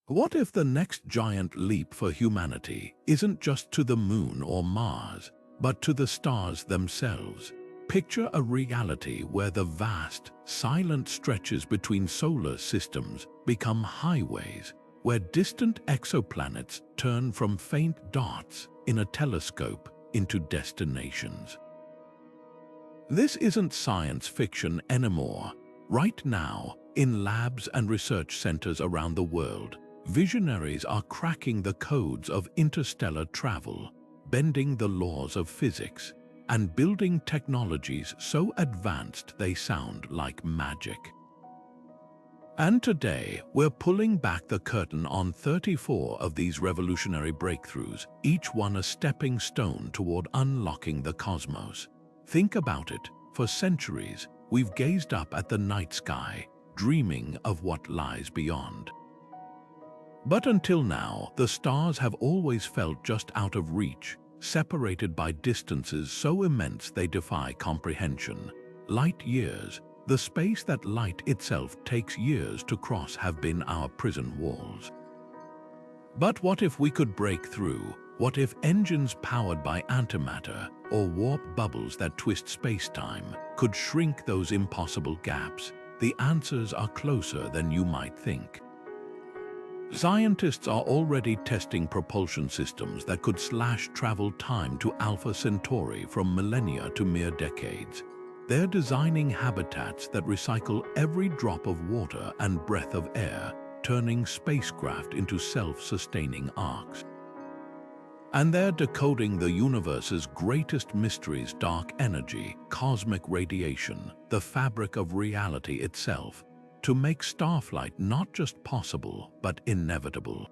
What if the next giant leap for humanity isn't just to the moon or Mars, but to the stars themselves? Picture a reality where the vast, silent stretches between solar systems become highways, where distant exoplanets turn from faint dots in a telescope into destinations. This isn't science fiction anymore. Right now, in labs and research centers around the world, visionaries are cracking the codes of interstellar travel, bending the laws of physics, and building technologies so advanced they sound like magic. And today, we're pulling back the curtain on 34 of these revolutionary breakthroughs, each one a stepping stone toward unlocking the cosmos. Think about it. For centuries, we've gazed up at the night sky, dreaming of what lies beyond. But until now, the stars have always felt just out of reach, separated by distances so immense they defy comprehension. Light years, the space that light itself takes years to cross, have been our prison walls. But what if we could break through? What if engines powered by antimatter or warp bubbles that twist space-time could shrink those impossible gaps? The answers are closer than you might think. Scientists are already testing propulsion systems that could slash travel time to Alpha Centauri from millennia to mere decades. They're designing habitats that recycle every drop of water and breath of air, turning spacecraft into self-sustaining arcs. And they're decoding the universe's greatest mysteries: dark energy, cosmic radiation, the fabric of reality itself, to make starflight not just possible, but inevitable.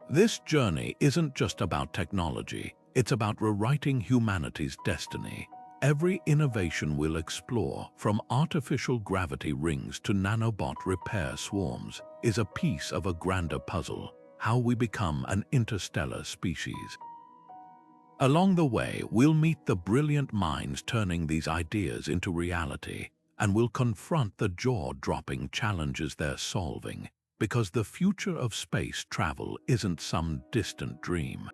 This journey isn't just about technology, it's about rewriting humanity's destiny. Every innovation we'll explore, from artificial gravity rings to nanobot repair swarms, is a piece of a grander puzzle: how we become an interstellar species. Along the way, we'll meet the brilliant minds turning these ideas into reality, and we'll confront the jaw-dropping challenges they're solving, because the future of space travel isn't some distant dream.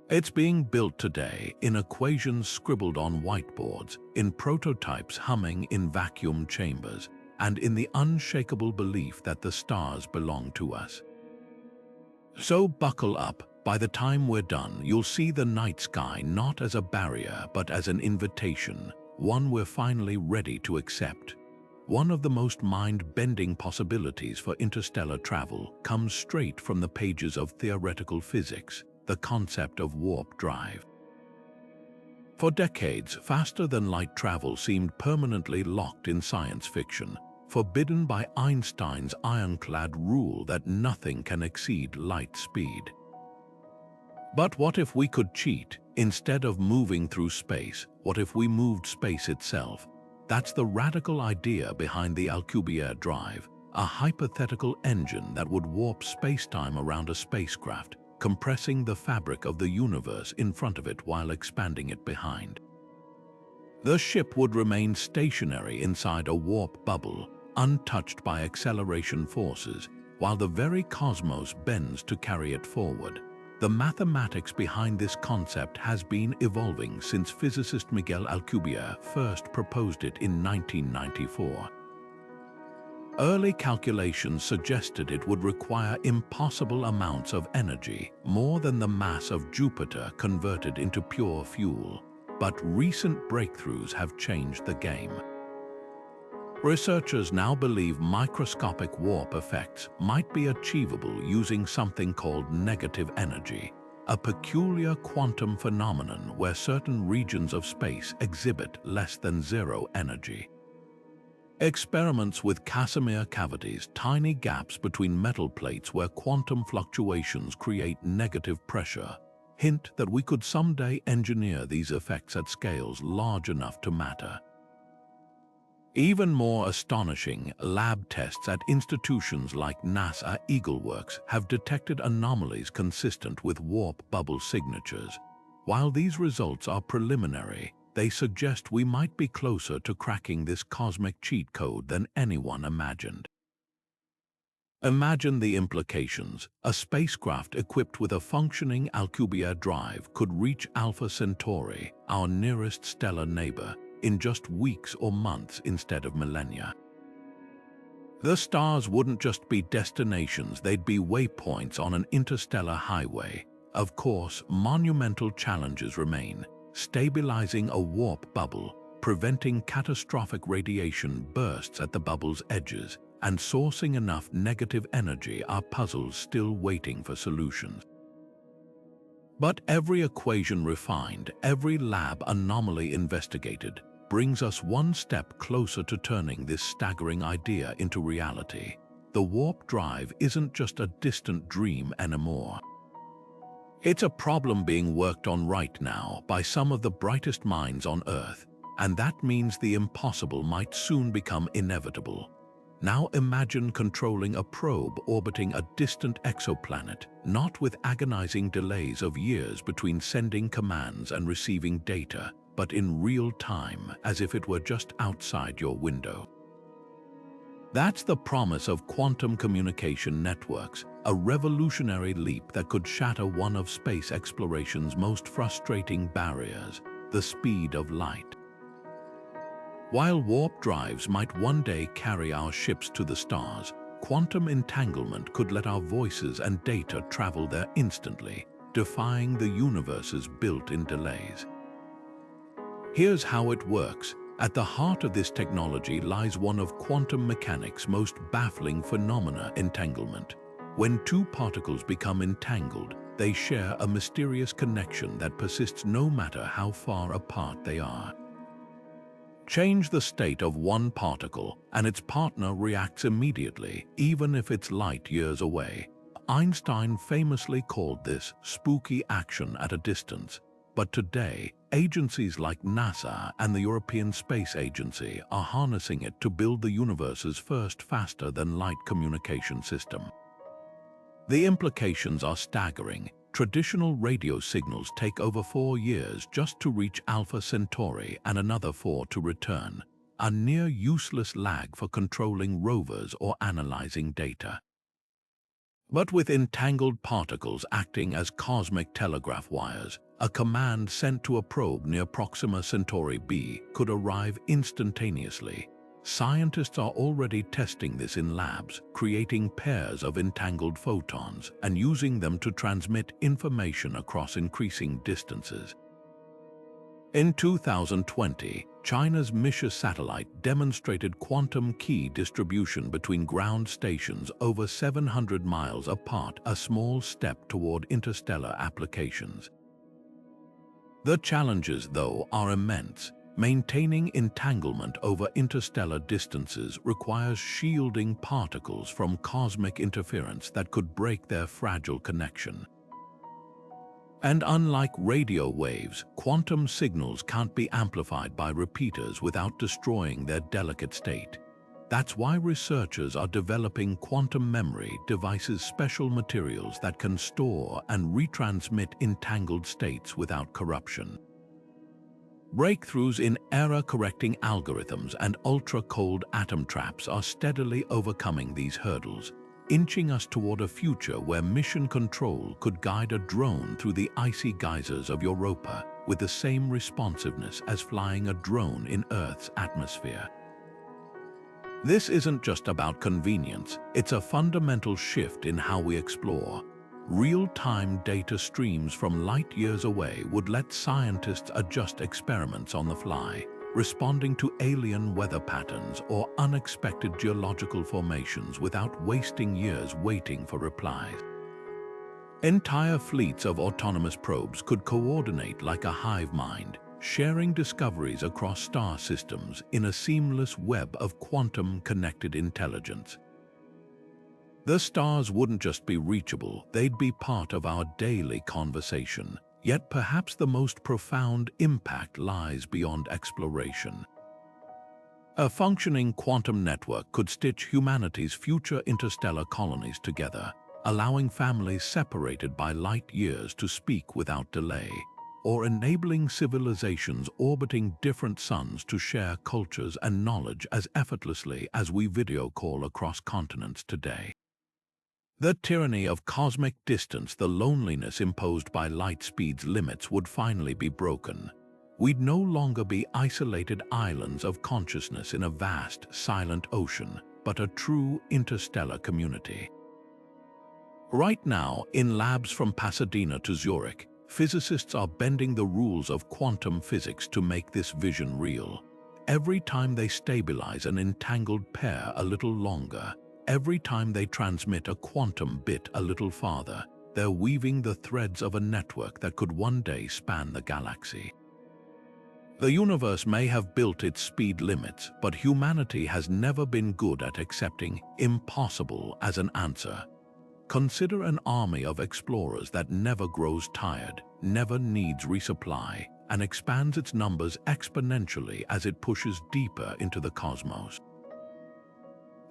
It's being built today in equations scribbled on whiteboards, in prototypes humming in vacuum chambers, and in the unshakable belief that the stars belong to us. So buckle up. By the time we're done, you'll see the night sky not as a barrier, but as an invitation, one we're finally ready to accept. One of the most mind-bending possibilities for interstellar travel comes straight from the pages of theoretical physics: the concept of warp drive. For decades, faster-than-light travel seemed permanently locked in science fiction, forbidden by Einstein's ironclad rule that nothing can exceed light speed. But what if we could cheat? Instead of moving through space, what if we moved space itself? That's the radical idea behind the Alcubierre drive, a hypothetical engine that would warp space-time around a spacecraft, compressing the fabric of the universe in front of it while expanding it behind. The ship would remain stationary inside a warp bubble, untouched by acceleration forces, while the very cosmos bends to carry it forward. The mathematics behind this concept has been evolving since physicist Miguel Alcubierre first proposed it in 1994. Early calculations suggested it would require impossible amounts of energy, more than the mass of Jupiter converted into pure fuel. But recent breakthroughs have changed the game. Researchers now believe microscopic warp effects might be achievable using something called negative energy, a peculiar quantum phenomenon where certain regions of space exhibit less than zero energy. Experiments with Casimir cavities, tiny gaps between metal plates where quantum fluctuations create negative pressure, hint that we could someday engineer these effects at scales large enough to matter. Even more astonishing, lab tests at institutions like NASA Eagleworks have detected anomalies consistent with warp bubble signatures. While these results are preliminary, they suggest we might be closer to cracking this cosmic cheat code than anyone imagined. Imagine the implications. A spacecraft equipped with a functioning Alcubierre drive could reach Alpha Centauri, our nearest stellar neighbor, in just weeks or months instead of millennia. The stars wouldn't just be destinations, they'd be waypoints on an interstellar highway. Of course, monumental challenges remain: stabilizing a warp bubble, preventing catastrophic radiation bursts at the bubble's edges, and sourcing enough negative energy are puzzles still waiting for solutions. But every equation refined, every lab anomaly investigated, brings us one step closer to turning this staggering idea into reality. The warp drive isn't just a distant dream anymore. It's a problem being worked on right now by some of the brightest minds on Earth, and that means the impossible might soon become inevitable. Now imagine controlling a probe orbiting a distant exoplanet, not with agonizing delays of years between sending commands and receiving data, but in real time, as if it were just outside your window. That's the promise of quantum communication networks, a revolutionary leap that could shatter one of space exploration's most frustrating barriers: the speed of light. While warp drives might one day carry our ships to the stars, quantum entanglement could let our voices and data travel there instantly, defying the universe's built-in delays. Here's how it works. At the heart of this technology lies one of quantum mechanics' most baffling phenomena: entanglement. When two particles become entangled, they share a mysterious connection that persists no matter how far apart they are. Change the state of one particle, and its partner reacts immediately, even if it's light years away. Einstein famously called this spooky action at a distance. But today, agencies like NASA and the European Space Agency are harnessing it to build the universe's first faster-than-light communication system. The implications are staggering. Traditional radio signals take over 4 years just to reach Alpha Centauri and another 4 to return, a near-useless lag for controlling rovers or analyzing data. But with entangled particles acting as cosmic telegraph wires, a command sent to a probe near Proxima Centauri b could arrive instantaneously. Scientists are already testing this in labs, creating pairs of entangled photons and using them to transmit information across increasing distances. In 2020, China's Misha satellite demonstrated quantum key distribution between ground stations over 700 miles apart, a small step toward interstellar applications. The challenges, though, are immense. Maintaining entanglement over interstellar distances requires shielding particles from cosmic interference that could break their fragile connection. And unlike radio waves, quantum signals can't be amplified by repeaters without destroying their delicate state. That's why researchers are developing quantum memory devices, special materials that can store and retransmit entangled states without corruption. Breakthroughs in error-correcting algorithms and ultra-cold atom traps are steadily overcoming these hurdles, inching us toward a future where mission control could guide a drone through the icy geysers of Europa with the same responsiveness as flying a drone in Earth's atmosphere. This isn't just about convenience, it's a fundamental shift in how we explore. Real-time data streams from light years away would let scientists adjust experiments on the fly, responding to alien weather patterns or unexpected geological formations without wasting years waiting for replies. Entire fleets of autonomous probes could coordinate like a hive mind, sharing discoveries across star systems in a seamless web of quantum-connected intelligence. The stars wouldn't just be reachable, they'd be part of our daily conversation. Yet perhaps the most profound impact lies beyond exploration. A functioning quantum network could stitch humanity's future interstellar colonies together, allowing families separated by light years to speak without delay, or enabling civilizations orbiting different suns to share cultures and knowledge as effortlessly as we video call across continents today. The tyranny of cosmic distance, the loneliness imposed by light speed's limits would finally be broken. We'd no longer be isolated islands of consciousness in a vast, silent ocean, but a true interstellar community. Right now, in labs from Pasadena to Zurich, physicists are bending the rules of quantum physics to make this vision real. Every time they stabilize an entangled pair a little longer, every time they transmit a quantum bit a little farther, they're weaving the threads of a network that could one day span the galaxy. The universe may have built its speed limits, but humanity has never been good at accepting impossible as an answer. Consider an army of explorers that never grows tired, never needs resupply, and expands its numbers exponentially as it pushes deeper into the cosmos.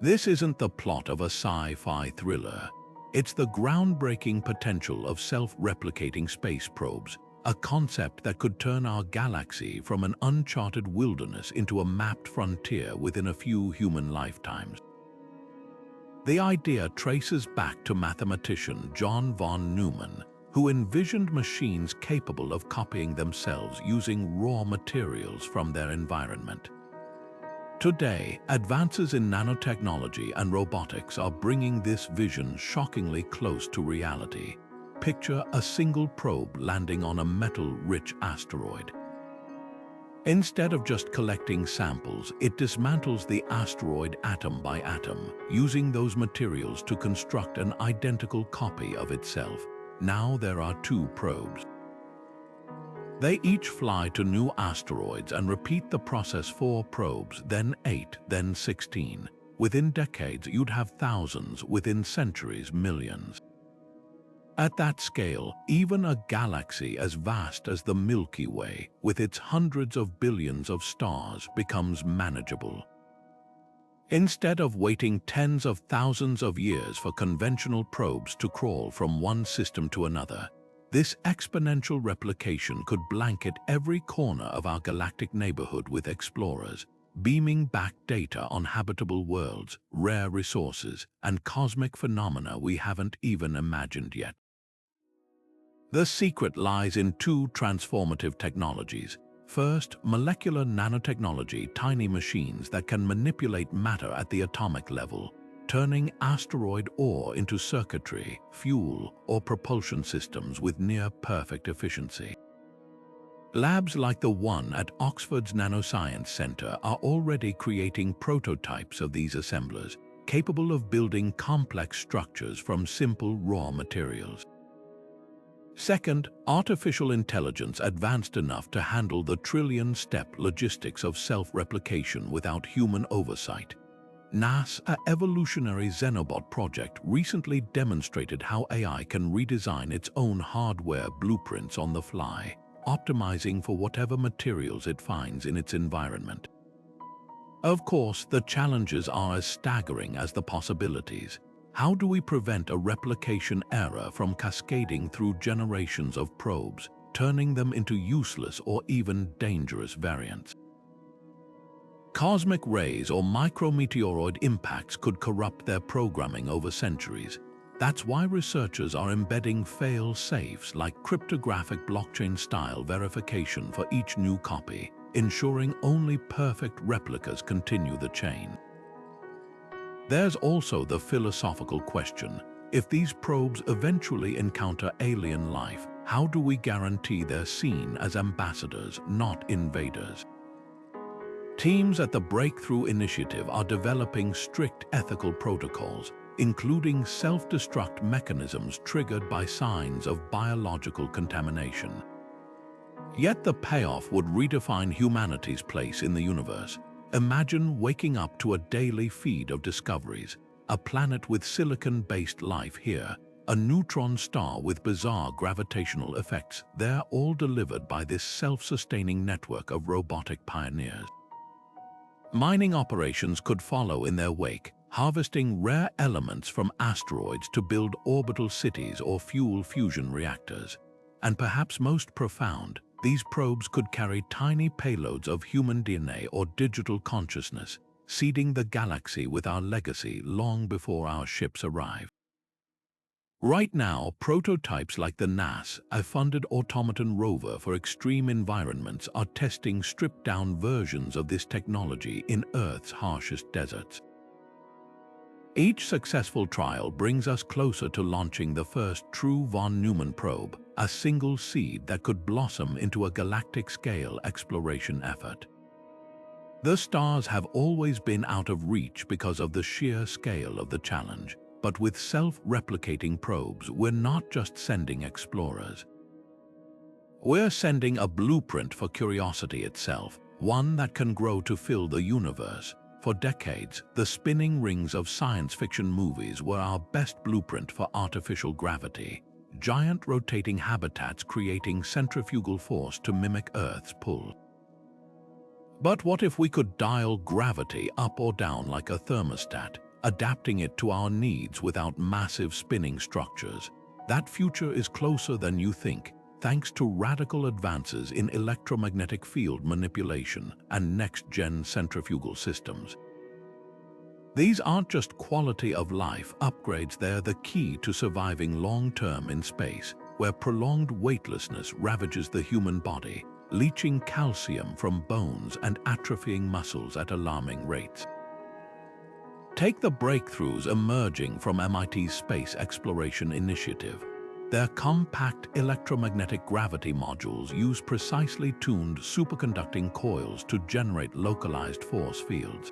This isn't the plot of a sci-fi thriller. It's the groundbreaking potential of self-replicating space probes, a concept that could turn our galaxy from an uncharted wilderness into a mapped frontier within a few human lifetimes. The idea traces back to mathematician John von Neumann, who envisioned machines capable of copying themselves using raw materials from their environment. Today, advances in nanotechnology and robotics are bringing this vision shockingly close to reality. Picture a single probe landing on a metal-rich asteroid. Instead of just collecting samples, it dismantles the asteroid atom by atom, using those materials to construct an identical copy of itself. Now there are 2 probes. They each fly to new asteroids and repeat the process 4 probes, then 8, then 16. Within decades, you'd have thousands, within centuries, millions. At that scale, even a galaxy as vast as the Milky Way, with its hundreds of billions of stars, becomes manageable. Instead of waiting tens of thousands of years for conventional probes to crawl from one system to another, this exponential replication could blanket every corner of our galactic neighborhood with explorers, beaming back data on habitable worlds, rare resources, and cosmic phenomena we haven't even imagined yet. The secret lies in 2 transformative technologies. First, molecular nanotechnology, tiny machines that can manipulate matter at the atomic level, turning asteroid ore into circuitry, fuel, or propulsion systems with near-perfect efficiency. Labs like the one at Oxford's Nanoscience Centre are already creating prototypes of these assemblers, capable of building complex structures from simple raw materials. Second, artificial intelligence advanced enough to handle the trillion-step logistics of self-replication without human oversight. NASA's evolutionary Xenobot project recently demonstrated how AI can redesign its own hardware blueprints on the fly, optimizing for whatever materials it finds in its environment. Of course, the challenges are as staggering as the possibilities. How do we prevent a replication error from cascading through generations of probes, turning them into useless or even dangerous variants? Cosmic rays or micrometeoroid impacts could corrupt their programming over centuries. That's why researchers are embedding fail-safes like cryptographic blockchain-style verification for each new copy, ensuring only perfect replicas continue the chain. There's also the philosophical question. If these probes eventually encounter alien life, how do we guarantee they're seen as ambassadors, not invaders? Teams at the Breakthrough Initiative are developing strict ethical protocols, including self-destruct mechanisms triggered by signs of biological contamination. Yet the payoff would redefine humanity's place in the universe. Imagine waking up to a daily feed of discoveries, a planet with silicon-based life here, a neutron star with bizarre gravitational effects. They're all delivered by this self-sustaining network of robotic pioneers. Mining operations could follow in their wake, harvesting rare elements from asteroids to build orbital cities or fuel fusion reactors. And perhaps most profound, these probes could carry tiny payloads of human DNA or digital consciousness, seeding the galaxy with our legacy long before our ships arrive. Right now, prototypes like the NASA-funded automaton rover for extreme environments are testing stripped-down versions of this technology in Earth's harshest deserts. Each successful trial brings us closer to launching the first true von Neumann probe, a single seed that could blossom into a galactic-scale exploration effort. The stars have always been out of reach because of the sheer scale of the challenge. But with self-replicating probes, we're not just sending explorers. We're sending a blueprint for curiosity itself, one that can grow to fill the universe. For decades, the spinning rings of science fiction movies were our best blueprint for artificial gravity, giant rotating habitats creating centrifugal force to mimic Earth's pull. But what if we could dial gravity up or down like a thermostat, adapting it to our needs without massive spinning structures? That future is closer than you think, thanks to radical advances in electromagnetic field manipulation and next-gen centrifugal systems. These aren't just quality of life upgrades, they're the key to surviving long-term in space, where prolonged weightlessness ravages the human body, leaching calcium from bones and atrophying muscles at alarming rates. Take the breakthroughs emerging from MIT's Space Exploration Initiative. Their compact electromagnetic gravity modules use precisely tuned superconducting coils to generate localized force fields.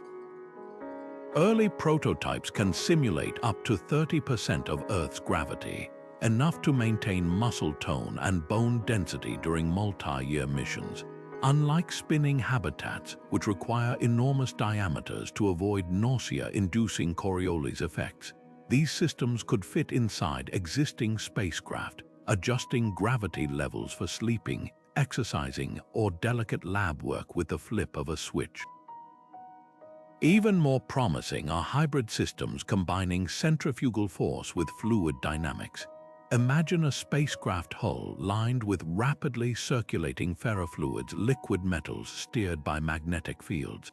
Early prototypes can simulate up to 30% of Earth's gravity, enough to maintain muscle tone and bone density during multi-year missions. Unlike spinning habitats, which require enormous diameters to avoid nausea-inducing Coriolis effects, these systems could fit inside existing spacecraft, adjusting gravity levels for sleeping, exercising, or delicate lab work with the flip of a switch. Even more promising are hybrid systems combining centrifugal force with fluid dynamics. Imagine a spacecraft hull lined with rapidly circulating ferrofluids, liquid metals steered by magnetic fields.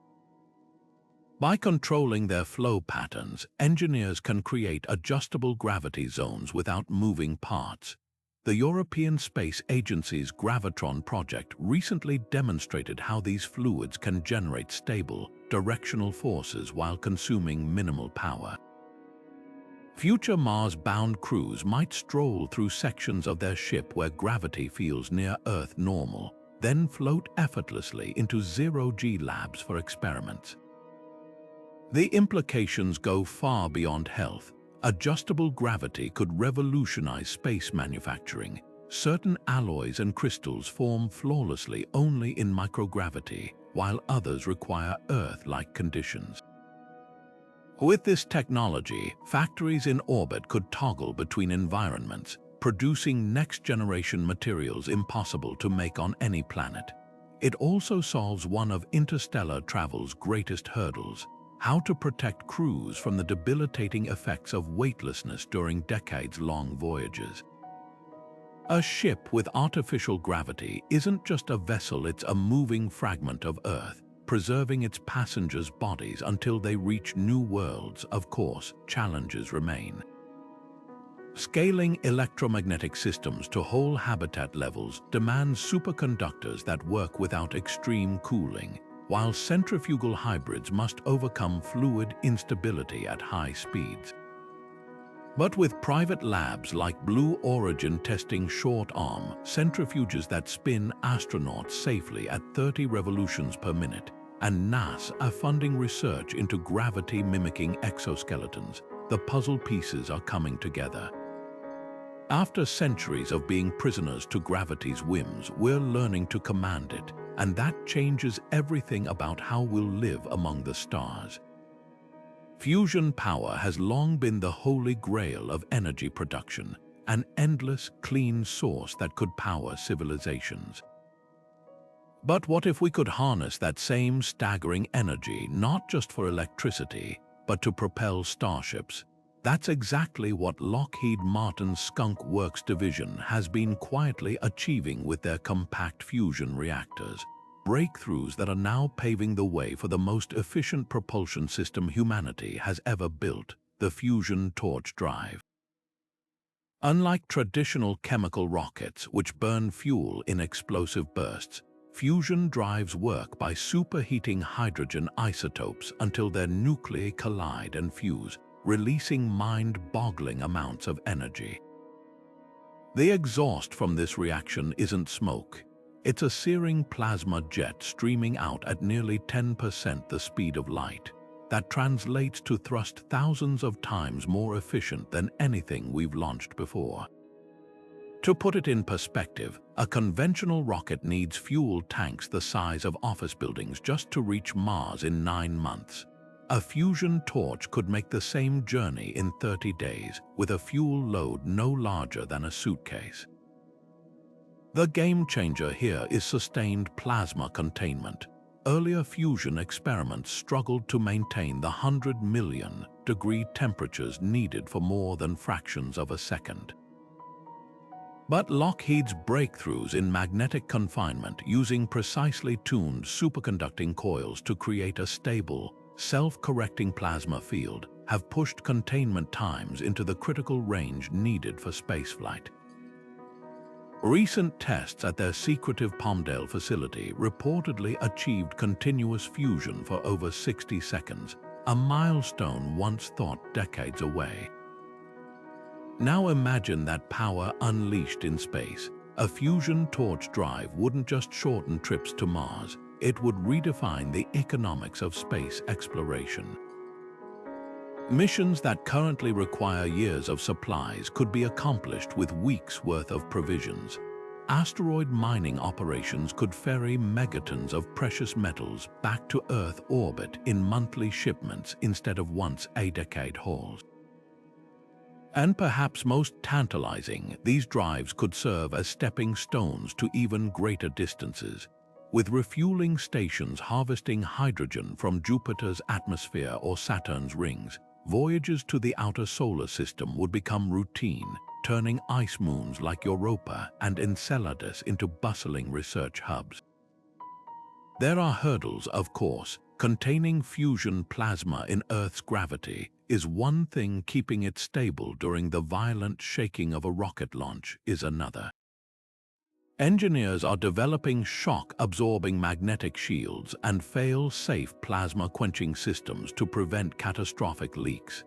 By controlling their flow patterns, engineers can create adjustable gravity zones without moving parts. The European Space Agency's Gravitron project recently demonstrated how these fluids can generate stable, directional forces while consuming minimal power. Future Mars-bound crews might stroll through sections of their ship where gravity feels near Earth normal, then float effortlessly into zero-G labs for experiments. The implications go far beyond health. Adjustable gravity could revolutionize space manufacturing. Certain alloys and crystals form flawlessly only in microgravity, while others require Earth-like conditions. With this technology, factories in orbit could toggle between environments, producing next-generation materials impossible to make on any planet. It also solves one of interstellar travel's greatest hurdles: how to protect crews from the debilitating effects of weightlessness during decades-long voyages. A ship with artificial gravity isn't just a vessel, it's a moving fragment of Earth, preserving its passengers' bodies until they reach new worlds. Of course, challenges remain. Scaling electromagnetic systems to whole habitat levels demands superconductors that work without extreme cooling, while centrifugal hybrids must overcome fluid instability at high speeds. But with private labs like Blue Origin testing short-arm centrifuges that spin astronauts safely at 30 revolutions per minute, and NASA funding research into gravity-mimicking exoskeletons, the puzzle pieces are coming together. After centuries of being prisoners to gravity's whims, we're learning to command it, and that changes everything about how we'll live among the stars. Fusion power has long been the holy grail of energy production, an endless, clean source that could power civilizations. But what if we could harness that same staggering energy not just for electricity, but to propel starships? That's exactly what Lockheed Martin's Skunk Works division has been quietly achieving with their compact fusion reactors. Breakthroughs that are now paving the way for the most efficient propulsion system humanity has ever built, the fusion torch drive. Unlike traditional chemical rockets, which burn fuel in explosive bursts, fusion drives work by superheating hydrogen isotopes until their nuclei collide and fuse, releasing mind-boggling amounts of energy. The exhaust from this reaction isn't smoke. It's a searing plasma jet streaming out at nearly 10% the speed of light. That translates to thrust thousands of times more efficient than anything we've launched before. To put it in perspective, a conventional rocket needs fuel tanks the size of office buildings just to reach Mars in 9 months. A fusion torch could make the same journey in 30 days, with a fuel load no larger than a suitcase. The game changer here is sustained plasma containment. Earlier fusion experiments struggled to maintain the 100 million degree temperatures needed for more than fractions of a second. But Lockheed's breakthroughs in magnetic confinement using precisely tuned superconducting coils to create a stable, self-correcting plasma field have pushed containment times into the critical range needed for spaceflight. Recent tests at their secretive Palmdale facility reportedly achieved continuous fusion for over 60 seconds, a milestone once thought decades away. Now imagine that power unleashed in space. A fusion torch drive wouldn't just shorten trips to Mars, it would redefine the economics of space exploration. Missions that currently require years of supplies could be accomplished with weeks' worth of provisions. Asteroid mining operations could ferry megatons of precious metals back to Earth orbit in monthly shipments instead of once-a-decade hauls. And perhaps most tantalizing, these drives could serve as stepping stones to even greater distances, with refueling stations harvesting hydrogen from Jupiter's atmosphere or Saturn's rings. Voyages to the outer solar system would become routine, turning ice moons like Europa and Enceladus into bustling research hubs. There are hurdles, of course. Containing fusion plasma in Earth's gravity is one thing, keeping it stable during the violent shaking of a rocket launch is another. Engineers are developing shock-absorbing magnetic shields and fail-safe plasma-quenching systems to prevent catastrophic leaks.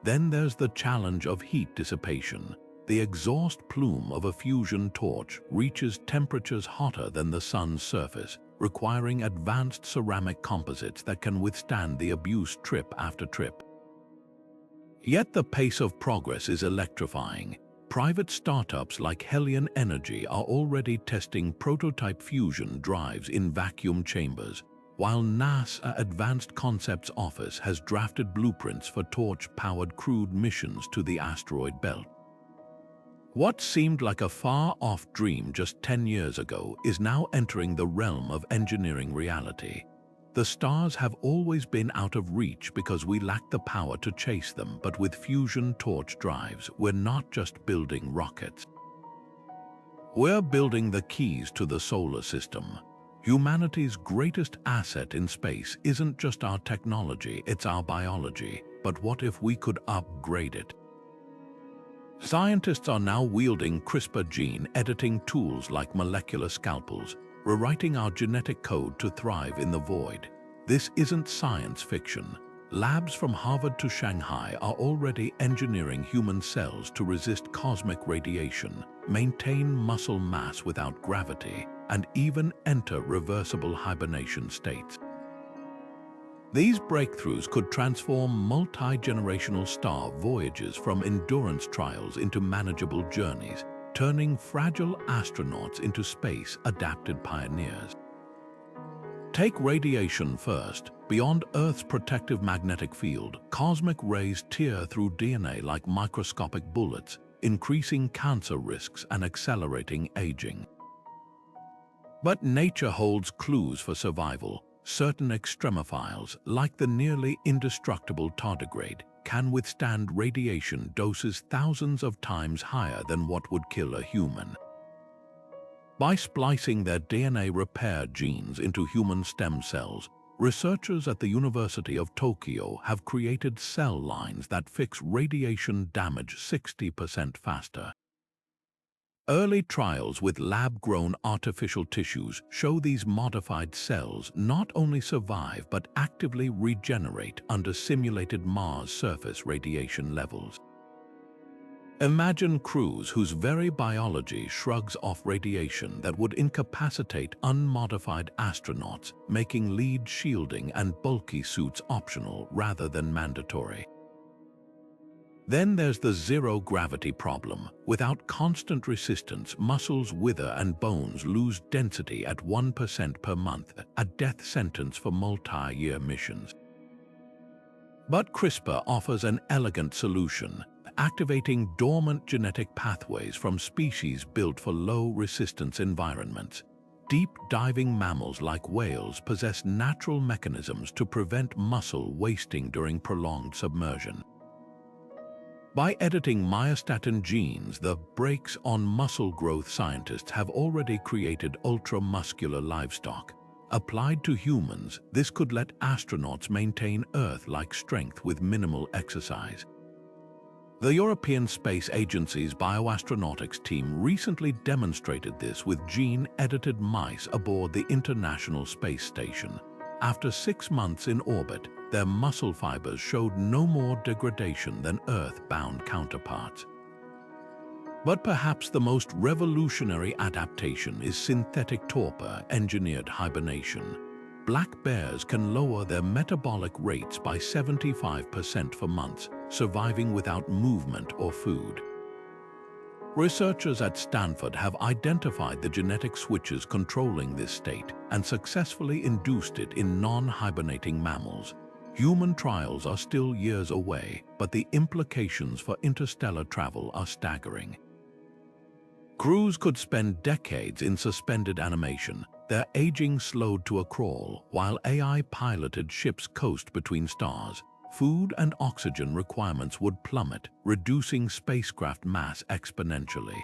Then there's the challenge of heat dissipation. The exhaust plume of a fusion torch reaches temperatures hotter than the sun's surface, requiring advanced ceramic composites that can withstand the abuse trip after trip. Yet the pace of progress is electrifying. Private startups like Helion Energy are already testing prototype fusion drives in vacuum chambers, while NASA Advanced Concepts Office has drafted blueprints for torch-powered crewed missions to the asteroid belt. What seemed like a far-off dream just 10 years ago is now entering the realm of engineering reality. The stars have always been out of reach because we lack the power to chase them, but with fusion torch drives, we're not just building rockets. We're building the keys to the solar system. Humanity's greatest asset in space isn't just our technology, it's our biology. But what if we could upgrade it? Scientists are now wielding CRISPR gene editing tools like molecular scalpels, rewriting our genetic code to thrive in the void. This isn't science fiction. Labs from Harvard to Shanghai are already engineering human cells to resist cosmic radiation, maintain muscle mass without gravity, and even enter reversible hibernation states. These breakthroughs could transform multi-generational star voyages from endurance trials into manageable journeys, turning fragile astronauts into space-adapted pioneers. Take radiation first. Beyond Earth's protective magnetic field, cosmic rays tear through DNA like microscopic bullets, increasing cancer risks and accelerating aging. But nature holds clues for survival. Certain extremophiles, like the nearly indestructible tardigrade, can withstand radiation doses thousands of times higher than what would kill a human. By splicing their DNA repair genes into human stem cells, researchers at the University of Tokyo have created cell lines that fix radiation damage 60% faster. Early trials with lab-grown artificial tissues show these modified cells not only survive but actively regenerate under simulated Mars surface radiation levels. Imagine crews whose very biology shrugs off radiation that would incapacitate unmodified astronauts, making lead shielding and bulky suits optional rather than mandatory. Then there's the zero-gravity problem. Without constant resistance, muscles wither and bones lose density at 1% per month, a death sentence for multi-year missions. But CRISPR offers an elegant solution, activating dormant genetic pathways from species built for low-resistance environments. Deep-diving mammals like whales possess natural mechanisms to prevent muscle wasting during prolonged submersion. By editing myostatin genes, the brakes on muscle growth scientists have already created ultra-muscular livestock. Applied to humans, this could let astronauts maintain Earth-like strength with minimal exercise. The European Space Agency's bioastronautics team recently demonstrated this with gene-edited mice aboard the International Space Station. After 6 months in orbit, their muscle fibers showed no more degradation than Earth-bound counterparts. But perhaps the most revolutionary adaptation is synthetic torpor-engineered hibernation. Black bears can lower their metabolic rates by 75% for months, surviving without movement or food. Researchers at Stanford have identified the genetic switches controlling this state and successfully induced it in non-hibernating mammals. Human trials are still years away, but the implications for interstellar travel are staggering. Crews could spend decades in suspended animation, their aging slowed to a crawl, while AI-piloted ships coast between stars. Food and oxygen requirements would plummet, reducing spacecraft mass exponentially.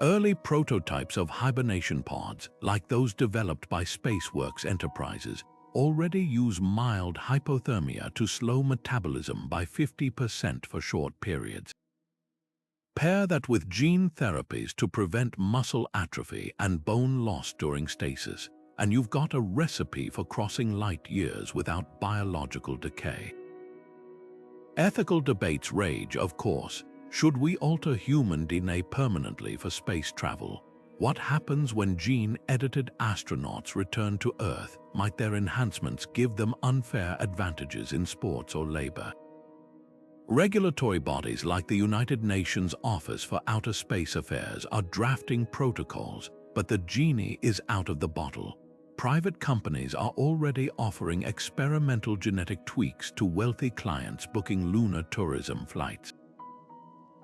Early prototypes of hibernation pods, like those developed by SpaceWorks Enterprises, already use mild hypothermia to slow metabolism by 50% for short periods. Pair that with gene therapies to prevent muscle atrophy and bone loss during stasis, and you've got a recipe for crossing light years without biological decay. Ethical debates rage, of course. Should we alter human DNA permanently for space travel? What happens when gene-edited astronauts return to Earth? Might their enhancements give them unfair advantages in sports or labor? Regulatory bodies like the United Nations Office for Outer Space Affairs are drafting protocols, but the genie is out of the bottle. Private companies are already offering experimental genetic tweaks to wealthy clients booking lunar tourism flights.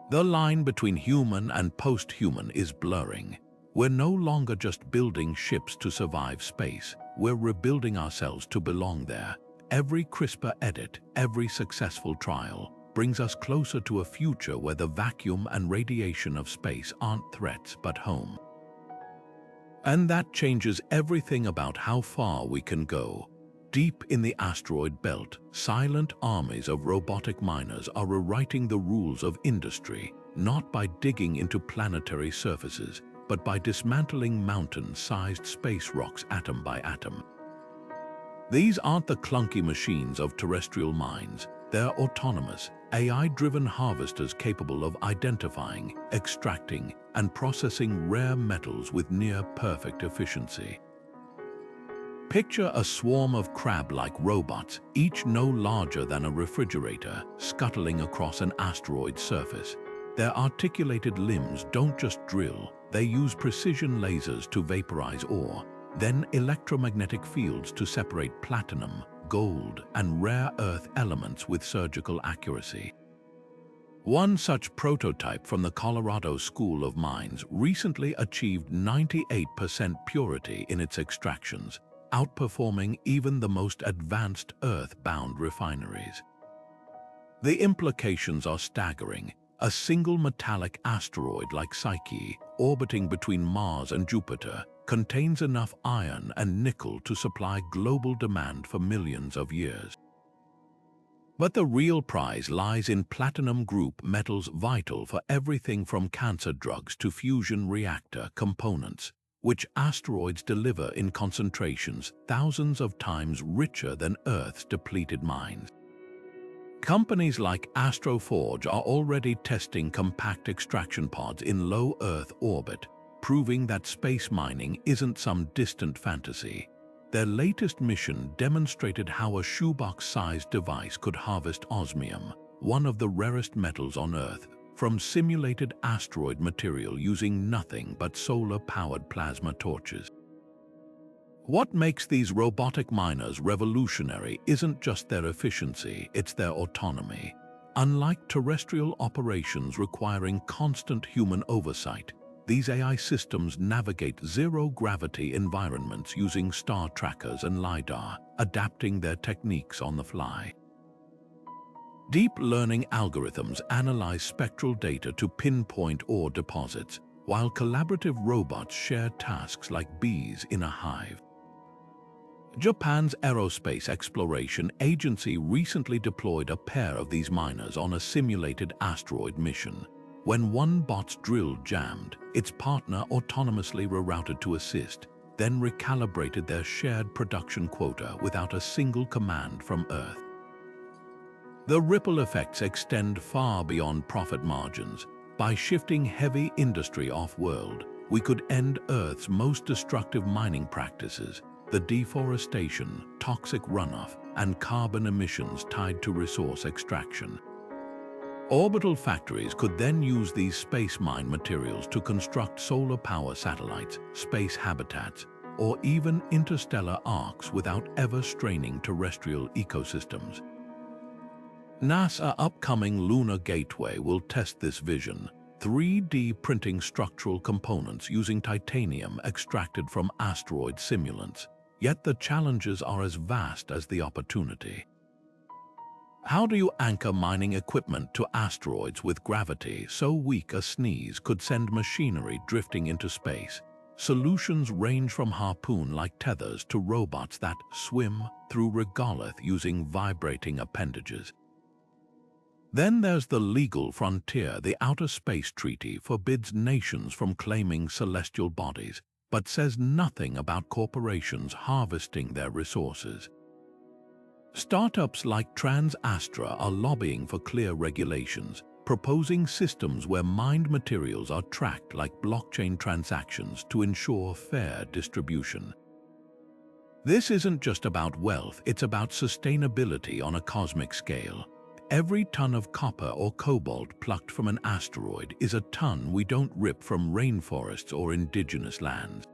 The line between human and post-human is blurring. We're no longer just building ships to survive space, we're rebuilding ourselves to belong there. Every CRISPR edit, every successful trial, brings us closer to a future where the vacuum and radiation of space aren't threats but home. And that changes everything about how far we can go. Deep in the asteroid belt, silent armies of robotic miners are rewriting the rules of industry, not by digging into planetary surfaces, but by dismantling mountain-sized space rocks atom by atom. These aren't the clunky machines of terrestrial mines. They're autonomous, AI-driven harvesters capable of identifying, extracting, and processing rare metals with near-perfect efficiency. Picture a swarm of crab-like robots, each no larger than a refrigerator, scuttling across an asteroid's surface. Their articulated limbs don't just drill, they use precision lasers to vaporize ore, then electromagnetic fields to separate platinum, gold, and rare earth elements with surgical accuracy. One such prototype from the Colorado School of Mines recently achieved 98% purity in its extractions, outperforming even the most advanced Earth-bound refineries. The implications are staggering. A single metallic asteroid like Psyche, orbiting between Mars and Jupiter, contains enough iron and nickel to supply global demand for millions of years. But the real prize lies in platinum group metals vital for everything from cancer drugs to fusion reactor components, which asteroids deliver in concentrations thousands of times richer than Earth's depleted mines. Companies like Astroforge are already testing compact extraction pods in low Earth orbit, proving that space mining isn't some distant fantasy. Their latest mission demonstrated how a shoebox-sized device could harvest osmium, one of the rarest metals on Earth, from simulated asteroid material using nothing but solar-powered plasma torches. What makes these robotic miners revolutionary isn't just their efficiency, it's their autonomy. Unlike terrestrial operations requiring constant human oversight, these AI systems navigate zero-gravity environments using star trackers and LiDAR, adapting their techniques on the fly. Deep learning algorithms analyze spectral data to pinpoint ore deposits, while collaborative robots share tasks like bees in a hive. Japan's Aerospace Exploration Agency recently deployed a pair of these miners on a simulated asteroid mission. When one bot's drill jammed, its partner autonomously rerouted to assist, then recalibrated their shared production quota without a single command from Earth. The ripple effects extend far beyond profit margins. By shifting heavy industry off-world, we could end Earth's most destructive mining practices, the deforestation, toxic runoff, and carbon emissions tied to resource extraction. Orbital factories could then use these space mine materials to construct solar power satellites, space habitats, or even interstellar arcs without ever straining terrestrial ecosystems. NASA's upcoming Lunar Gateway will test this vision, 3D printing structural components using titanium extracted from asteroid simulants. Yet the challenges are as vast as the opportunity. How do you anchor mining equipment to asteroids with gravity so weak a sneeze could send machinery drifting into space? Solutions range from harpoon-like tethers to robots that swim through regolith using vibrating appendages. Then there's the legal frontier. The Outer Space Treaty forbids nations from claiming celestial bodies, but says nothing about corporations harvesting their resources. Startups like TransAstra are lobbying for clear regulations, proposing systems where mined materials are tracked like blockchain transactions to ensure fair distribution. This isn't just about wealth, it's about sustainability on a cosmic scale. Every ton of copper or cobalt plucked from an asteroid is a ton we don't rip from rainforests or indigenous lands.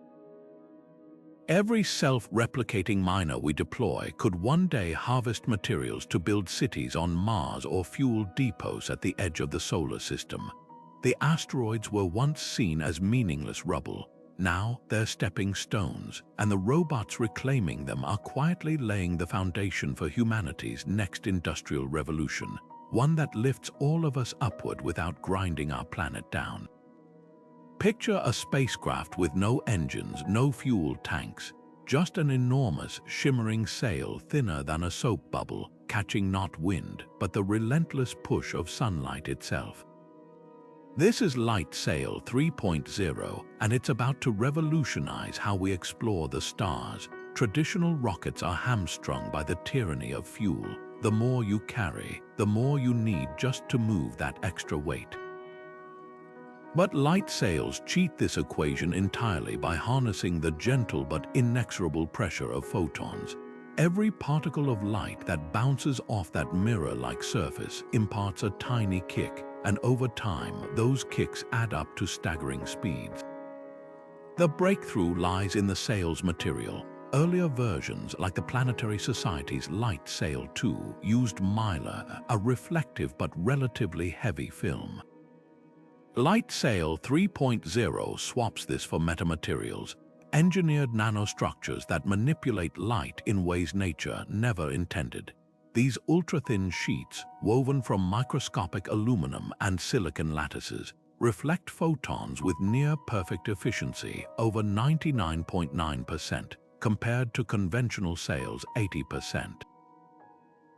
Every self-replicating miner we deploy could one day harvest materials to build cities on Mars or fuel depots at the edge of the solar system. The asteroids were once seen as meaningless rubble. Now they're stepping stones, and the robots reclaiming them are quietly laying the foundation for humanity's next industrial revolution, one that lifts all of us upward without grinding our planet down. Picture a spacecraft with no engines, no fuel tanks, just an enormous, shimmering sail thinner than a soap bubble, catching not wind, but the relentless push of sunlight itself. This is Light Sail 3.0, and it's about to revolutionize how we explore the stars. Traditional rockets are hamstrung by the tyranny of fuel. The more you carry, the more you need just to move that extra weight. But light sails cheat this equation entirely by harnessing the gentle but inexorable pressure of photons. Every particle of light that bounces off that mirror-like surface imparts a tiny kick, and over time, those kicks add up to staggering speeds. The breakthrough lies in the sail's material. Earlier versions, like the Planetary Society's Light Sail 2, used mylar, a reflective but relatively heavy film. Light Sail 3.0 swaps this for metamaterials, engineered nanostructures that manipulate light in ways nature never intended. These ultra-thin sheets, woven from microscopic aluminum and silicon lattices, reflect photons with near-perfect efficiency over 99.9% compared to conventional sails 80%.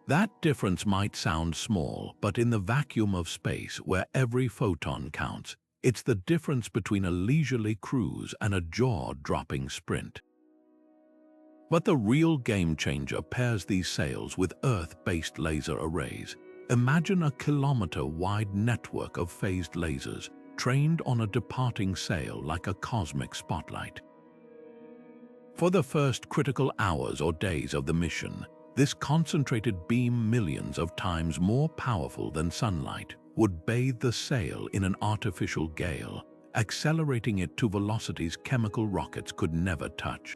That difference might sound small, but in the vacuum of space where every photon counts, it's the difference between a leisurely cruise and a jaw-dropping sprint. But the real game-changer pairs these sails with Earth-based laser arrays. Imagine a kilometer-wide network of phased lasers trained on a departing sail like a cosmic spotlight. For the first critical hours or days of the mission, this concentrated beam, millions of times more powerful than sunlight, would bathe the sail in an artificial gale, accelerating it to velocities chemical rockets could never touch.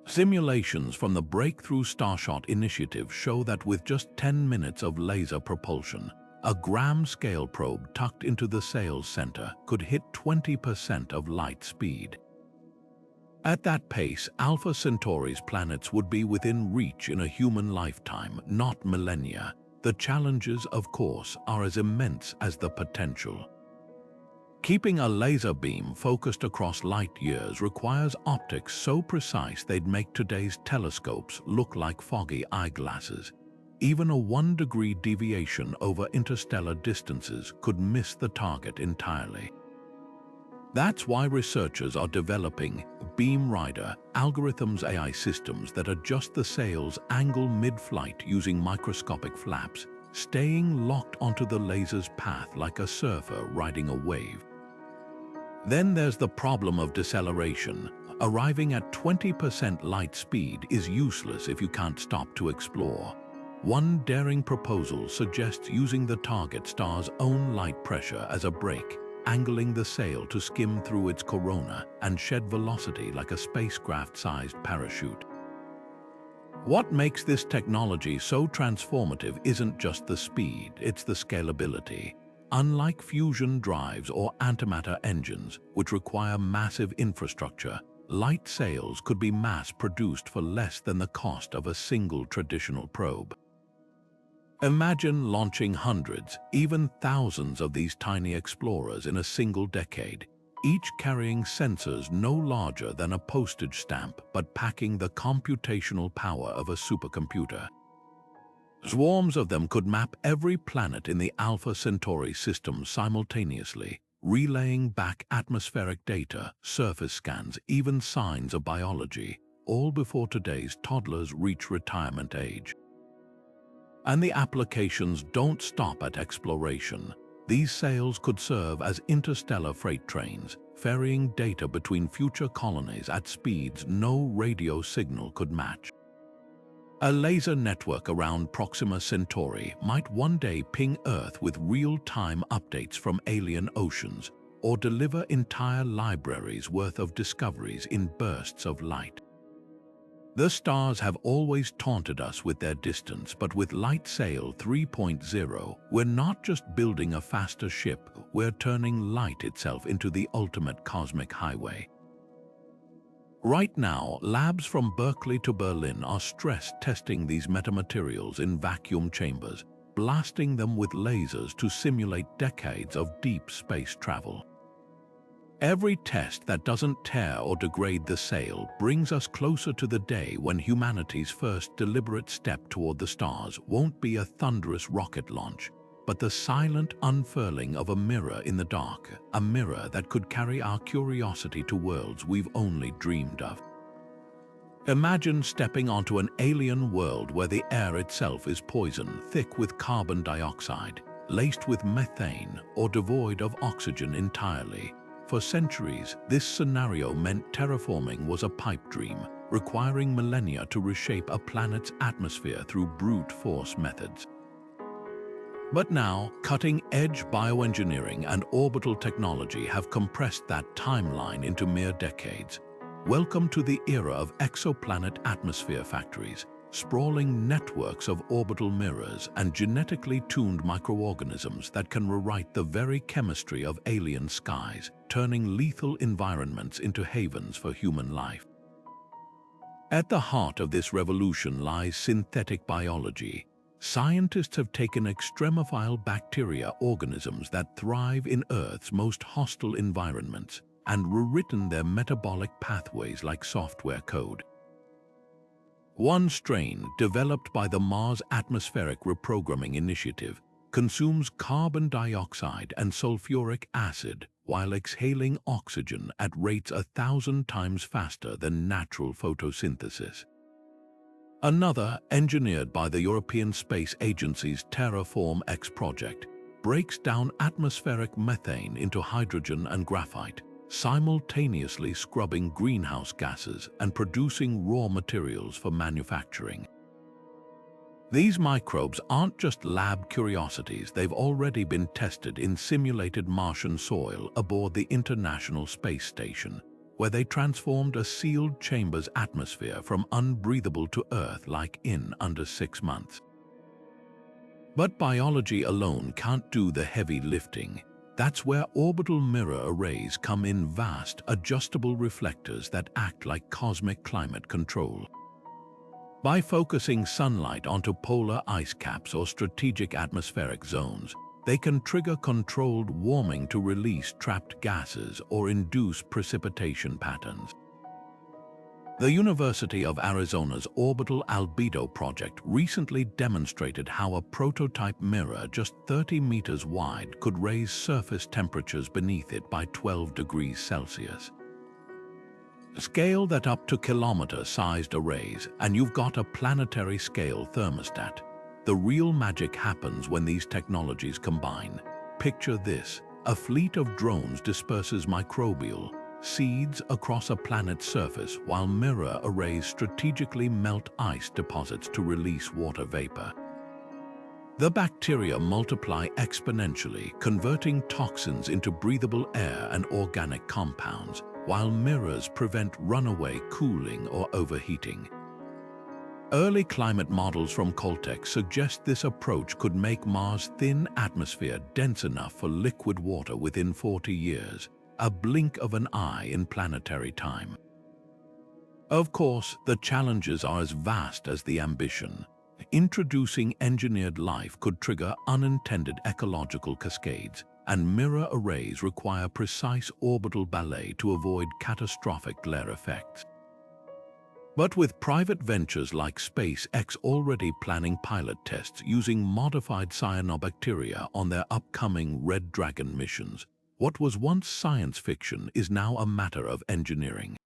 Simulations from the Breakthrough Starshot initiative show that with just 10 minutes of laser propulsion, a gram-scale probe tucked into the sail's center could hit 20% of light speed. At that pace, Alpha Centauri's planets would be within reach in a human lifetime, not millennia. The challenges, of course, are as immense as the potential. Keeping a laser beam focused across light years requires optics so precise they'd make today's telescopes look like foggy eyeglasses. Even a 1-degree deviation over interstellar distances could miss the target entirely. That's why researchers are developing Beam Rider algorithms, AI systems that adjust the sail's angle mid-flight using microscopic flaps, staying locked onto the laser's path like a surfer riding a wave. Then there's the problem of deceleration. Arriving at 20% light speed is useless if you can't stop to explore. One daring proposal suggests using the target star's own light pressure as a brake, angling the sail to skim through its corona and shed velocity like a spacecraft-sized parachute. What makes this technology so transformative isn't just the speed, it's the scalability. Unlike fusion drives or antimatter engines, which require massive infrastructure, light sails could be mass-produced for less than the cost of a single traditional probe. Imagine launching hundreds, even thousands of these tiny explorers in a single decade, each carrying sensors no larger than a postage stamp but packing the computational power of a supercomputer. Swarms of them could map every planet in the Alpha Centauri system simultaneously, relaying back atmospheric data, surface scans, even signs of biology, all before today's toddlers reach retirement age. And the applications don't stop at exploration. These sails could serve as interstellar freight trains, ferrying data between future colonies at speeds no radio signal could match. A laser network around Proxima Centauri might one day ping Earth with real-time updates from alien oceans, or deliver entire libraries worth of discoveries in bursts of light. The stars have always taunted us with their distance, but with Light Sail 3.0, we're not just building a faster ship, we're turning light itself into the ultimate cosmic highway. Right now, labs from Berkeley to Berlin are stress-testing these metamaterials in vacuum chambers, blasting them with lasers to simulate decades of deep space travel. Every test that doesn't tear or degrade the sail brings us closer to the day when humanity's first deliberate step toward the stars won't be a thunderous rocket launch, but the silent unfurling of a mirror in the dark, a mirror that could carry our curiosity to worlds we've only dreamed of. Imagine stepping onto an alien world where the air itself is poison, thick with carbon dioxide, laced with methane, or devoid of oxygen entirely. For centuries, this scenario meant terraforming was a pipe dream, requiring millennia to reshape a planet's atmosphere through brute force methods. But now, cutting-edge bioengineering and orbital technology have compressed that timeline into mere decades. Welcome to the era of exoplanet atmosphere factories, sprawling networks of orbital mirrors and genetically tuned microorganisms that can rewrite the very chemistry of alien skies, turning lethal environments into havens for human life. At the heart of this revolution lies synthetic biology. scientists have taken extremophile bacteria organisms that thrive in Earth's most hostile environments and rewritten their metabolic pathways like software code. One strain, developed by the Mars Atmospheric Reprogramming Initiative, consumes carbon dioxide and sulfuric acid while exhaling oxygen at rates 1,000 times faster than natural photosynthesis. Another, engineered by the European Space Agency's Terraforming project, breaks down atmospheric methane into hydrogen and graphite, simultaneously scrubbing greenhouse gases and producing raw materials for manufacturing. These microbes aren't just lab curiosities, they've already been tested in simulated Martian soil aboard the International Space Station, where they transformed a sealed chamber's atmosphere from unbreathable to Earth-like in under 6 months. But biology alone can't do the heavy lifting. That's where orbital mirror arrays come in, vast, adjustable reflectors that act like cosmic climate control. By focusing sunlight onto polar ice caps or strategic atmospheric zones, they can trigger controlled warming to release trapped gases or induce precipitation patterns. The University of Arizona's Orbital Albedo project recently demonstrated how a prototype mirror just 30 meters wide could raise surface temperatures beneath it by 12 degrees Celsius. Scale that up to kilometer-sized arrays, and you've got a planetary-scale thermostat. The real magic happens when these technologies combine. Picture this: a fleet of drones disperses microbial seeds across a planet's surface while mirror arrays strategically melt ice deposits to release water vapor. The bacteria multiply exponentially, converting toxins into breathable air and organic compounds, while mirrors prevent runaway cooling or overheating. Early climate models from Caltech suggest this approach could make Mars' thin atmosphere dense enough for liquid water within 40 years, a blink of an eye in planetary time. Of course, the challenges are as vast as the ambition. Introducing engineered life could trigger unintended ecological cascades, and mirror arrays require precise orbital ballet to avoid catastrophic glare effects. But with private ventures like SpaceX already planning pilot tests using modified cyanobacteria on their upcoming Red Dragon missions, what was once science fiction is now a matter of engineering.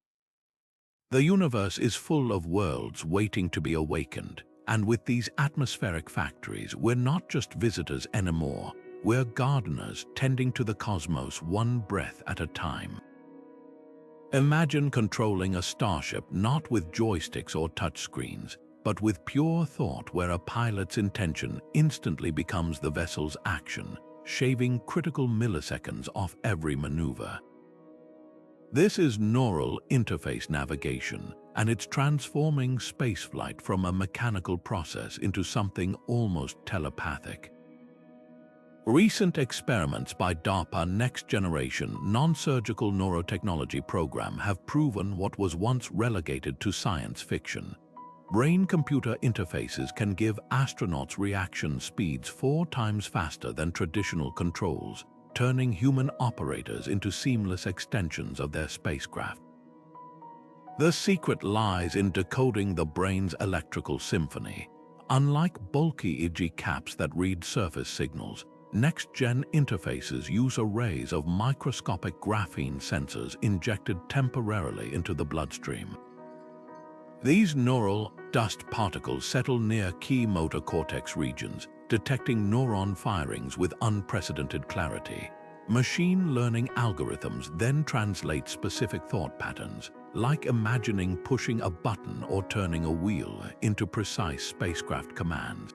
The universe is full of worlds waiting to be awakened, and with these atmospheric factories, we're not just visitors anymore, we're gardeners tending to the cosmos one breath at a time. Imagine controlling a starship not with joysticks or touchscreens, but with pure thought, where a pilot's intention instantly becomes the vessel's action, shaving critical milliseconds off every maneuver. This is neural interface navigation, and it's transforming spaceflight from a mechanical process into something almost telepathic. Recent experiments by DARPA's next-generation non-surgical neurotechnology program have proven what was once relegated to science fiction. Brain-computer interfaces can give astronauts reaction speeds 4 times faster than traditional controls, turning human operators into seamless extensions of their spacecraft. The secret lies in decoding the brain's electrical symphony. Unlike bulky EEG caps that read surface signals, next-gen interfaces use arrays of microscopic graphene sensors injected temporarily into the bloodstream. These neural dust particles settle near key motor cortex regions, detecting neuron firings with unprecedented clarity. Machine learning algorithms then translate specific thought patterns, like imagining pushing a button or turning a wheel, into precise spacecraft commands.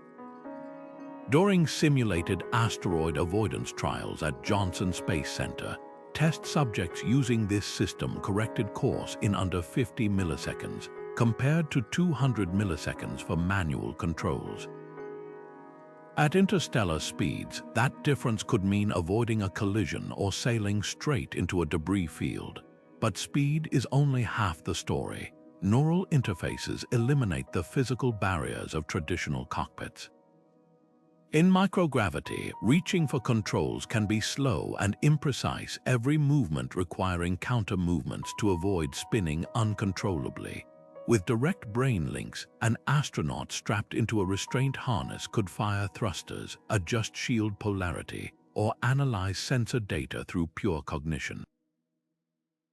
During simulated asteroid avoidance trials at Johnson Space Center, test subjects using this system corrected course in under 50 milliseconds, compared to 200 milliseconds for manual controls. At interstellar speeds, that difference could mean avoiding a collision or sailing straight into a debris field. But speed is only half the story. Neural interfaces eliminate the physical barriers of traditional cockpits. In microgravity, reaching for controls can be slow and imprecise, every movement requiring counter-movements to avoid spinning uncontrollably. With direct brain links, an astronaut strapped into a restraint harness could fire thrusters, adjust shield polarity, or analyze sensor data through pure cognition.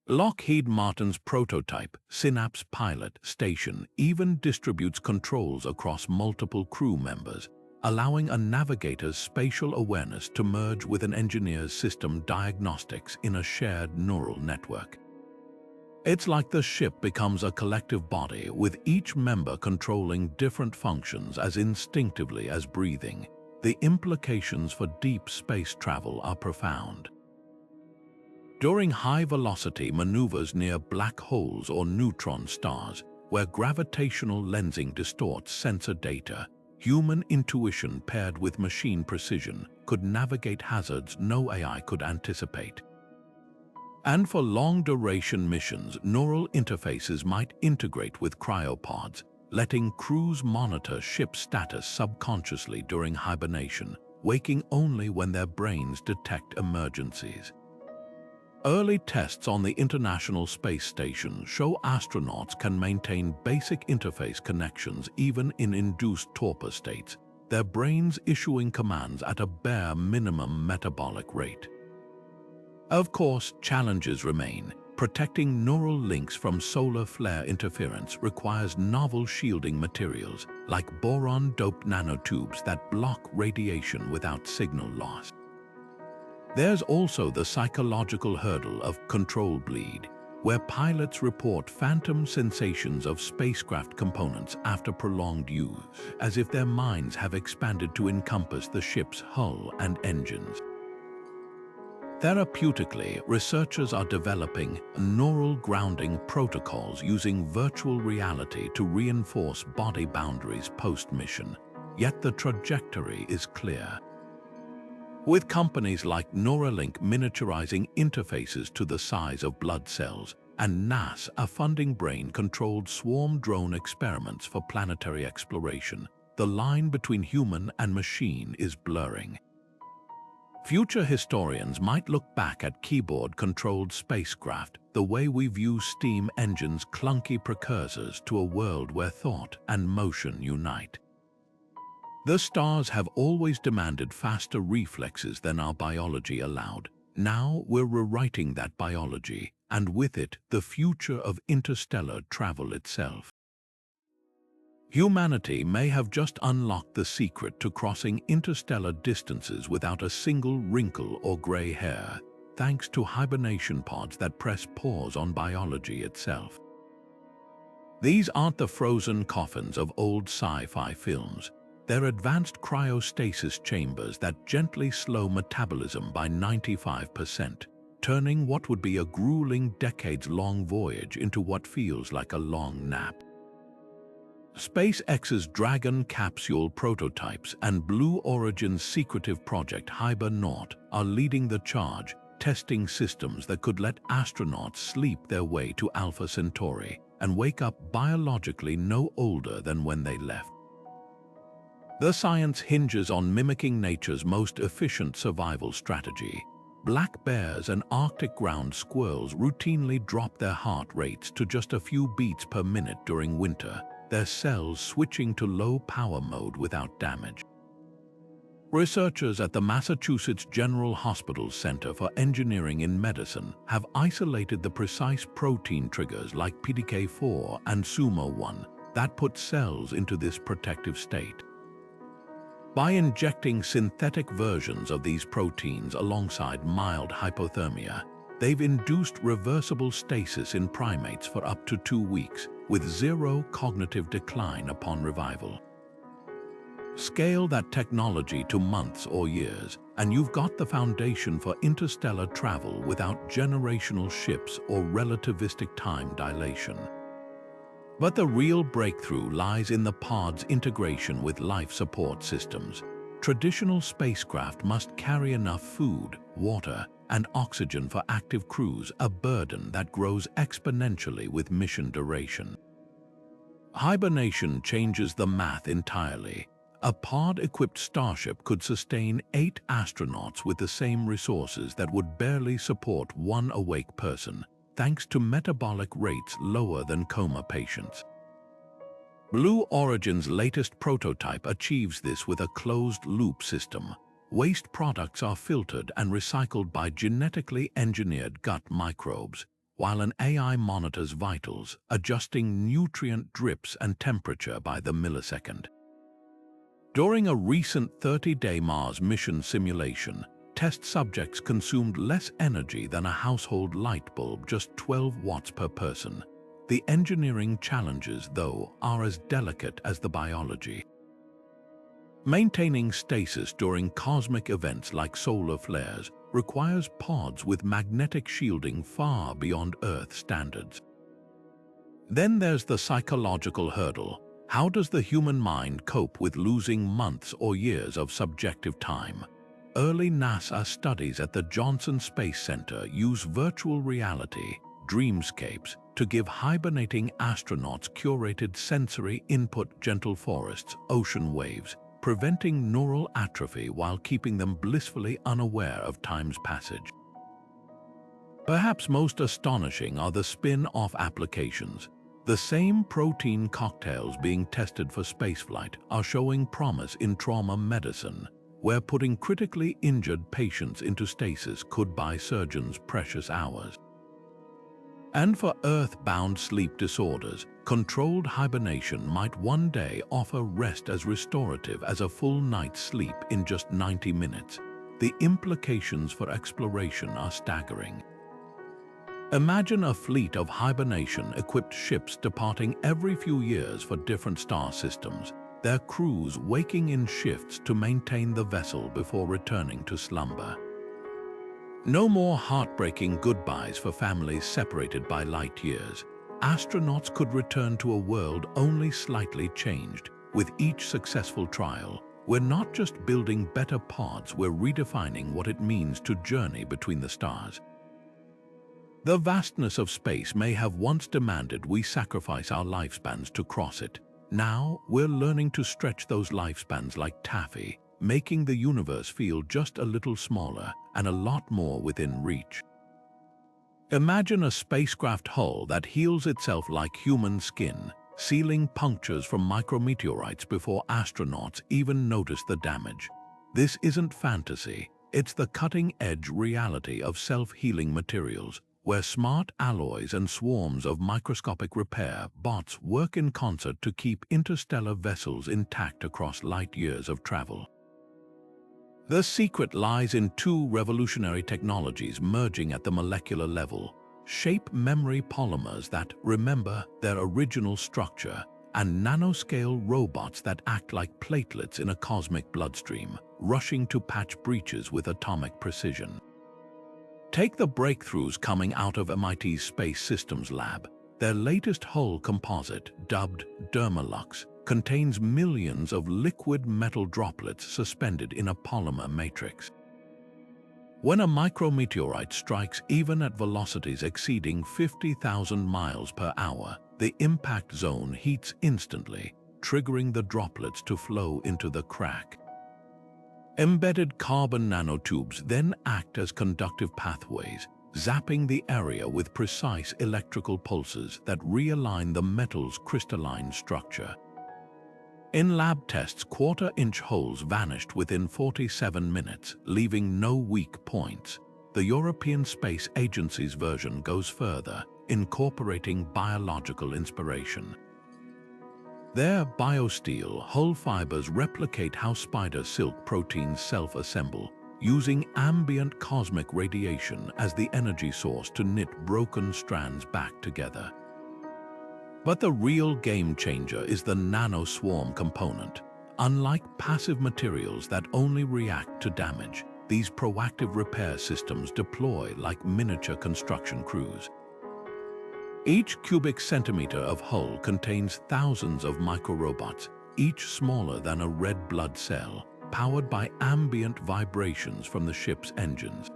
Lockheed Martin's prototype, Synapse Pilot Station, even distributes controls across multiple crew members, allowing a navigator's spatial awareness to merge with an engineer's system diagnostics in a shared neural network. It's like the ship becomes a collective body, with each member controlling different functions as instinctively as breathing. The implications for deep space travel are profound. During high-velocity maneuvers near black holes or neutron stars, where gravitational lensing distorts sensor data, human intuition paired with machine precision could navigate hazards no AI could anticipate. And for long-duration missions, neural interfaces might integrate with cryopods, letting crews monitor ship status subconsciously during hibernation, waking only when their brains detect emergencies. Early tests on the International Space Station show astronauts can maintain basic interface connections even in induced torpor states, their brains issuing commands at a bare minimum metabolic rate. Of course, challenges remain. Protecting neural links from solar flare interference requires novel shielding materials like boron-doped nanotubes that block radiation without signal loss. There's also the psychological hurdle of control bleed, where pilots report phantom sensations of spacecraft components after prolonged use, as if their minds have expanded to encompass the ship's hull and engines. Therapeutically, researchers are developing neural grounding protocols using virtual reality to reinforce body boundaries post-mission, yet the trajectory is clear. With companies like Neuralink miniaturizing interfaces to the size of blood cells, and NASA funding brain-controlled swarm drone experiments for planetary exploration, the line between human and machine is blurring. Future historians might look back at keyboard-controlled spacecraft the way we view steam engines' clunky precursors to a world where thought and motion unite. The stars have always demanded faster reflexes than our biology allowed. Now we're rewriting that biology, and with it, the future of interstellar travel itself. Humanity may have just unlocked the secret to crossing interstellar distances without a single wrinkle or gray hair, thanks to hibernation pods that press pause on biology itself. These aren't the frozen coffins of old sci-fi films. They're advanced cryostasis chambers that gently slow metabolism by 95%, turning what would be a grueling decades-long voyage into what feels like a long nap. SpaceX's Dragon capsule prototypes and Blue Origin's secretive project Hibernation are leading the charge, testing systems that could let astronauts sleep their way to Alpha Centauri and wake up biologically no older than when they left. The science hinges on mimicking nature's most efficient survival strategy. Black bears and Arctic ground squirrels routinely drop their heart rates to just a few beats per minute during winter, their cells switching to low-power mode without damage. Researchers at the Massachusetts General Hospital's Center for Engineering in Medicine have isolated the precise protein triggers like PTK4 and SUMO1 that put cells into this protective state. By injecting synthetic versions of these proteins alongside mild hypothermia, they've induced reversible stasis in primates for up to 2 weeks, with zero cognitive decline upon revival. Scale that technology to months or years, and you've got the foundation for interstellar travel without generational ships or relativistic time dilation. But the real breakthrough lies in the pod's integration with life support systems. Traditional spacecraft must carry enough food, water, and oxygen for active crews, a burden that grows exponentially with mission duration. Hibernation changes the math entirely. A pod-equipped starship could sustain 8 astronauts with the same resources that would barely support one awake person, thanks to metabolic rates lower than coma patients. Blue Origin's latest prototype achieves this with a closed-loop system. Waste products are filtered and recycled by genetically engineered gut microbes, while an AI monitors vitals, adjusting nutrient drips and temperature by the millisecond. During a recent 30-day Mars mission simulation, test subjects consumed less energy than a household light bulb, just 12 watts per person. The engineering challenges, though, are as delicate as the biology. Maintaining stasis during cosmic events like solar flares requires pods with magnetic shielding far beyond Earth standards. Then there's the psychological hurdle. How does the human mind cope with losing months or years of subjective time? Early NASA studies at the Johnson Space Center use virtual reality, dreamscapes, to give hibernating astronauts curated sensory input, gentle forests, ocean waves, preventing neural atrophy while keeping them blissfully unaware of time's passage. Perhaps most astonishing are the spin-off applications. The same protein cocktails being tested for spaceflight are showing promise in trauma medicine, where putting critically injured patients into stasis could buy surgeons precious hours. And for Earth-bound sleep disorders, controlled hibernation might one day offer rest as restorative as a full night's sleep in just 90 minutes. The implications for exploration are staggering. Imagine a fleet of hibernation-equipped ships departing every few years for different star systems, their crews waking in shifts to maintain the vessel before returning to slumber. No more heartbreaking goodbyes for families separated by light years. Astronauts could return to a world only slightly changed. With each successful trial, we're not just building better pods, we're redefining what it means to journey between the stars. The vastness of space may have once demanded we sacrifice our lifespans to cross it. Now, we're learning to stretch those lifespans like taffy, making the universe feel just a little smaller and a lot more within reach. Imagine a spacecraft hull that heals itself like human skin, sealing punctures from micrometeorites before astronauts even notice the damage. This isn't fantasy, it's the cutting-edge reality of self-healing materials, where smart alloys and swarms of microscopic repair bots work in concert to keep interstellar vessels intact across light years of travel. The secret lies in two revolutionary technologies merging at the molecular level: shape memory polymers that remember their original structure, and nanoscale robots that act like platelets in a cosmic bloodstream, rushing to patch breaches with atomic precision. Take the breakthroughs coming out of MIT's Space Systems Lab. Their latest hull composite, dubbed Dermalux, contains millions of liquid metal droplets suspended in a polymer matrix. When a micrometeorite strikes even at velocities exceeding 50,000 miles per hour, the impact zone heats instantly, triggering the droplets to flow into the crack. Embedded carbon nanotubes then act as conductive pathways, zapping the area with precise electrical pulses that realign the metal's crystalline structure. In lab tests, quarter-inch holes vanished within 47 minutes, leaving no weak points. The European Space Agency's version goes further, incorporating biological inspiration. Their biosteel hull fibers replicate how spider silk proteins self-assemble, using ambient cosmic radiation as the energy source to knit broken strands back together. But the real game changer is the nanoswarm component. Unlike passive materials that only react to damage, these proactive repair systems deploy like miniature construction crews. Each cubic centimeter of hull contains thousands of microrobots, each smaller than a red blood cell, powered by ambient vibrations from the ship's engines.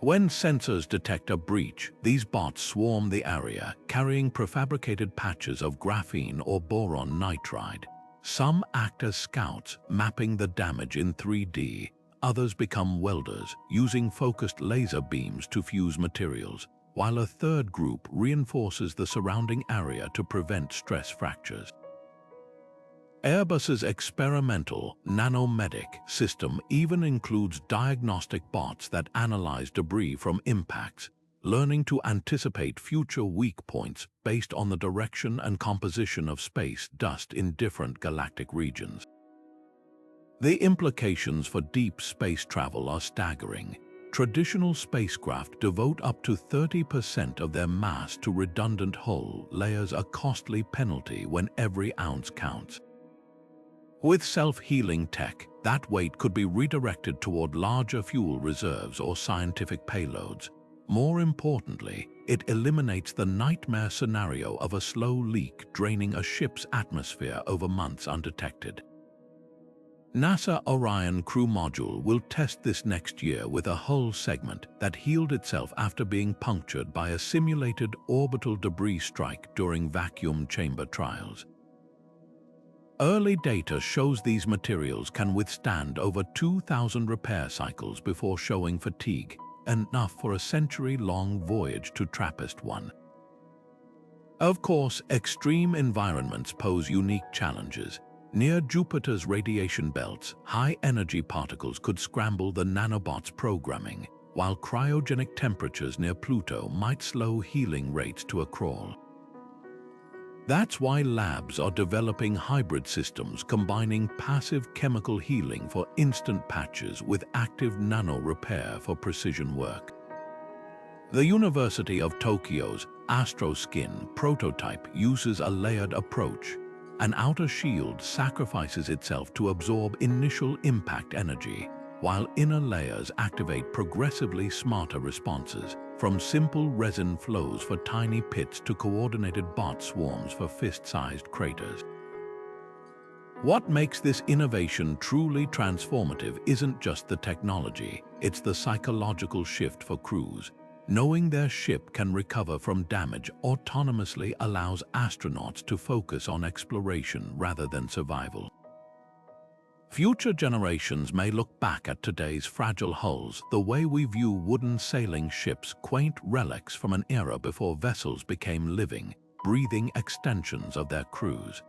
When sensors detect a breach, these bots swarm the area, carrying prefabricated patches of graphene or boron nitride. Some act as scouts, mapping the damage in 3D. Others become welders, using focused laser beams to fuse materials, while a third group reinforces the surrounding area to prevent stress fractures. Airbus's experimental Nanomedic system even includes diagnostic bots that analyze debris from impacts, learning to anticipate future weak points based on the direction and composition of space dust in different galactic regions. The implications for deep space travel are staggering. Traditional spacecraft devote up to 30% of their mass to redundant hull layers, a costly penalty when every ounce counts. With self-healing tech, that weight could be redirected toward larger fuel reserves or scientific payloads. More importantly, it eliminates the nightmare scenario of a slow leak draining a ship's atmosphere over months undetected. NASA Orion Crew Module will test this next year with a hull segment that healed itself after being punctured by a simulated orbital debris strike during vacuum chamber trials. Early data shows these materials can withstand over 2,000 repair cycles before showing fatigue, enough for a century-long voyage to TRAPPIST-1. Of course, extreme environments pose unique challenges. Near Jupiter's radiation belts, high-energy particles could scramble the nanobot's programming, while cryogenic temperatures near Pluto might slow healing rates to a crawl. That's why labs are developing hybrid systems combining passive chemical healing for instant patches with active nano repair for precision work. The University of Tokyo's AstroSkin prototype uses a layered approach. An outer shield sacrifices itself to absorb initial impact energy, while inner layers activate progressively smarter responses, from simple resin flows for tiny pits to coordinated bot swarms for fist-sized craters. What makes this innovation truly transformative isn't just the technology, it's the psychological shift for crews. Knowing their ship can recover from damage autonomously allows astronauts to focus on exploration rather than survival. Future generations may look back at today's fragile hulls the way we view wooden sailing ships, quaint relics from an era before vessels became living, breathing extensions of their crews.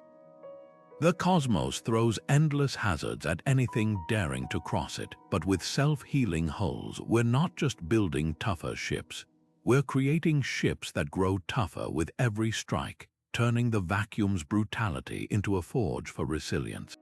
The cosmos throws endless hazards at anything daring to cross it, but with self-healing hulls, we're not just building tougher ships. We're creating ships that grow tougher with every strike, turning the vacuum's brutality into a forge for resilience.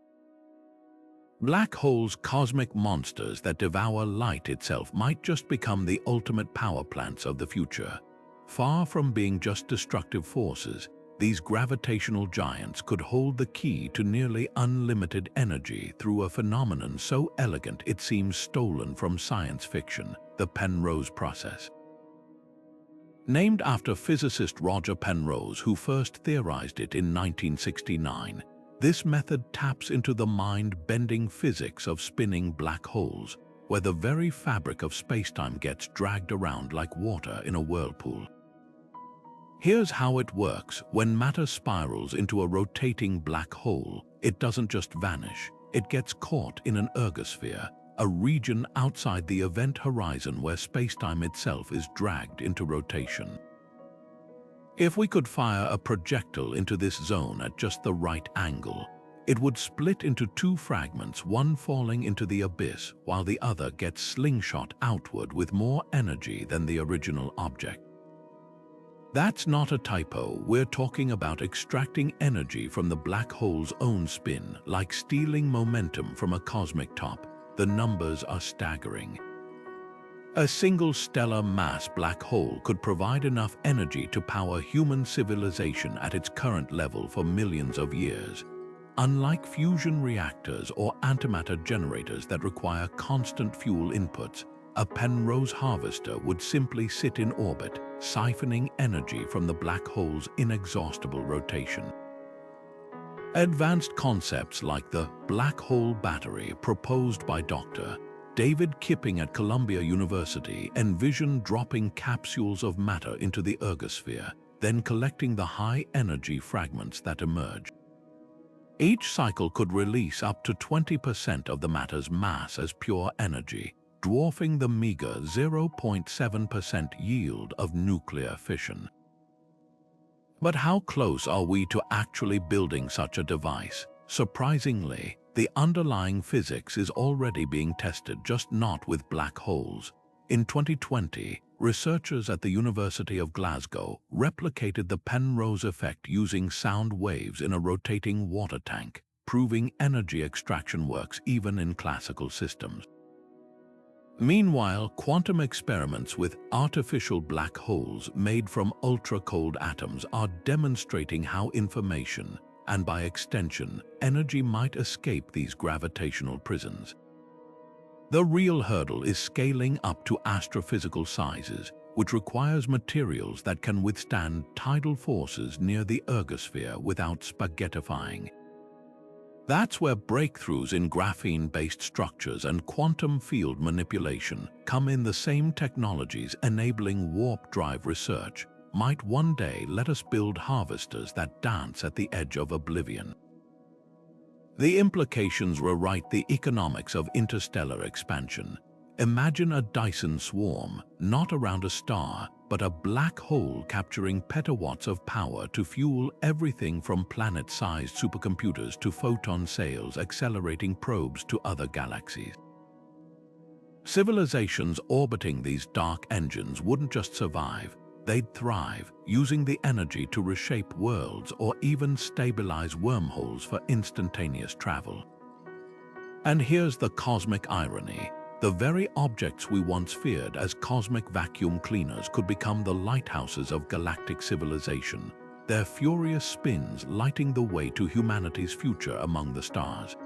Black holes, cosmic monsters that devour light itself, might just become the ultimate power plants of the future. Far from being just destructive forces, these gravitational giants could hold the key to nearly unlimited energy through a phenomenon so elegant it seems stolen from science fiction, the Penrose process. Named after physicist Roger Penrose, who first theorized it in 1969, this method taps into the mind-bending physics of spinning black holes, where the very fabric of spacetime gets dragged around like water in a whirlpool. Here's how it works. When matter spirals into a rotating black hole, it doesn't just vanish, it gets caught in an ergosphere, a region outside the event horizon where spacetime itself is dragged into rotation. If we could fire a projectile into this zone at just the right angle, it would split into two fragments, one falling into the abyss while the other gets slingshot outward with more energy than the original object. That's not a typo. We're talking about extracting energy from the black hole's own spin, like stealing momentum from a cosmic top. The numbers are staggering. A single stellar mass black hole could provide enough energy to power human civilization at its current level for millions of years. Unlike fusion reactors or antimatter generators that require constant fuel inputs, a Penrose harvester would simply sit in orbit, siphoning energy from the black hole's inexhaustible rotation. Advanced concepts like the black hole battery proposed by Dr. David Kipping at Columbia University envision dropping capsules of matter into the ergosphere, then collecting the high-energy fragments that emerge. Each cycle could release up to 20% of the matter's mass as pure energy, dwarfing the meager 0.7% yield of nuclear fission. But how close are we to actually building such a device? Surprisingly, the underlying physics is already being tested, just not with black holes. In 2020, researchers at the University of Glasgow replicated the Penrose effect using sound waves in a rotating water tank, proving energy extraction works even in classical systems. Meanwhile, quantum experiments with artificial black holes made from ultra-cold atoms are demonstrating how information, and by extension, energy might escape these gravitational prisons. The real hurdle is scaling up to astrophysical sizes, which requires materials that can withstand tidal forces near the ergosphere without spaghettifying. That's where breakthroughs in graphene-based structures and quantum field manipulation come in. The same technologies enabling warp drive research might one day let us build harvesters that dance at the edge of oblivion. The implications rewrite the economics of interstellar expansion. Imagine a Dyson swarm, not around a star, but a black hole capturing petawatts of power to fuel everything from planet-sized supercomputers to photon sails accelerating probes to other galaxies. Civilizations orbiting these dark engines wouldn't just survive, they'd thrive, using the energy to reshape worlds or even stabilize wormholes for instantaneous travel. And here's the cosmic irony. The very objects we once feared as cosmic vacuum cleaners could become the lighthouses of galactic civilization, their furious spins lighting the way to humanity's future among the stars.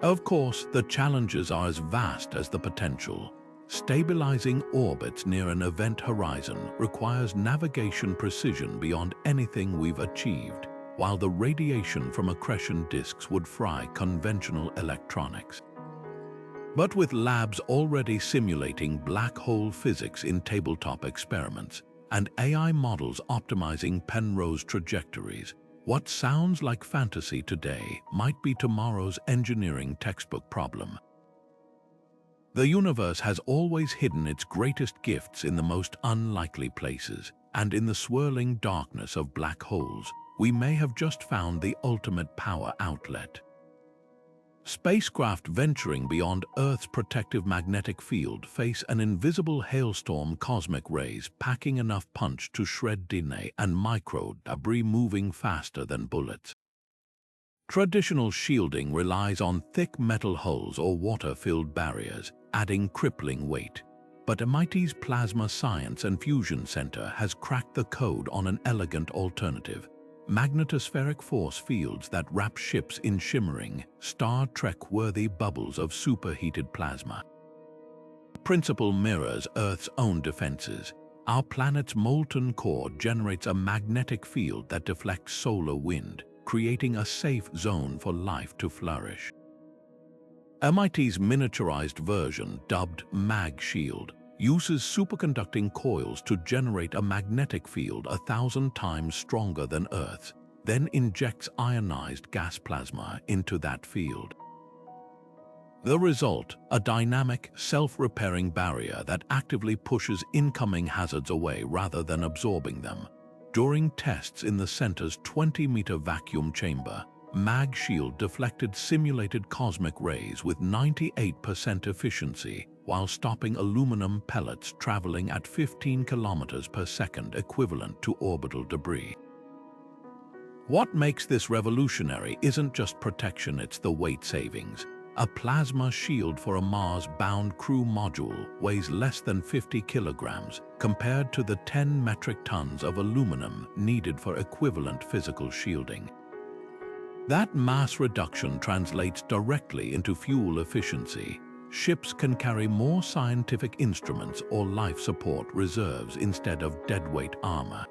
Of course, the challenges are as vast as the potential. Stabilizing orbits near an event horizon requires navigation precision beyond anything we've achieved, while the radiation from accretion disks would fry conventional electronics. But with labs already simulating black hole physics in tabletop experiments and AI models optimizing Penrose trajectories, what sounds like fantasy today might be tomorrow's engineering textbook problem. The universe has always hidden its greatest gifts in the most unlikely places, and in the swirling darkness of black holes, we may have just found the ultimate power outlet. Spacecraft venturing beyond Earth's protective magnetic field face an invisible hailstorm, cosmic rays packing enough punch to shred DNA and micro debris moving faster than bullets. Traditional shielding relies on thick metal hulls or water-filled barriers, adding crippling weight. But MIT's Plasma Science and Fusion Center has cracked the code on an elegant alternative: magnetospheric force fields that wrap ships in shimmering, Star Trek-worthy bubbles of superheated plasma. The principle mirrors Earth's own defenses. Our planet's molten core generates a magnetic field that deflects solar wind, creating a safe zone for life to flourish. MIT's miniaturized version, dubbed Mag Shield, uses superconducting coils to generate a magnetic field 1,000 times stronger than Earth's, then injects ionized gas plasma into that field. The result, a dynamic, self-repairing barrier that actively pushes incoming hazards away rather than absorbing them. During tests in the center's 20-meter vacuum chamber, Mag Shield deflected simulated cosmic rays with 98% efficiency, while stopping aluminum pellets traveling at 15 kilometers per second, equivalent to orbital debris. What makes this revolutionary isn't just protection, it's the weight savings. A plasma shield for a Mars-bound crew module weighs less than 50 kilograms, compared to the 10 metric tons of aluminum needed for equivalent physical shielding. That mass reduction translates directly into fuel efficiency. Ships can carry more scientific instruments or life support reserves instead of deadweight armor.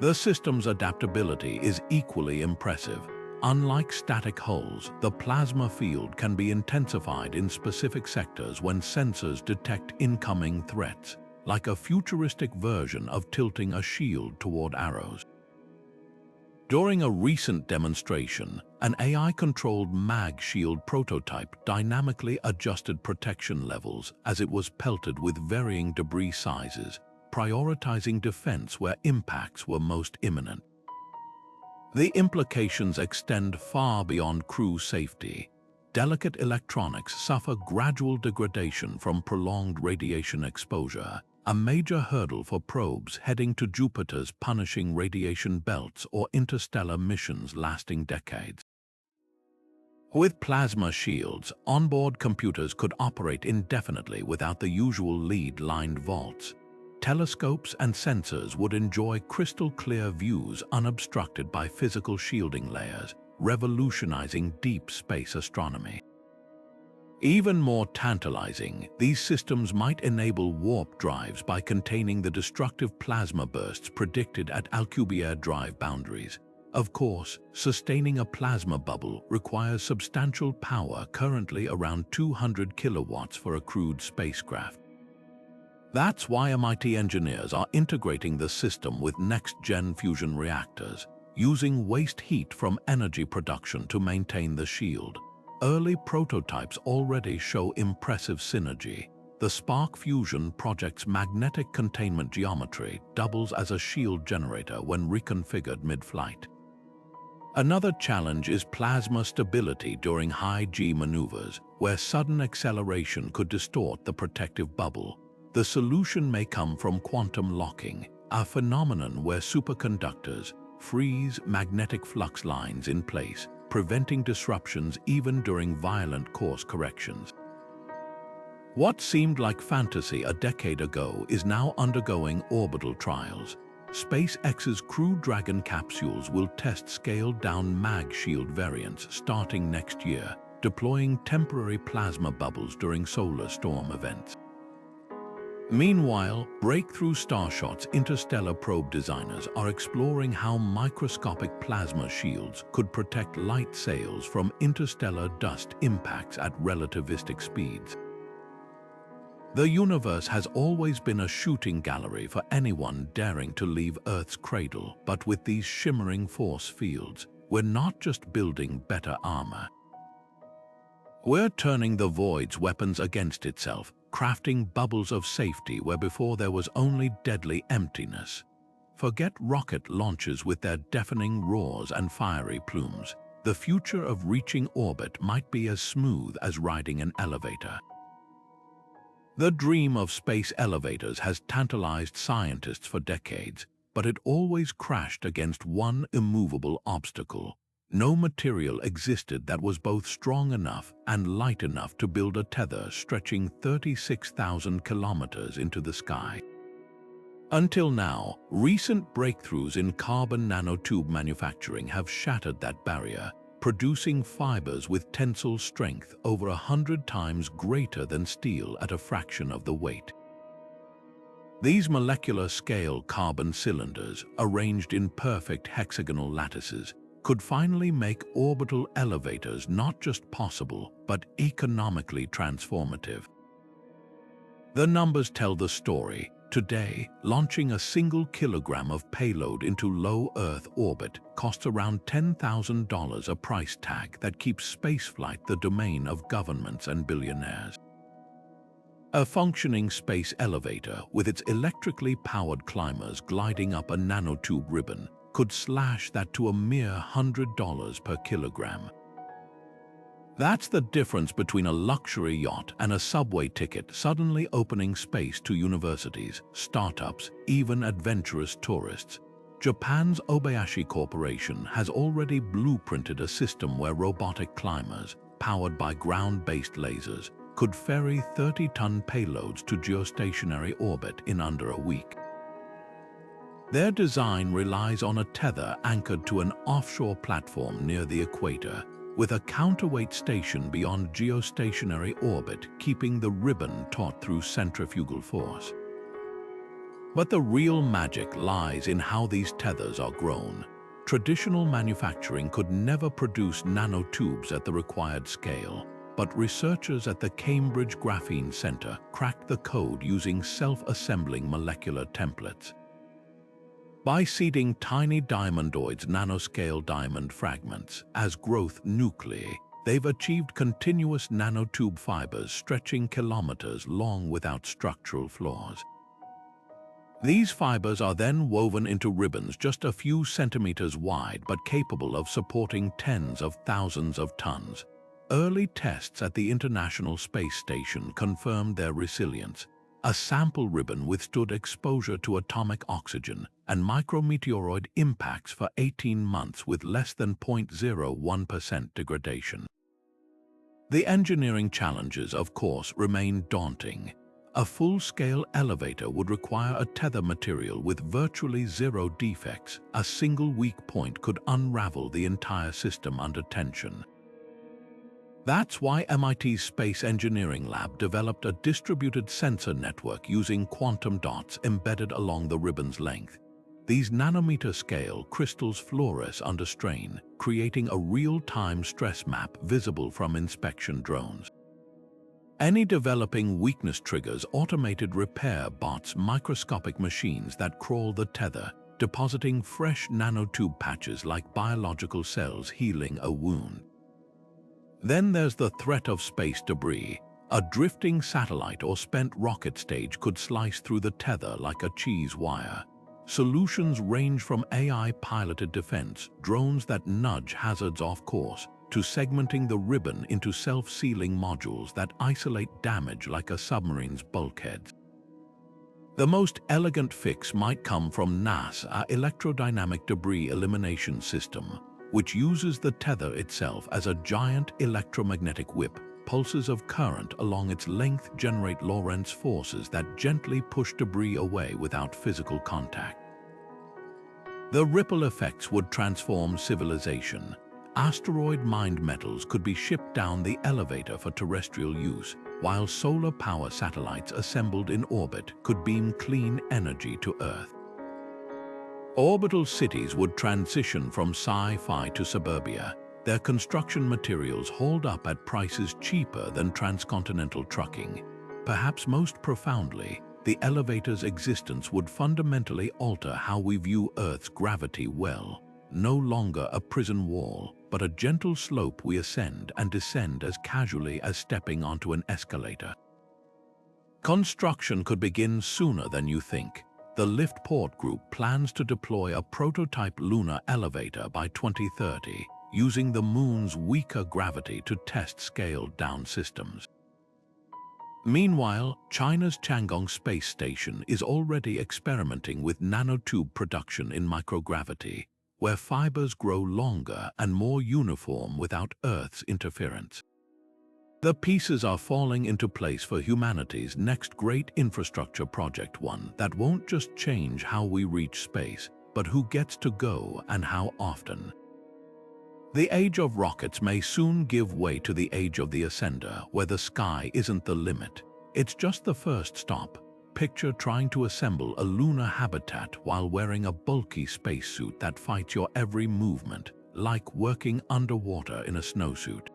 The system's adaptability is equally impressive. Unlike static hulls, the plasma field can be intensified in specific sectors when sensors detect incoming threats, like a futuristic version of tilting a shield toward arrows. During a recent demonstration, an AI-controlled mag shield prototype dynamically adjusted protection levels as it was pelted with varying debris sizes, prioritizing defense where impacts were most imminent. The implications extend far beyond crew safety. Delicate electronics suffer gradual degradation from prolonged radiation exposure, a major hurdle for probes heading to Jupiter's punishing radiation belts or interstellar missions lasting decades. With plasma shields, onboard computers could operate indefinitely without the usual lead-lined vaults. Telescopes and sensors would enjoy crystal-clear views unobstructed by physical shielding layers, revolutionizing deep space astronomy. Even more tantalizing, these systems might enable warp drives by containing the destructive plasma bursts predicted at Alcubierre drive boundaries. Of course, sustaining a plasma bubble requires substantial power, currently around 200 kilowatts for a crewed spacecraft. That's why MIT engineers are integrating the system with next-gen fusion reactors, using waste heat from energy production to maintain the shield. Early prototypes already show impressive synergy. The Spark Fusion project's magnetic containment geometry doubles as a shield generator when reconfigured mid-flight. Another challenge is plasma stability during high-G maneuvers, where sudden acceleration could distort the protective bubble. The solution may come from quantum locking, a phenomenon where superconductors freeze magnetic flux lines in place, preventing disruptions even during violent course corrections. What seemed like fantasy a decade ago is now undergoing orbital trials. SpaceX's Crew Dragon capsules will test scaled-down mag shield variants starting next year, deploying temporary plasma bubbles during solar storm events. Meanwhile, breakthrough Starshot's interstellar probe designers are exploring how microscopic plasma shields could protect light sails from interstellar dust impacts at relativistic speeds. The universe has always been a shooting gallery for anyone daring to leave Earth's cradle, but with these shimmering force fields, we're not just building better armor. We're turning the void's weapons against itself, crafting bubbles of safety where before there was only deadly emptiness. Forget rocket launches with their deafening roars and fiery plumes. The future of reaching orbit might be as smooth as riding an elevator. The dream of space elevators has tantalized scientists for decades, but it always crashed against one immovable obstacle. No material existed that was both strong enough and light enough to build a tether stretching 36,000 kilometers into the sky. Until now, recent breakthroughs in carbon nanotube manufacturing have shattered that barrier, producing fibers with tensile strength over 100 times greater than steel at a fraction of the weight. These molecular-scale carbon cylinders, arranged in perfect hexagonal lattices, could finally make orbital elevators not just possible, but economically transformative. The numbers tell the story. Today, launching a single kilogram of payload into low Earth orbit costs around $10,000, a price tag that keeps spaceflight the domain of governments and billionaires. A functioning space elevator, with its electrically powered climbers gliding up a nanotube ribbon, could slash that to a mere $100 per kilogram. That's the difference between a luxury yacht and a subway ticket suddenly opening space to universities, startups, even adventurous tourists. Japan's Obayashi Corporation has already blueprinted a system where robotic climbers, powered by ground-based lasers, could ferry 30-ton payloads to geostationary orbit in under a week. Their design relies on a tether anchored to an offshore platform near the equator, with a counterweight station beyond geostationary orbit keeping the ribbon taut through centrifugal force. But the real magic lies in how these tethers are grown. Traditional manufacturing could never produce nanotubes at the required scale, but researchers at the Cambridge Graphene Center cracked the code using self-assembling molecular templates. By seeding tiny diamondoids, nanoscale diamond fragments, as growth nuclei, they've achieved continuous nanotube fibers stretching kilometers long without structural flaws. These fibers are then woven into ribbons just a few centimeters wide but capable of supporting tens of thousands of tons. Early tests at the International Space Station confirmed their resilience. A sample ribbon withstood exposure to atomic oxygen and micrometeoroid impacts for 18 months with less than 0.01% degradation. The engineering challenges, of course, remain daunting. A full-scale elevator would require a tether material with virtually zero defects. A single weak point could unravel the entire system under tension. That's why MIT's Space Engineering Lab developed a distributed sensor network using quantum dots embedded along the ribbon's length. These nanometer-scale crystals fluoresce under strain, creating a real-time stress map visible from inspection drones. Any developing weakness triggers automated repair bots, microscopic machines that crawl the tether, depositing fresh nanotube patches like biological cells healing a wound. Then there's the threat of space debris. A drifting satellite or spent rocket stage could slice through the tether like a cheese wire. Solutions range from AI-piloted defense, drones that nudge hazards off course, to segmenting the ribbon into self-sealing modules that isolate damage like a submarine's bulkheads. The most elegant fix might come from NASA's electrodynamic debris elimination system, which uses the tether itself as a giant electromagnetic whip. Pulses of current along its length generate Lorentz forces that gently push debris away without physical contact. The ripple effects would transform civilization. Asteroid-mined metals could be shipped down the elevator for terrestrial use, while solar power satellites assembled in orbit could beam clean energy to Earth. Orbital cities would transition from sci-fi to suburbia, their construction materials hauled up at prices cheaper than transcontinental trucking. Perhaps most profoundly, the elevator's existence would fundamentally alter how we view Earth's gravity well. No longer a prison wall, but a gentle slope we ascend and descend as casually as stepping onto an escalator. Construction could begin sooner than you think. The Liftport Group plans to deploy a prototype lunar elevator by 2030, using the Moon's weaker gravity to test scaled-down systems. Meanwhile, China's Tiangong space station is already experimenting with nanotube production in microgravity, where fibers grow longer and more uniform without Earth's interference. The pieces are falling into place for humanity's next great infrastructure project, one that won't just change how we reach space, but who gets to go and how often. The age of rockets may soon give way to the age of the ascender, where the sky isn't the limit. It's just the first stop. Picture trying to assemble a lunar habitat while wearing a bulky spacesuit that fights your every movement, like working underwater in a snowsuit.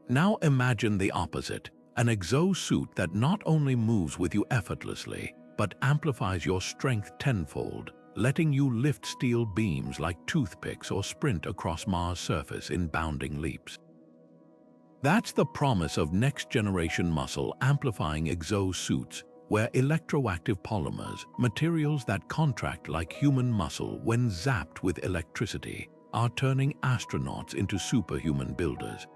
Now imagine the opposite, an exosuit that not only moves with you effortlessly, but amplifies your strength tenfold, letting you lift steel beams like toothpicks or sprint across Mars' surface in bounding leaps. That's the promise of next-generation muscle amplifying exosuits, where electroactive polymers, materials that contract like human muscle when zapped with electricity, are turning astronauts into superhuman builders.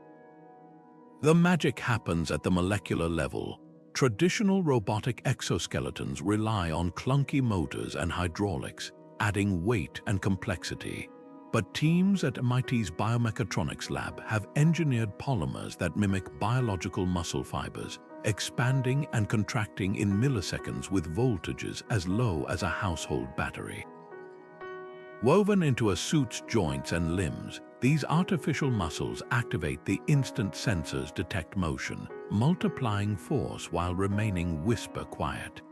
The magic happens at the molecular level. Traditional robotic exoskeletons rely on clunky motors and hydraulics, adding weight and complexity. But teams at MIT's Biomechatronics Lab have engineered polymers that mimic biological muscle fibers, expanding and contracting in milliseconds with voltages as low as a household battery. Woven into a suit's joints and limbs, these artificial muscles activate the instant sensors detect motion, multiplying force while remaining whisper quiet.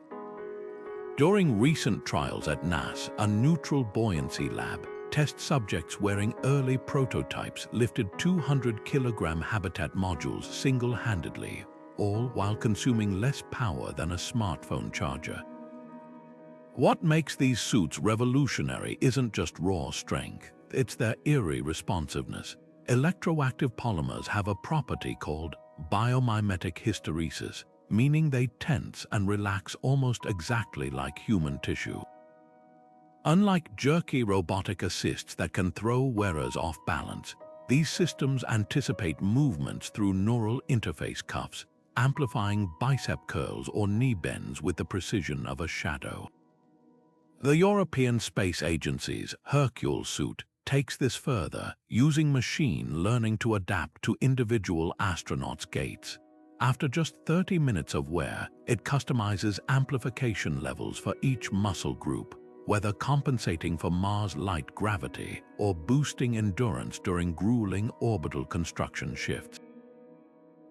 During recent trials at NASA, a neutral buoyancy lab, test subjects wearing early prototypes lifted 200-kilogram habitat modules single-handedly, all while consuming less power than a smartphone charger. What makes these suits revolutionary isn't just raw strength, it's their eerie responsiveness. Electroactive polymers have a property called biomimetic hysteresis, meaning they tense and relax almost exactly like human tissue. Unlike jerky robotic assists that can throw wearers off balance, these systems anticipate movements through neural interface cuffs, amplifying bicep curls or knee bends with the precision of a shadow. The European Space Agency's Hercule suit takes this further, using machine learning to adapt to individual astronauts' gaits. After just 30 minutes of wear, it customizes amplification levels for each muscle group, whether compensating for Mars' light gravity or boosting endurance during grueling orbital construction shifts.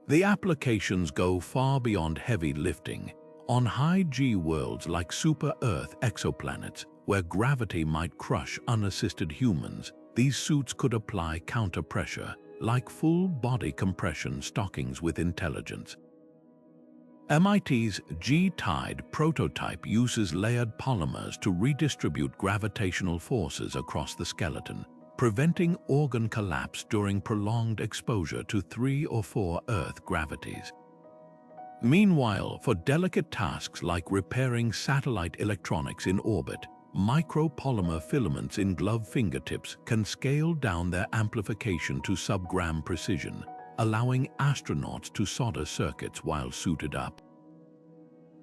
The applications go far beyond heavy lifting. On high-G worlds like super-Earth exoplanets, where gravity might crush unassisted humans, these suits could apply counter-pressure, like full-body compression stockings with intelligence. MIT's G-Tide prototype uses layered polymers to redistribute gravitational forces across the skeleton, preventing organ collapse during prolonged exposure to 3 or 4 Earth gravities. Meanwhile, for delicate tasks like repairing satellite electronics in orbit, micropolymer filaments in glove fingertips can scale down their amplification to sub-gram precision, allowing astronauts to solder circuits while suited up.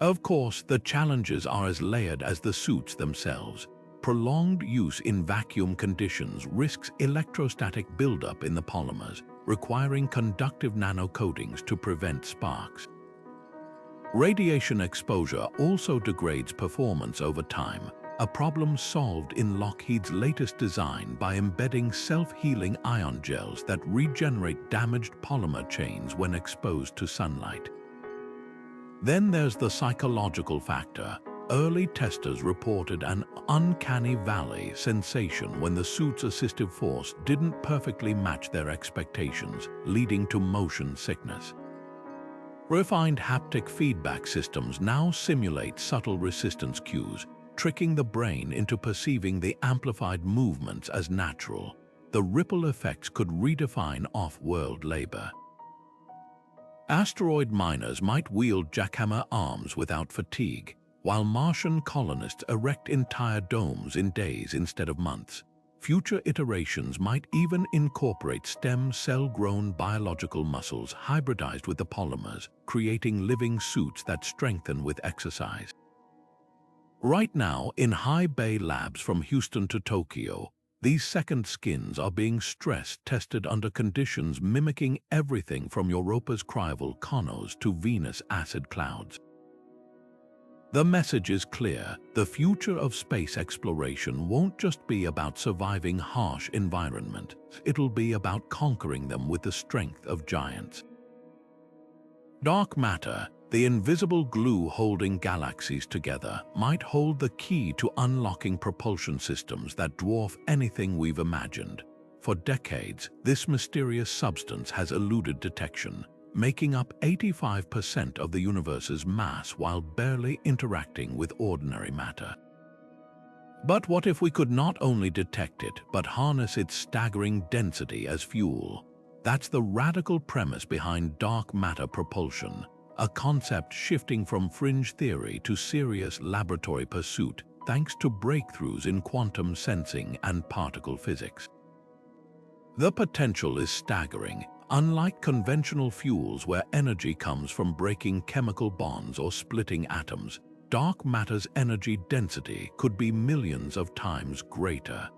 Of course, the challenges are as layered as the suits themselves. Prolonged use in vacuum conditions risks electrostatic buildup in the polymers, requiring conductive nanocoatings to prevent sparks. Radiation exposure also degrades performance over time, a problem solved in Lockheed's latest design by embedding self-healing ion gels that regenerate damaged polymer chains when exposed to sunlight. Then there's the psychological factor. Early testers reported an uncanny valley sensation when the suit's assistive force didn't perfectly match their expectations, leading to motion sickness. Refined haptic feedback systems now simulate subtle resistance cues, tricking the brain into perceiving the amplified movements as natural. The ripple effects could redefine off-world labor. Asteroid miners might wield jackhammer arms without fatigue, while Martian colonists erect entire domes in days instead of months. Future iterations might even incorporate stem cell-grown biological muscles hybridized with the polymers, creating living suits that strengthen with exercise. Right now, in high bay labs from Houston to Tokyo, these second skins are being stress-tested under conditions mimicking everything from Europa's cryovolcanoes to Venus' acid clouds. The message is clear: the future of space exploration won't just be about surviving harsh environments, it'll be about conquering them with the strength of giants. Dark matter, the invisible glue holding galaxies together, might hold the key to unlocking propulsion systems that dwarf anything we've imagined. For decades, this mysterious substance has eluded detection, making up 85% of the universe's mass while barely interacting with ordinary matter. But what if we could not only detect it, but harness its staggering density as fuel? That's the radical premise behind dark matter propulsion, a concept shifting from fringe theory to serious laboratory pursuit thanks to breakthroughs in quantum sensing and particle physics. The potential is staggering. Unlike conventional fuels where energy comes from breaking chemical bonds or splitting atoms, dark matter's energy density could be millions of times greater.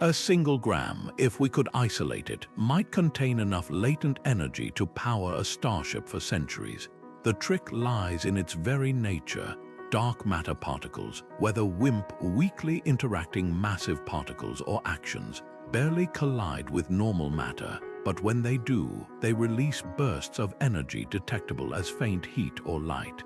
A single gram, if we could isolate it, might contain enough latent energy to power a starship for centuries. The trick lies in its very nature. Dark matter particles, whether weakly interacting massive particles or actions, barely collide with normal matter. But when they do, they release bursts of energy detectable as faint heat or light.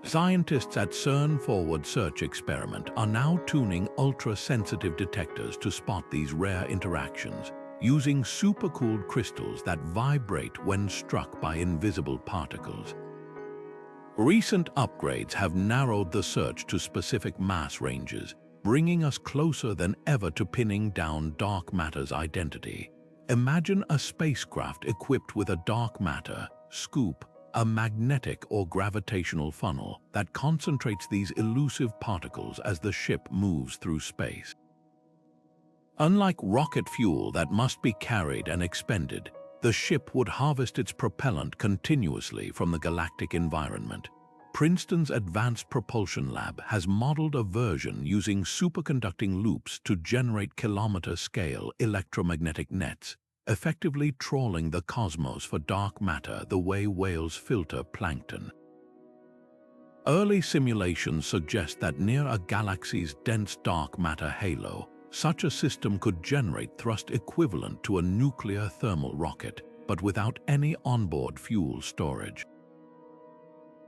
Scientists at CERN Forward Search Experiment are now tuning ultra-sensitive detectors to spot these rare interactions, using supercooled crystals that vibrate when struck by invisible particles. Recent upgrades have narrowed the search to specific mass ranges, bringing us closer than ever to pinning down dark matter's identity. Imagine a spacecraft equipped with a dark matter scoop, a magnetic or gravitational funnel that concentrates these elusive particles as the ship moves through space. Unlike rocket fuel that must be carried and expended, the ship would harvest its propellant continuously from the galactic environment. Princeton's Advanced Propulsion Lab has modeled a version using superconducting loops to generate kilometer-scale electromagnetic nets, effectively trawling the cosmos for dark matter the way whales filter plankton. Early simulations suggest that near a galaxy's dense dark matter halo, such a system could generate thrust equivalent to a nuclear thermal rocket, but without any onboard fuel storage.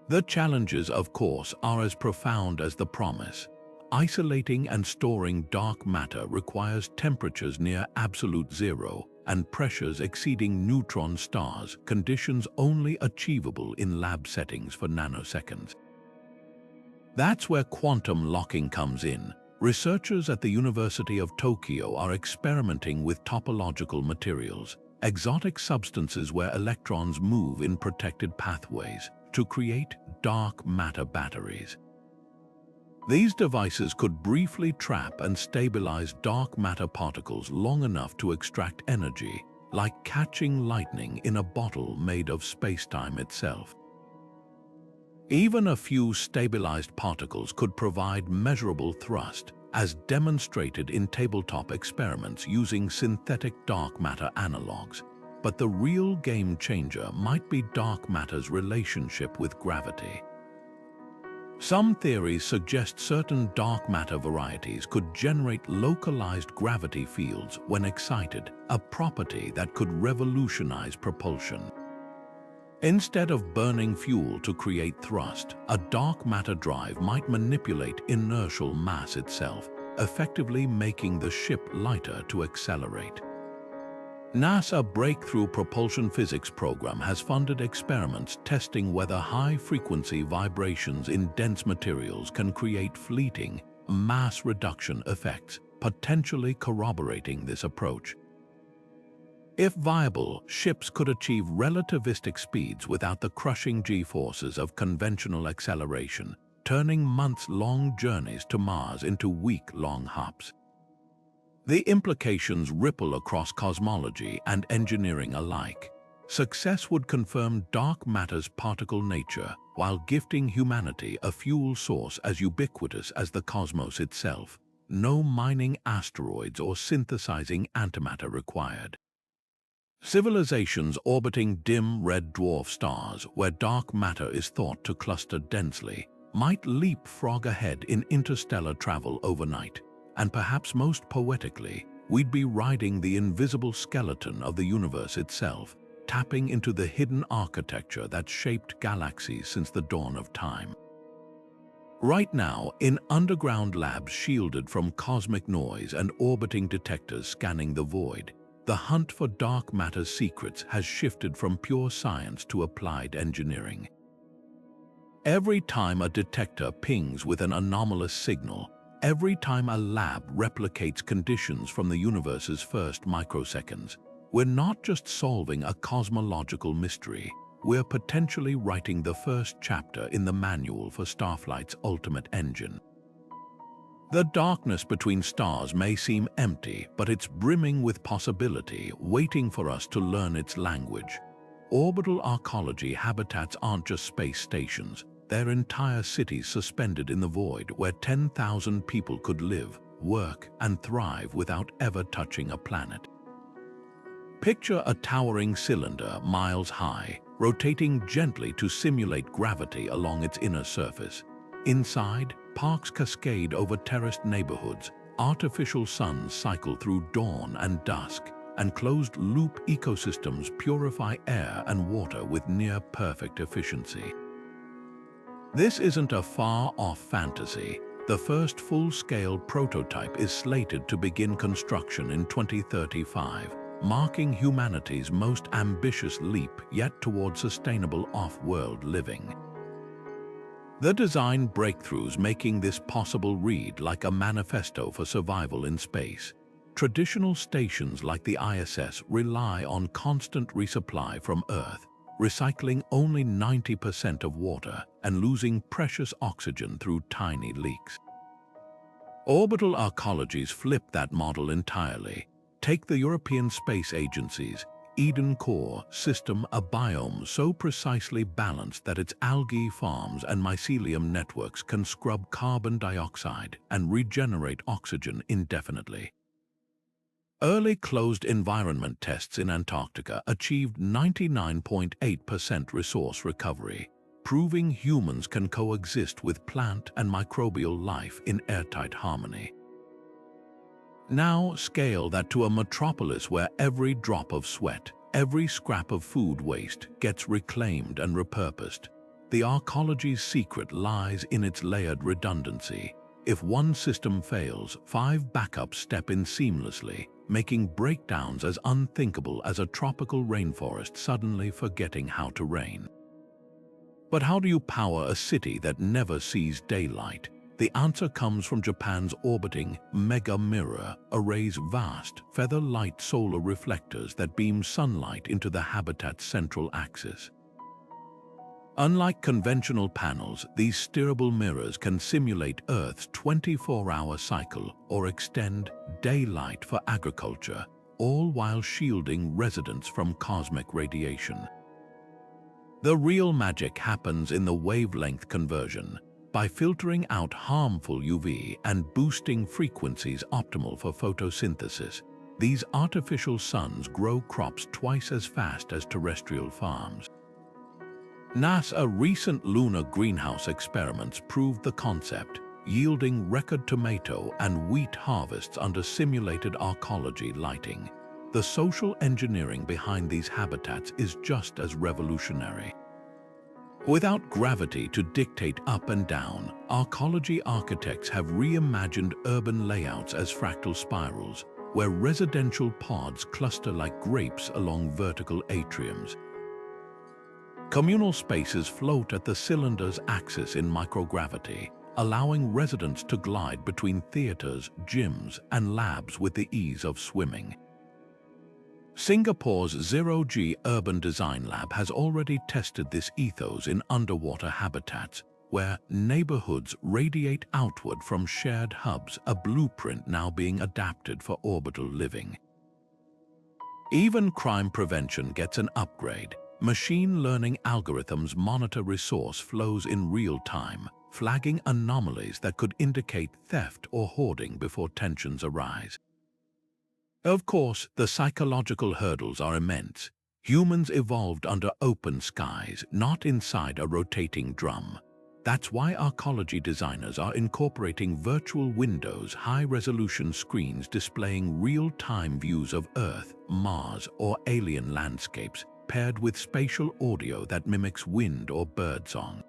The challenges, of course, are as profound as the promise. Isolating and storing dark matter requires temperatures near absolute zero and pressures exceeding neutron stars, conditions only achievable in lab settings for nanoseconds. That's where quantum locking comes in. Researchers at the University of Tokyo are experimenting with topological materials, exotic substances where electrons move in protected pathways, to create dark matter batteries. These devices could briefly trap and stabilize dark matter particles long enough to extract energy, like catching lightning in a bottle made of space-time itself. Even a few stabilized particles could provide measurable thrust, as demonstrated in tabletop experiments using synthetic dark matter analogs. But the real game changer might be dark matter's relationship with gravity. Some theories suggest certain dark matter varieties could generate localized gravity fields when excited, a property that could revolutionize propulsion. Instead of burning fuel to create thrust, a dark matter drive might manipulate inertial mass itself, effectively making the ship lighter to accelerate. NASA's Breakthrough Propulsion Physics program has funded experiments testing whether high-frequency vibrations in dense materials can create fleeting, mass reduction effects, potentially corroborating this approach. If viable, ships could achieve relativistic speeds without the crushing G-forces of conventional acceleration, turning months-long journeys to Mars into week-long hops. The implications ripple across cosmology and engineering alike. Success would confirm dark matter's particle nature while gifting humanity a fuel source as ubiquitous as the cosmos itself. No mining asteroids or synthesizing antimatter required. Civilizations orbiting dim red dwarf stars, where dark matter is thought to cluster densely, might leapfrog ahead in interstellar travel overnight. And perhaps most poetically, we'd be riding the invisible skeleton of the universe itself, tapping into the hidden architecture that shaped galaxies since the dawn of time. Right now, in underground labs shielded from cosmic noise and orbiting detectors scanning the void, the hunt for dark matter's secrets has shifted from pure science to applied engineering. Every time a detector pings with an anomalous signal, every time a lab replicates conditions from the universe's first microseconds, we're not just solving a cosmological mystery, we're potentially writing the first chapter in the manual for Starflight's ultimate engine. The darkness between stars may seem empty, but it's brimming with possibility, waiting for us to learn its language. Orbital arcology habitats aren't just space stations. They're entire cities suspended in the void where 10,000 people could live, work, and thrive without ever touching a planet. Picture a towering cylinder miles high, rotating gently to simulate gravity along its inner surface. Inside, parks cascade over terraced neighborhoods, artificial suns cycle through dawn and dusk, and closed-loop ecosystems purify air and water with near-perfect efficiency. This isn't a far-off fantasy. The first full-scale prototype is slated to begin construction in 2035, marking humanity's most ambitious leap yet toward sustainable off-world living. The design breakthroughs making this possible read like a manifesto for survival in space. Traditional stations like the ISS rely on constant resupply from Earth, recycling only 90% of water and losing precious oxygen through tiny leaks. Orbital arcologies flip that model entirely. Take the European Space Agency's Eden Core system, a biome so precisely balanced that its algae farms and mycelium networks can scrub carbon dioxide and regenerate oxygen indefinitely. Early closed environment tests in Antarctica achieved 99.8% resource recovery, proving humans can coexist with plant and microbial life in airtight harmony. Now scale that to a metropolis where every drop of sweat, every scrap of food waste gets reclaimed and repurposed. The arcology's secret lies in its layered redundancy. If one system fails, 5 backups step in seamlessly, making breakdowns as unthinkable as a tropical rainforest suddenly forgetting how to rain. But how do you power a city that never sees daylight? The answer comes from Japan's orbiting Mega Mirror arrays vast, feather-light solar reflectors that beam sunlight into the habitat's central axis. Unlike conventional panels, these steerable mirrors can simulate Earth's 24-hour cycle or extend daylight for agriculture, all while shielding residents from cosmic radiation. The real magic happens in the wavelength conversion. By filtering out harmful UV and boosting frequencies optimal for photosynthesis, these artificial suns grow crops twice as fast as terrestrial farms. NASA's recent lunar greenhouse experiments proved the concept, yielding record tomato and wheat harvests under simulated arcology lighting. The social engineering behind these habitats is just as revolutionary. Without gravity to dictate up and down, arcology architects have reimagined urban layouts as fractal spirals, where residential pods cluster like grapes along vertical atriums. Communal spaces float at the cylinder's axis in microgravity, allowing residents to glide between theaters, gyms, and labs with the ease of swimming. Singapore's Zero-G Urban Design Lab has already tested this ethos in underwater habitats, where neighborhoods radiate outward from shared hubs, a blueprint now being adapted for orbital living. Even crime prevention gets an upgrade. Machine learning algorithms monitor resource flows in real time, flagging anomalies that could indicate theft or hoarding before tensions arise. Of course, the psychological hurdles are immense. Humans evolved under open skies, not inside a rotating drum. That's why arcology designers are incorporating virtual windows, high-resolution screens displaying real-time views of Earth, Mars, or alien landscapes, paired with spatial audio that mimics wind or birdsong.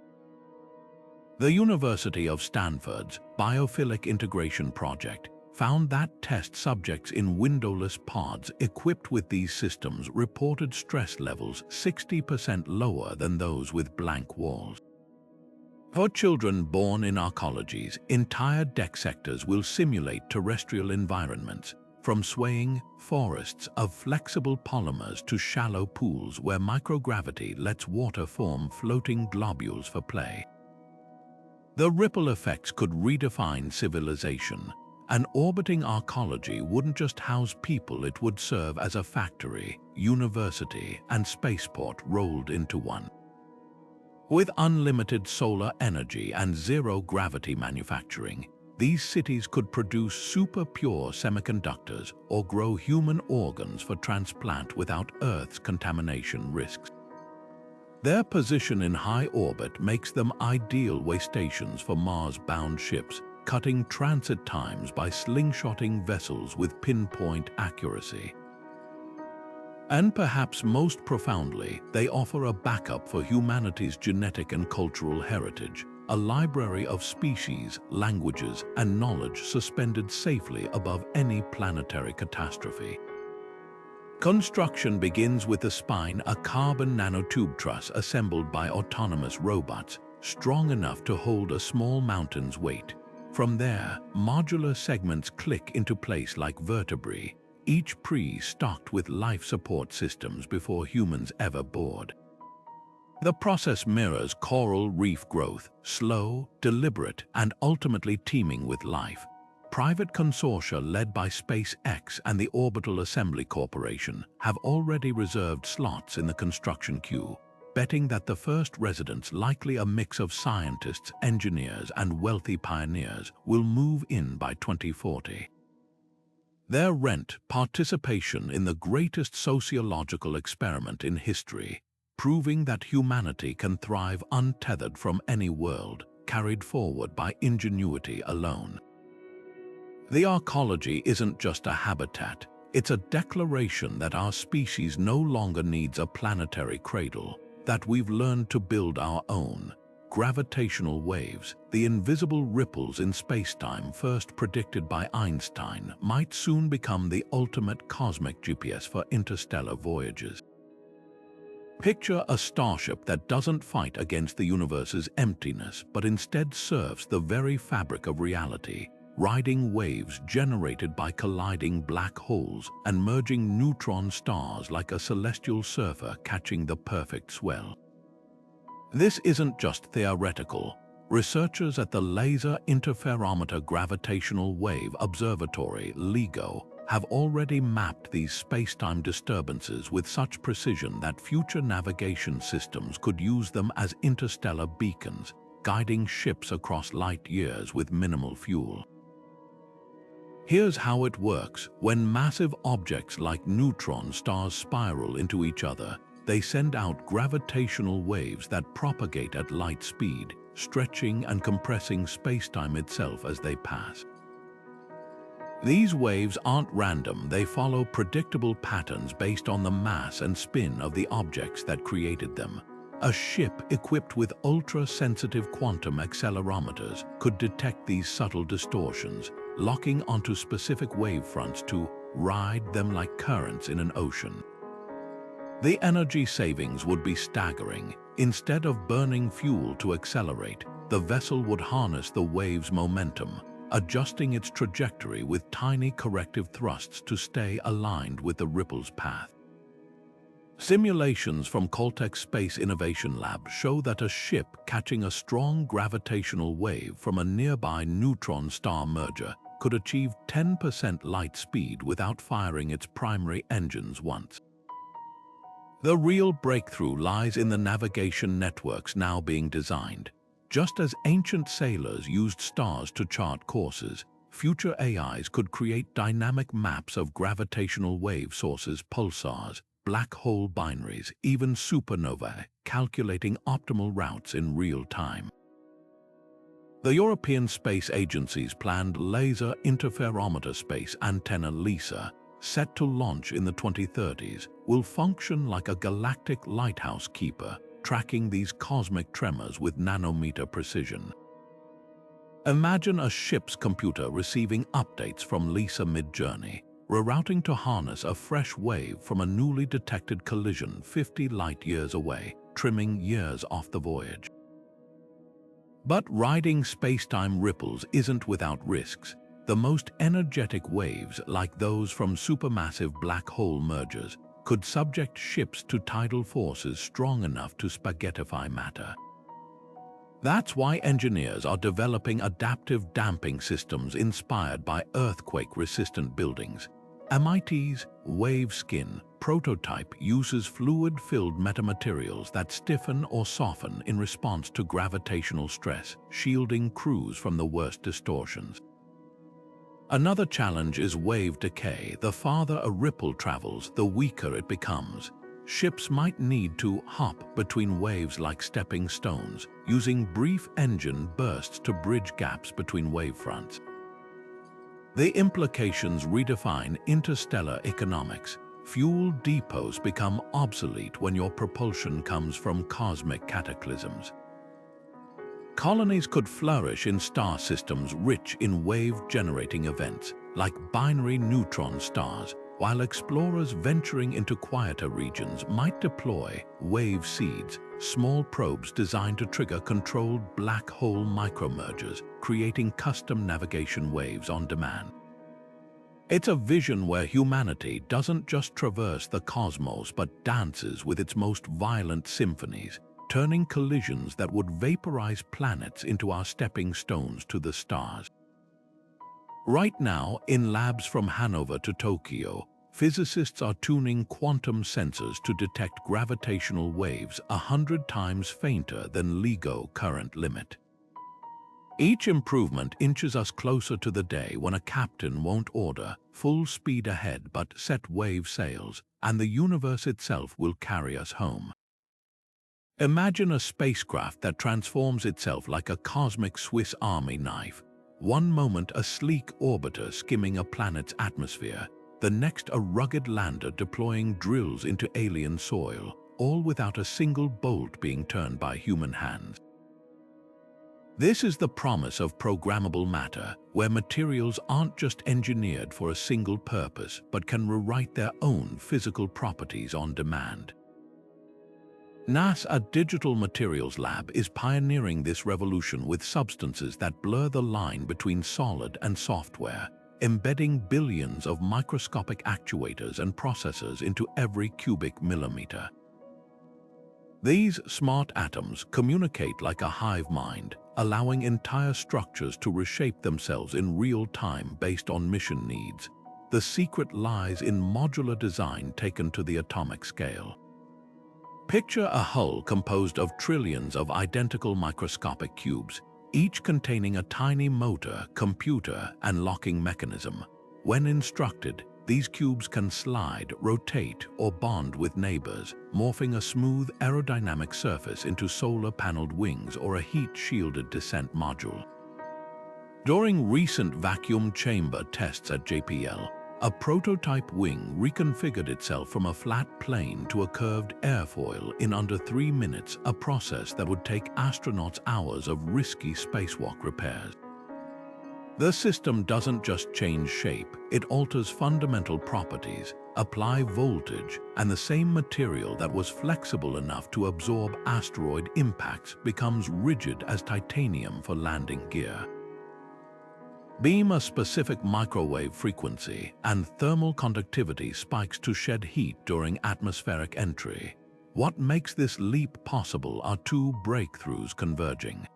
The University of Stanford's Biophilic Integration Project found that test subjects in windowless pods equipped with these systems reported stress levels 60% lower than those with blank walls. For children born in arcologies, entire deck sectors will simulate terrestrial environments, from swaying forests of flexible polymers to shallow pools where microgravity lets water form floating globules for play. The ripple effects could redefine civilization. An orbiting arcology wouldn't just house people, it would serve as a factory, university, and spaceport rolled into one. With unlimited solar energy and zero-gravity manufacturing, these cities could produce super-pure semiconductors or grow human organs for transplant without Earth's contamination risks. Their position in high orbit makes them ideal way stations for Mars-bound ships, cutting transit times by slingshotting vessels with pinpoint accuracy. And perhaps most profoundly, they offer a backup for humanity's genetic and cultural heritage, a library of species, languages, and knowledge suspended safely above any planetary catastrophe. Construction begins with the spine, a carbon nanotube truss assembled by autonomous robots, strong enough to hold a small mountain's weight. From there, modular segments click into place like vertebrae, each pre-stocked with life support systems before humans ever board. The process mirrors coral reef growth, slow, deliberate, and ultimately teeming with life. Private consortia led by SpaceX and the Orbital Assembly Corporation have already reserved slots in the construction queue, betting that the first residents, likely a mix of scientists, engineers, and wealthy pioneers, will move in by 2040. Their participation in the greatest sociological experiment in history, proving that humanity can thrive untethered from any world, carried forward by ingenuity alone. The arcology isn't just a habitat, it's a declaration that our species no longer needs a planetary cradle, that we've learned to build our own. Gravitational waves, the invisible ripples in spacetime first predicted by Einstein, might soon become the ultimate cosmic GPS for interstellar voyages. Picture a starship that doesn't fight against the universe's emptiness, but instead serves the very fabric of reality, riding waves generated by colliding black holes and merging neutron stars like a celestial surfer catching the perfect swell. This isn't just theoretical. Researchers at the Laser Interferometer Gravitational Wave Observatory, LIGO, have already mapped these spacetime disturbances with such precision that future navigation systems could use them as interstellar beacons, guiding ships across light years with minimal fuel. Here's how it works. When massive objects like neutron stars spiral into each other, they send out gravitational waves that propagate at light speed, stretching and compressing spacetime itself as they pass. These waves aren't random, they follow predictable patterns based on the mass and spin of the objects that created them. A ship equipped with ultra-sensitive quantum accelerometers could detect these subtle distortions, locking onto specific wavefronts to ride them like currents in an ocean. The energy savings would be staggering. Instead of burning fuel to accelerate, the vessel would harness the wave's momentum, adjusting its trajectory with tiny corrective thrusts to stay aligned with the ripple's path. Simulations from Caltech's Space Innovation Lab show that a ship catching a strong gravitational wave from a nearby neutron star merger could achieve 10% light speed without firing its primary engines once. The real breakthrough lies in the navigation networks now being designed. Just as ancient sailors used stars to chart courses, future AIs could create dynamic maps of gravitational wave sources, pulsars, black hole binaries, even supernovae, calculating optimal routes in real time. The European Space Agency's planned Laser Interferometer Space Antenna LISA, set to launch in the 2030s, will function like a galactic lighthouse keeper, tracking these cosmic tremors with nanometer precision. Imagine a ship's computer receiving updates from LISA mid-journey, rerouting to harness a fresh wave from a newly detected collision 50 light-years away, trimming years off the voyage. But riding spacetime ripples isn't without risks. The most energetic waves, like those from supermassive black hole mergers, could subject ships to tidal forces strong enough to spaghettify matter. That's why engineers are developing adaptive damping systems inspired by earthquake-resistant buildings. MIT's WaveSkin prototype uses fluid-filled metamaterials that stiffen or soften in response to gravitational stress, shielding crews from the worst distortions. Another challenge is wave decay. The farther a ripple travels, the weaker it becomes. Ships might need to hop between waves like stepping stones, using brief engine bursts to bridge gaps between wavefronts. The implications redefine interstellar economics. Fuel depots become obsolete when your propulsion comes from cosmic cataclysms. Colonies could flourish in star systems rich in wave-generating events, like binary neutron stars, while explorers venturing into quieter regions might deploy wave seeds, small probes designed to trigger controlled black hole micromergers, creating custom navigation waves on demand. It's a vision where humanity doesn't just traverse the cosmos but dances with its most violent symphonies, turning collisions that would vaporize planets into our stepping stones to the stars. Right now, in labs from Hanover to Tokyo, physicists are tuning quantum sensors to detect gravitational waves 100 times fainter than LIGO current limit. Each improvement inches us closer to the day when a captain won't order full speed ahead but set wave sails, and the universe itself will carry us home. Imagine a spacecraft that transforms itself like a cosmic Swiss Army knife. One moment a sleek orbiter skimming a planet's atmosphere, the next a rugged lander deploying drills into alien soil, all without a single bolt being turned by human hands. This is the promise of programmable matter, where materials aren't just engineered for a single purpose, but can rewrite their own physical properties on demand. NASA Digital Materials Lab is pioneering this revolution with substances that blur the line between solid and software, embedding billions of microscopic actuators and processors into every cubic millimeter. These smart atoms communicate like a hive mind, allowing entire structures to reshape themselves in real time based on mission needs. The secret lies in modular design taken to the atomic scale. Picture a hull composed of trillions of identical microscopic cubes, each containing a tiny motor, computer, and locking mechanism. When instructed, these cubes can slide, rotate, or bond with neighbors, morphing a smooth aerodynamic surface into solar-paneled wings or a heat-shielded descent module. During recent vacuum chamber tests at JPL, a prototype wing reconfigured itself from a flat plane to a curved airfoil in under 3 minutes, a process that would take astronauts hours of risky spacewalk repairs. The system doesn't just change shape, it alters fundamental properties, apply voltage, and the same material that was flexible enough to absorb asteroid impacts becomes rigid as titanium for landing gear. Beam a specific microwave frequency, and thermal conductivity spikes to shed heat during atmospheric entry. What makes this leap possible are two breakthroughs converging.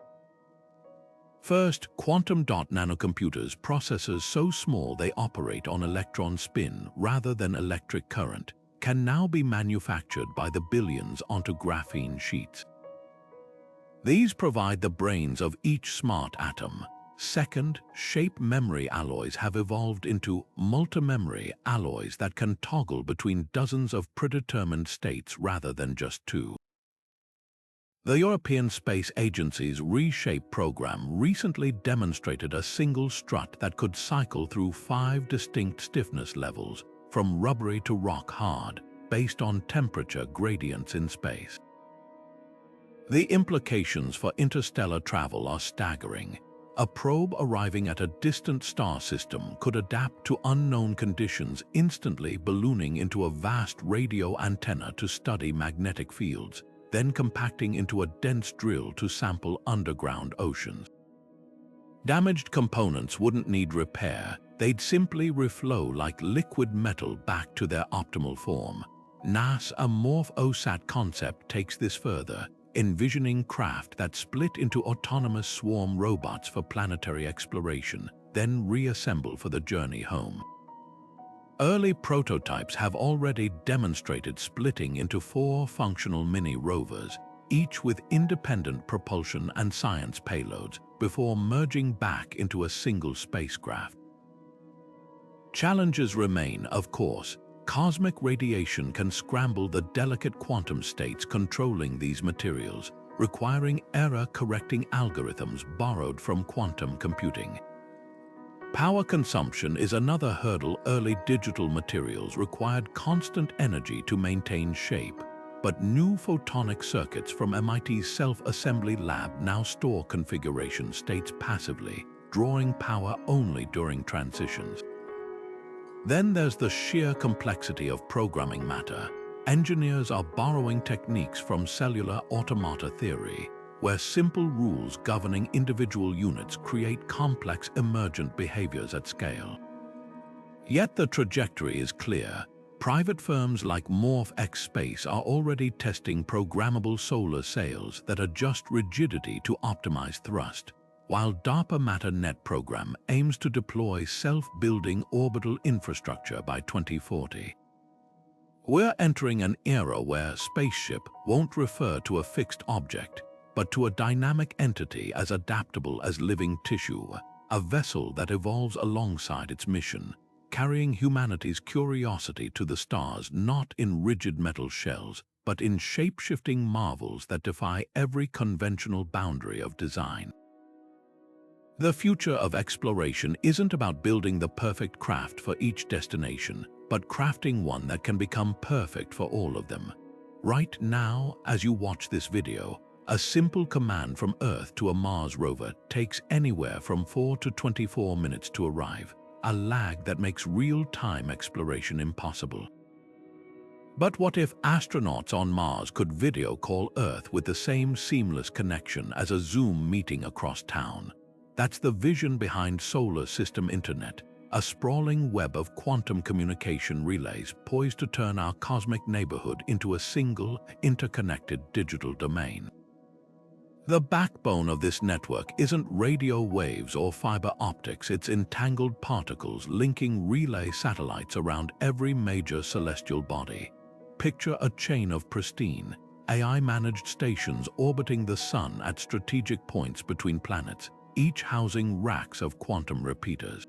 First, quantum dot nanocomputers, processors so small they operate on electron spin rather than electric current, can now be manufactured by the billions onto graphene sheets. These provide the brains of each smart atom. Second, shape memory alloys have evolved into multimemory alloys that can toggle between dozens of predetermined states rather than just two. The European Space Agency's Reshape program recently demonstrated a single strut that could cycle through 5 distinct stiffness levels, from rubbery to rock hard, based on temperature gradients in space. The implications for interstellar travel are staggering. A probe arriving at a distant star system could adapt to unknown conditions, instantly ballooning into a vast radio antenna to study magnetic fields, then compacting into a dense drill to sample underground oceans. Damaged components wouldn't need repair, they'd simply reflow like liquid metal back to their optimal form. NASA's Morph-OSAT concept takes this further, envisioning craft that split into autonomous swarm robots for planetary exploration, then reassemble for the journey home. Early prototypes have already demonstrated splitting into 4 functional mini-rovers, each with independent propulsion and science payloads, before merging back into a single spacecraft. Challenges remain, of course. Cosmic radiation can scramble the delicate quantum states controlling these materials, requiring error-correcting algorithms borrowed from quantum computing. Power consumption is another hurdle. Early digital materials required constant energy to maintain shape, but new photonic circuits from MIT's self-assembly lab now store configuration states passively, drawing power only during transitions. Then there's the sheer complexity of programming matter. Engineers are borrowing techniques from cellular automata theory, where simple rules governing individual units create complex emergent behaviors at scale. Yet the trajectory is clear. Private firms like MorphX Space are already testing programmable solar sails that adjust rigidity to optimize thrust, while DARPA MatterNet program aims to deploy self-building orbital infrastructure by 2040. We're entering an era where spaceship won't refer to a fixed object, but to a dynamic entity as adaptable as living tissue, a vessel that evolves alongside its mission, carrying humanity's curiosity to the stars not in rigid metal shells, but in shape-shifting marvels that defy every conventional boundary of design. The future of exploration isn't about building the perfect craft for each destination, but crafting one that can become perfect for all of them. Right now, as you watch this video, a simple command from Earth to a Mars rover takes anywhere from 4 to 24 minutes to arrive, a lag that makes real-time exploration impossible. But what if astronauts on Mars could video call Earth with the same seamless connection as a Zoom meeting across town? That's the vision behind Solar System Internet, a sprawling web of quantum communication relays poised to turn our cosmic neighborhood into a single, interconnected digital domain. The backbone of this network isn't radio waves or fiber optics, it's entangled particles linking relay satellites around every major celestial body. Picture a chain of pristine, AI-managed stations orbiting the Sun at strategic points between planets, each housing racks of quantum repeaters.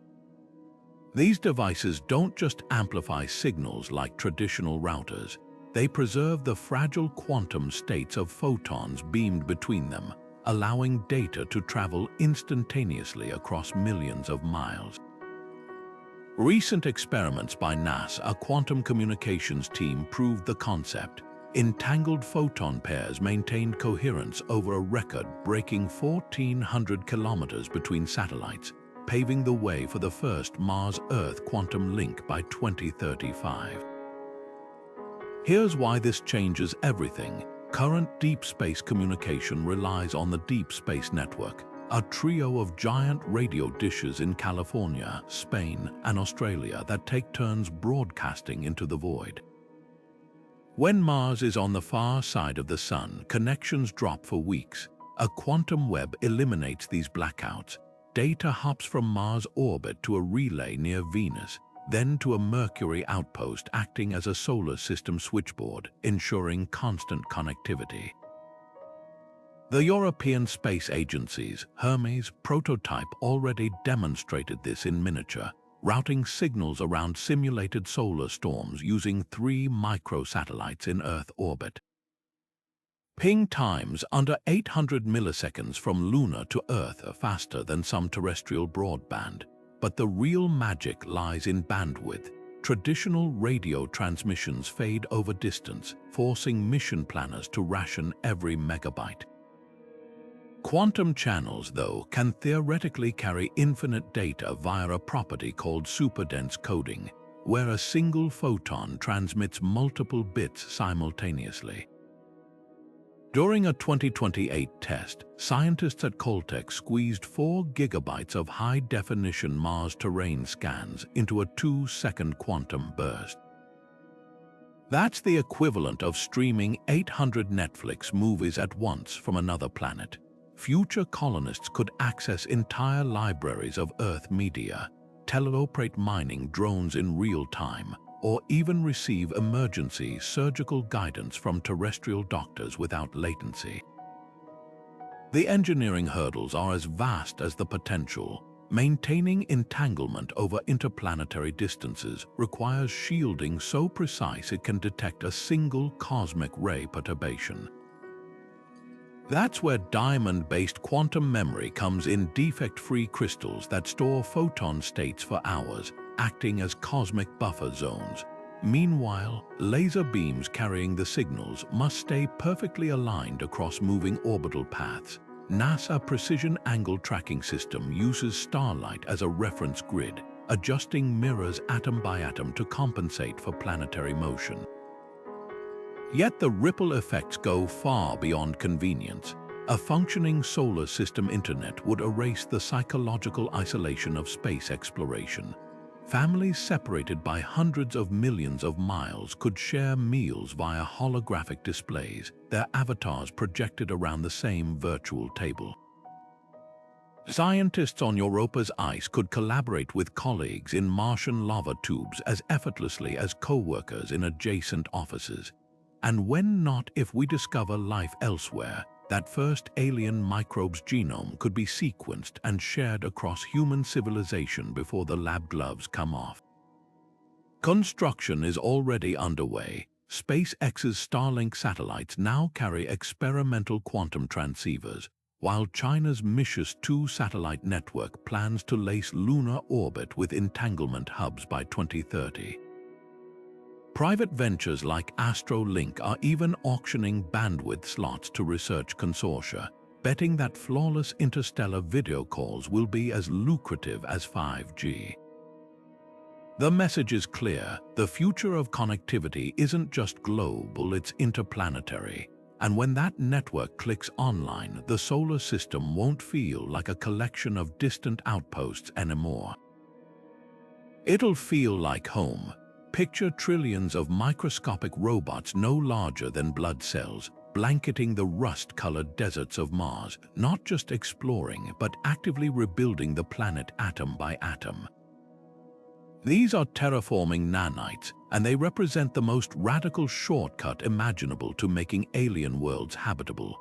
These devices don't just amplify signals like traditional routers, they preserve the fragile quantum states of photons beamed between them, allowing data to travel instantaneously across millions of miles. Recent experiments by NASA, a quantum communications team, proved the concept. Entangled photon pairs maintained coherence over a record-breaking 1,400 kilometers between satellites, paving the way for the first Mars-Earth quantum link by 2035. Here's why this changes everything. Current deep space communication relies on the Deep Space Network, a trio of giant radio dishes in California, Spain, and Australia that take turns broadcasting into the void. When Mars is on the far side of the Sun, connections drop for weeks. A quantum web eliminates these blackouts. Data hops from Mars' orbit to a relay near Venus, then to a Mercury outpost acting as a solar system switchboard, ensuring constant connectivity. The European Space Agency's Hermes prototype already demonstrated this in miniature, routing signals around simulated solar storms using 3 microsatellites in Earth orbit. Ping times under 800 milliseconds from lunar to Earth are faster than some terrestrial broadband, but the real magic lies in bandwidth. Traditional radio transmissions fade over distance, forcing mission planners to ration every megabyte. Quantum channels, though, can theoretically carry infinite data via a property called superdense coding, where a single photon transmits multiple bits simultaneously. During a 2028 test, scientists at Caltech squeezed 4 gigabytes of high-definition Mars terrain scans into a 2-second quantum burst. That's the equivalent of streaming 800 Netflix movies at once from another planet. Future colonists could access entire libraries of Earth media, teleoperate mining drones in real time, or even receive emergency surgical guidance from terrestrial doctors without latency. The engineering hurdles are as vast as the potential. Maintaining entanglement over interplanetary distances requires shielding so precise it can detect a single cosmic ray perturbation. That's where diamond-based quantum memory comes in, defect-free crystals that store photon states for hours, acting as cosmic buffer zones. Meanwhile, laser beams carrying the signals must stay perfectly aligned across moving orbital paths. NASA Precision Angle Tracking System uses starlight as a reference grid, adjusting mirrors atom by atom to compensate for planetary motion. Yet the ripple effects go far beyond convenience. A functioning solar system internet would erase the psychological isolation of space exploration. Families separated by hundreds of millions of miles could share meals via holographic displays, their avatars projected around the same virtual table. Scientists on Europa's ice could collaborate with colleagues in Martian lava tubes as effortlessly as co-workers in adjacent offices. And when not, if we discover life elsewhere, that first alien microbe's genome could be sequenced and shared across human civilization before the lab gloves come off. Construction is already underway. SpaceX's Starlink satellites now carry experimental quantum transceivers, while China's Missions 2 satellite network plans to lace lunar orbit with entanglement hubs by 2030. Private ventures like Astrolink are even auctioning bandwidth slots to research consortia, betting that flawless interstellar video calls will be as lucrative as 5G. The message is clear: the future of connectivity isn't just global, it's interplanetary. And when that network clicks online, the solar system won't feel like a collection of distant outposts anymore. It'll feel like home. Picture trillions of microscopic robots no larger than blood cells, blanketing the rust-colored deserts of Mars, not just exploring, but actively rebuilding the planet atom by atom. These are terraforming nanites, and they represent the most radical shortcut imaginable to making alien worlds habitable.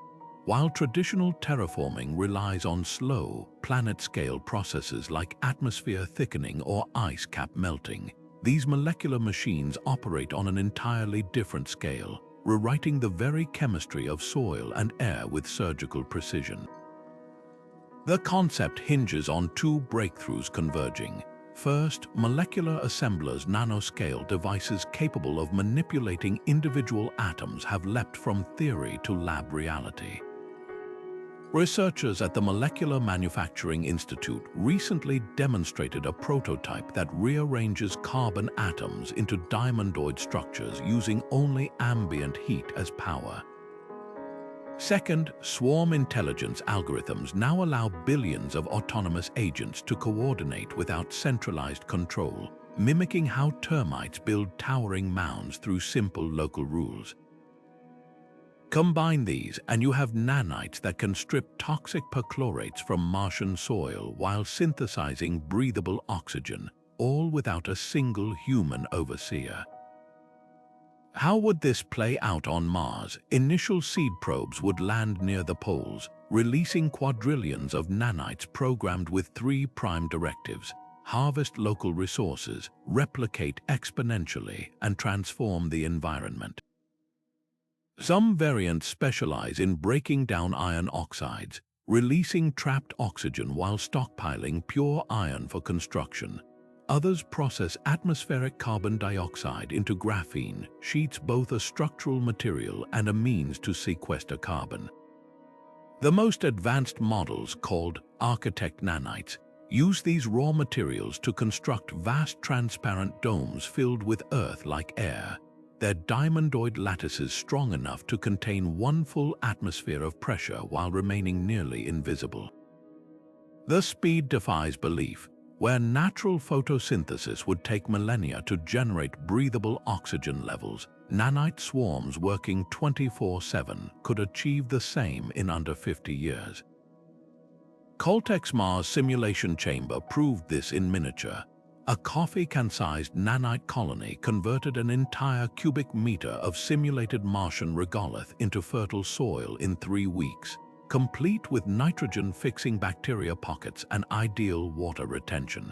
While traditional terraforming relies on slow, planet-scale processes like atmosphere thickening or ice cap melting, these molecular machines operate on an entirely different scale, rewriting the very chemistry of soil and air with surgical precision. The concept hinges on two breakthroughs converging. First, molecular assemblers, nanoscale devices capable of manipulating individual atoms, have leapt from theory to lab reality. Researchers at the Molecular Manufacturing Institute recently demonstrated a prototype that rearranges carbon atoms into diamondoid structures using only ambient heat as power. Second, swarm intelligence algorithms now allow billions of autonomous agents to coordinate without centralized control, mimicking how termites build towering mounds through simple local rules. Combine these and you have nanites that can strip toxic perchlorates from Martian soil while synthesizing breathable oxygen, all without a single human overseer. How would this play out on Mars? Initial seed probes would land near the poles, releasing quadrillions of nanites programmed with three prime directives: harvest local resources, replicate exponentially, and transform the environment. Some variants specialize in breaking down iron oxides, releasing trapped oxygen while stockpiling pure iron for construction. Others process atmospheric carbon dioxide into graphene sheets, both a structural material and a means to sequester carbon. The most advanced models, called architect nanites, use these raw materials to construct vast transparent domes filled with Earth-like air. Their diamondoid lattices strong enough to contain one full atmosphere of pressure while remaining nearly invisible. The speed defies belief. Where natural photosynthesis would take millennia to generate breathable oxygen levels, nanite swarms working 24/7 could achieve the same in under 50 years. Caltech's Mars simulation chamber proved this in miniature. A coffee can-sized nanite colony converted an entire cubic meter of simulated Martian regolith into fertile soil in 3 weeks, complete with nitrogen-fixing bacteria pockets and ideal water retention.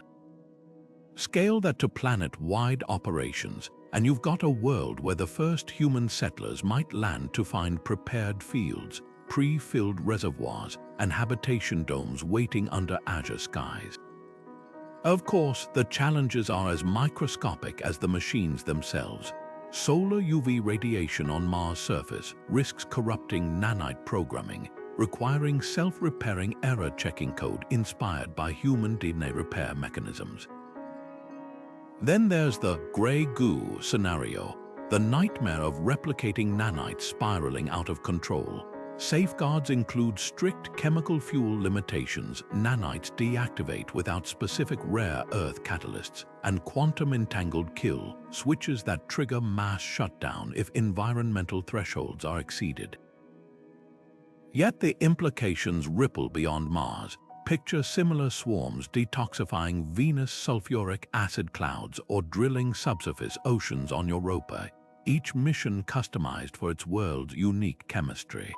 Scale that to planet-wide operations, and you've got a world where the first human settlers might land to find prepared fields, pre-filled reservoirs, and habitation domes waiting under azure skies. Of course, the challenges are as microscopic as the machines themselves. Solar UV radiation on Mars' surface risks corrupting nanite programming, requiring self-repairing error-checking code inspired by human DNA repair mechanisms. Then there's the grey goo scenario, the nightmare of replicating nanites spiraling out of control. Safeguards include strict chemical fuel limitations, nanites deactivate without specific rare earth catalysts, and quantum entangled kill switches that trigger mass shutdown if environmental thresholds are exceeded. Yet the implications ripple beyond Mars. Picture similar swarms detoxifying Venus sulfuric acid clouds or drilling subsurface oceans on Europa, each mission customized for its world's unique chemistry.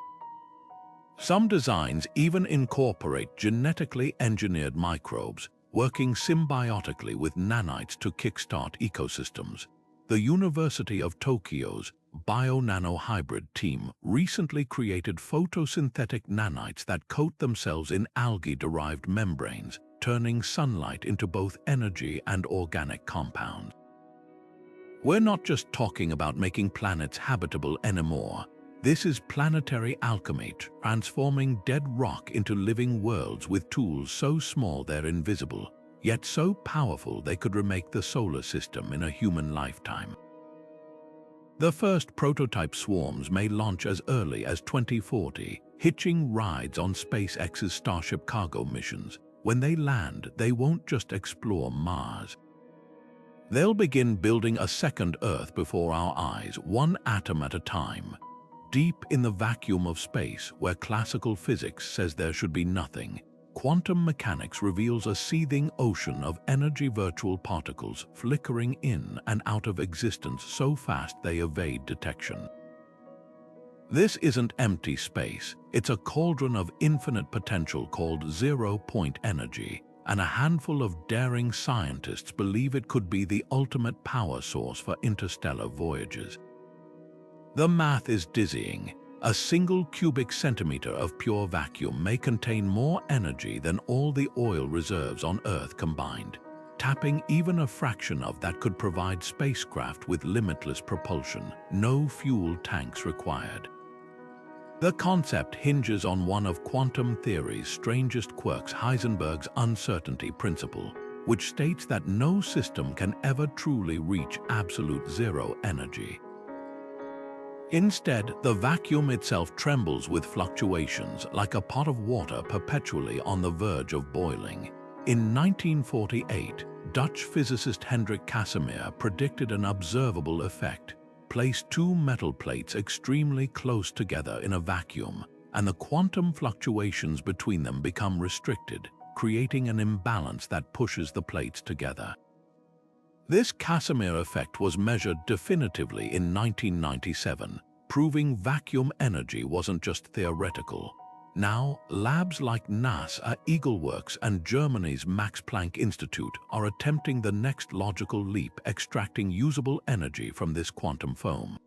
Some designs even incorporate genetically engineered microbes, working symbiotically with nanites to kickstart ecosystems. The University of Tokyo's Bio-Nano-Hybrid team recently created photosynthetic nanites that coat themselves in algae-derived membranes, turning sunlight into both energy and organic compounds. We're not just talking about making planets habitable anymore. This is planetary alchemy, transforming dead rock into living worlds with tools so small they're invisible, yet so powerful they could remake the solar system in a human lifetime. The first prototype swarms may launch as early as 2040, hitching rides on SpaceX's Starship cargo missions. When they land, they won't just explore Mars. They'll begin building a second Earth before our eyes, one atom at a time. Deep in the vacuum of space, where classical physics says there should be nothing, quantum mechanics reveals a seething ocean of energy virtual particles flickering in and out of existence so fast they evade detection. This isn't empty space, it's a cauldron of infinite potential called zero-point energy, and a handful of daring scientists believe it could be the ultimate power source for interstellar voyages. The math is dizzying. A single cubic centimeter of pure vacuum may contain more energy than all the oil reserves on Earth combined. Tapping even a fraction of that could provide spacecraft with limitless propulsion, no fuel tanks required. The concept hinges on one of quantum theory's strangest quirks, Heisenberg's uncertainty principle, which states that no system can ever truly reach absolute zero energy. Instead, the vacuum itself trembles with fluctuations like a pot of water perpetually on the verge of boiling. In 1948, Dutch physicist Hendrik Casimir predicted an observable effect. Place two metal plates extremely close together in a vacuum, and the quantum fluctuations between them become restricted, creating an imbalance that pushes the plates together. This Casimir effect was measured definitively in 1997, proving vacuum energy wasn't just theoretical. Now, labs like NASA, EagleWorks, and Germany's Max Planck Institute are attempting the next logical leap, extracting usable energy from this quantum foam.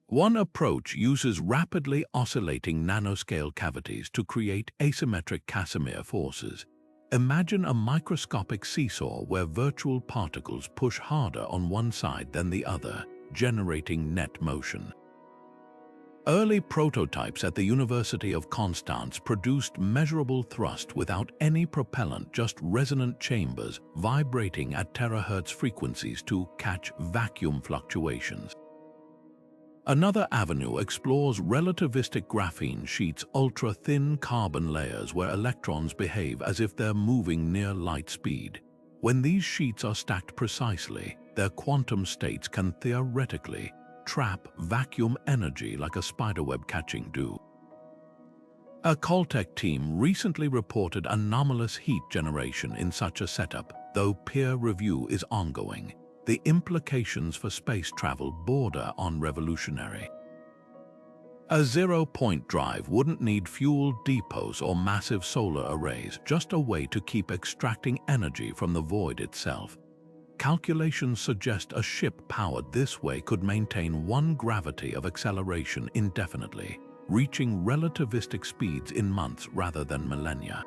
One approach uses rapidly oscillating nanoscale cavities to create asymmetric Casimir forces. Imagine a microscopic seesaw where virtual particles push harder on one side than the other, generating net motion. Early prototypes at the University of Konstanz produced measurable thrust without any propellant, just resonant chambers vibrating at terahertz frequencies to catch vacuum fluctuations. Another avenue explores relativistic graphene sheets, ultra-thin carbon layers where electrons behave as if they're moving near light speed. When these sheets are stacked precisely, their quantum states can theoretically trap vacuum energy like a spiderweb catching dew. A Caltech team recently reported anomalous heat generation in such a setup, though peer review is ongoing. The implications for space travel border on revolutionary. A zero-point drive wouldn't need fuel depots or massive solar arrays, just a way to keep extracting energy from the void itself. Calculations suggest a ship powered this way could maintain one gravity of acceleration indefinitely, reaching relativistic speeds in months rather than millennia.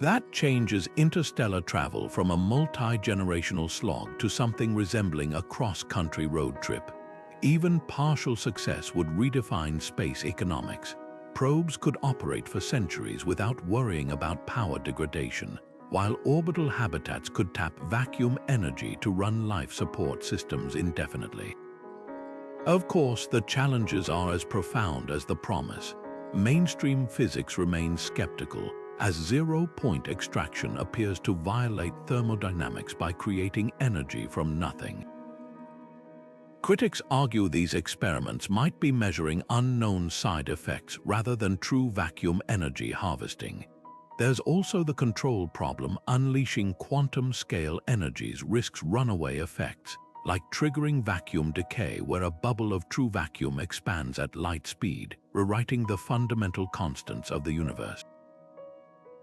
That changes interstellar travel from a multi-generational slog to something resembling a cross-country road trip. Even partial success would redefine space economics. Probes could operate for centuries without worrying about power degradation. while orbital habitats could tap vacuum energy to run life support systems indefinitely. Of course, the challenges are as profound as the promise. Mainstream physics remains skeptical, as zero-point extraction appears to violate thermodynamics by creating energy from nothing. Critics argue these experiments might be measuring unknown side effects rather than true vacuum energy harvesting. There's also the control problem. Unleashing quantum-scale energies risks runaway effects, like triggering vacuum decay where a bubble of true vacuum expands at light speed, rewriting the fundamental constants of the universe.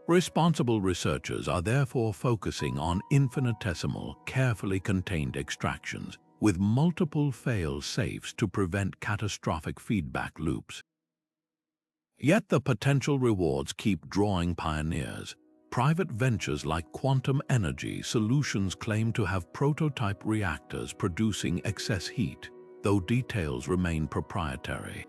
Responsible researchers are therefore focusing on infinitesimal, carefully contained extractions, with multiple fail-safes to prevent catastrophic feedback loops. Yet the potential rewards keep drawing pioneers. Private ventures like Quantum Energy Solutions claim to have prototype reactors producing excess heat, though details remain proprietary.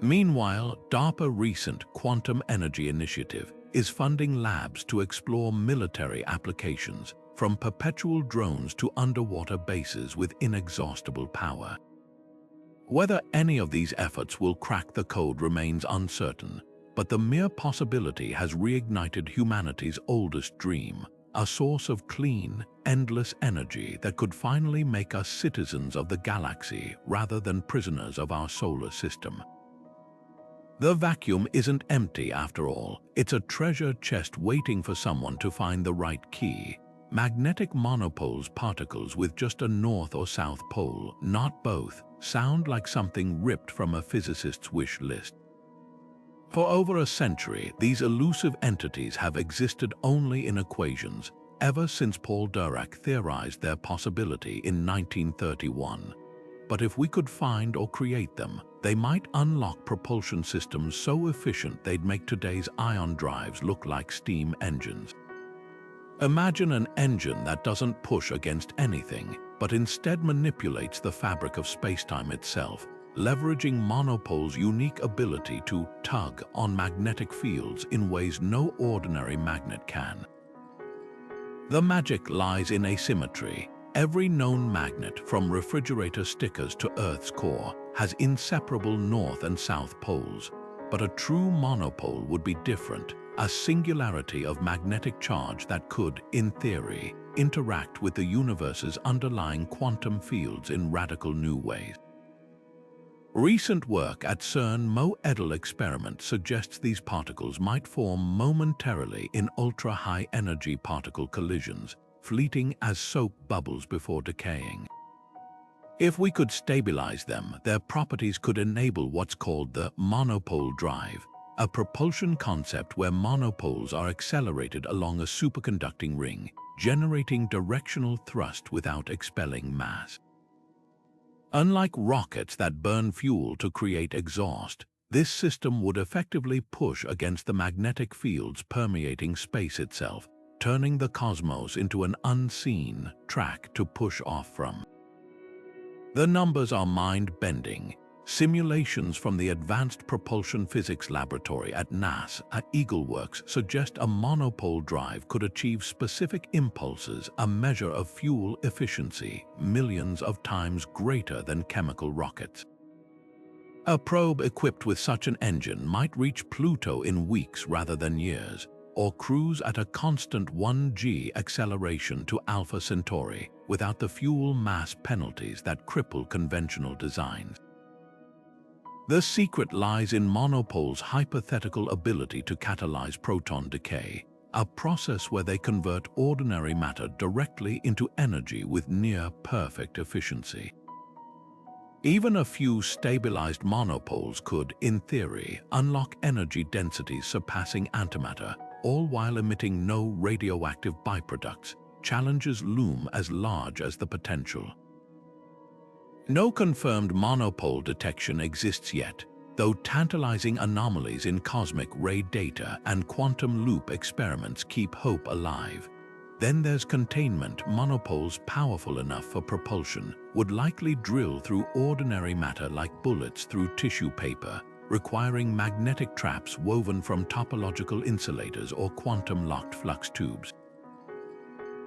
Meanwhile, DARPA's recent Quantum Energy Initiative is funding labs to explore military applications, from perpetual drones to underwater bases with inexhaustible power. Whether any of these efforts will crack the code remains uncertain, but the mere possibility has reignited humanity's oldest dream, a source of clean, endless energy that could finally make us citizens of the galaxy rather than prisoners of our solar system. The vacuum isn't empty after all. It's a treasure chest waiting for someone to find the right key. Magnetic monopoles particles with just a north or south pole, not both, sound like something ripped from a physicist's wish list. For over a century, these elusive entities have existed only in equations, ever since Paul Dirac theorized their possibility in 1931. But if we could find or create them, they might unlock propulsion systems so efficient they'd make today's ion drives look like steam engines. Imagine an engine that doesn't push against anything, but instead manipulates the fabric of spacetime itself, leveraging monopoles' unique ability to tug on magnetic fields in ways no ordinary magnet can. The magic lies in asymmetry. Every known magnet, from refrigerator stickers to Earth's core, has inseparable north and south poles. But a true monopole would be different, a singularity of magnetic charge that could, in theory, interact with the universe's underlying quantum fields in radical new ways. Recent work at CERN Mo-Edel experiment suggests these particles might form momentarily in ultra-high energy particle collisions, fleeting as soap bubbles before decaying. If we could stabilize them, their properties could enable what's called the monopole drive, a propulsion concept where monopoles are accelerated along a superconducting ring, generating directional thrust without expelling mass. Unlike rockets that burn fuel to create exhaust, this system would effectively push against the magnetic fields permeating space itself, turning the cosmos into an unseen track to push off from. The numbers are mind-bending. Simulations from the Advanced Propulsion Physics Laboratory at NASA EagleWorks suggest a monopole drive could achieve specific impulses, a measure of fuel efficiency, millions of times greater than chemical rockets. A probe equipped with such an engine might reach Pluto in weeks rather than years, or cruise at a constant 1g acceleration to Alpha Centauri without the fuel mass penalties that cripple conventional designs. The secret lies in monopoles' hypothetical ability to catalyze proton decay, a process where they convert ordinary matter directly into energy with near-perfect efficiency. Even a few stabilized monopoles could, in theory, unlock energy densities surpassing antimatter, all while emitting no radioactive byproducts. Challenges loom as large as the potential. No confirmed monopole detection exists yet, though tantalizing anomalies in cosmic ray data and quantum loop experiments keep hope alive. Then there's containment. Monopoles powerful enough for propulsion would likely drill through ordinary matter like bullets through tissue paper, requiring magnetic traps woven from topological insulators or quantum-locked flux tubes.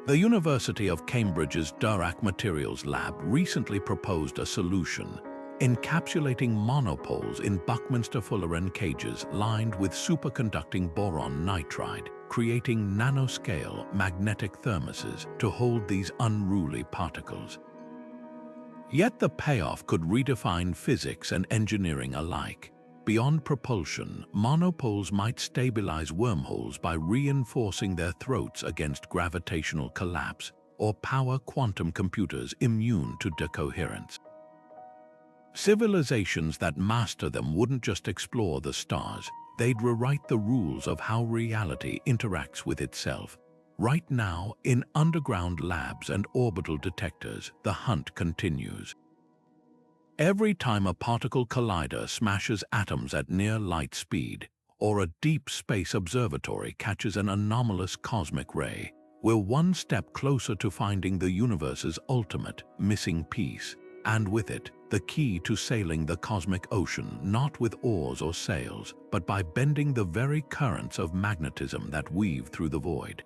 The University of Cambridge's Dirac Materials Lab recently proposed a solution, encapsulating monopoles in Buckminster-Fullerene cages lined with superconducting boron nitride, creating nanoscale magnetic thermoses to hold these unruly particles. Yet the payoff could redefine physics and engineering alike. Beyond propulsion, monopoles might stabilize wormholes by reinforcing their throats against gravitational collapse, or power quantum computers immune to decoherence. Civilizations that master them wouldn't just explore the stars, they'd rewrite the rules of how reality interacts with itself. Right now, in underground labs and orbital detectors, the hunt continues. Every time a particle collider smashes atoms at near light speed, or a deep space observatory catches an anomalous cosmic ray, we're one step closer to finding the universe's ultimate missing piece, and with it, the key to sailing the cosmic ocean not with oars or sails, but by bending the very currents of magnetism that weave through the void.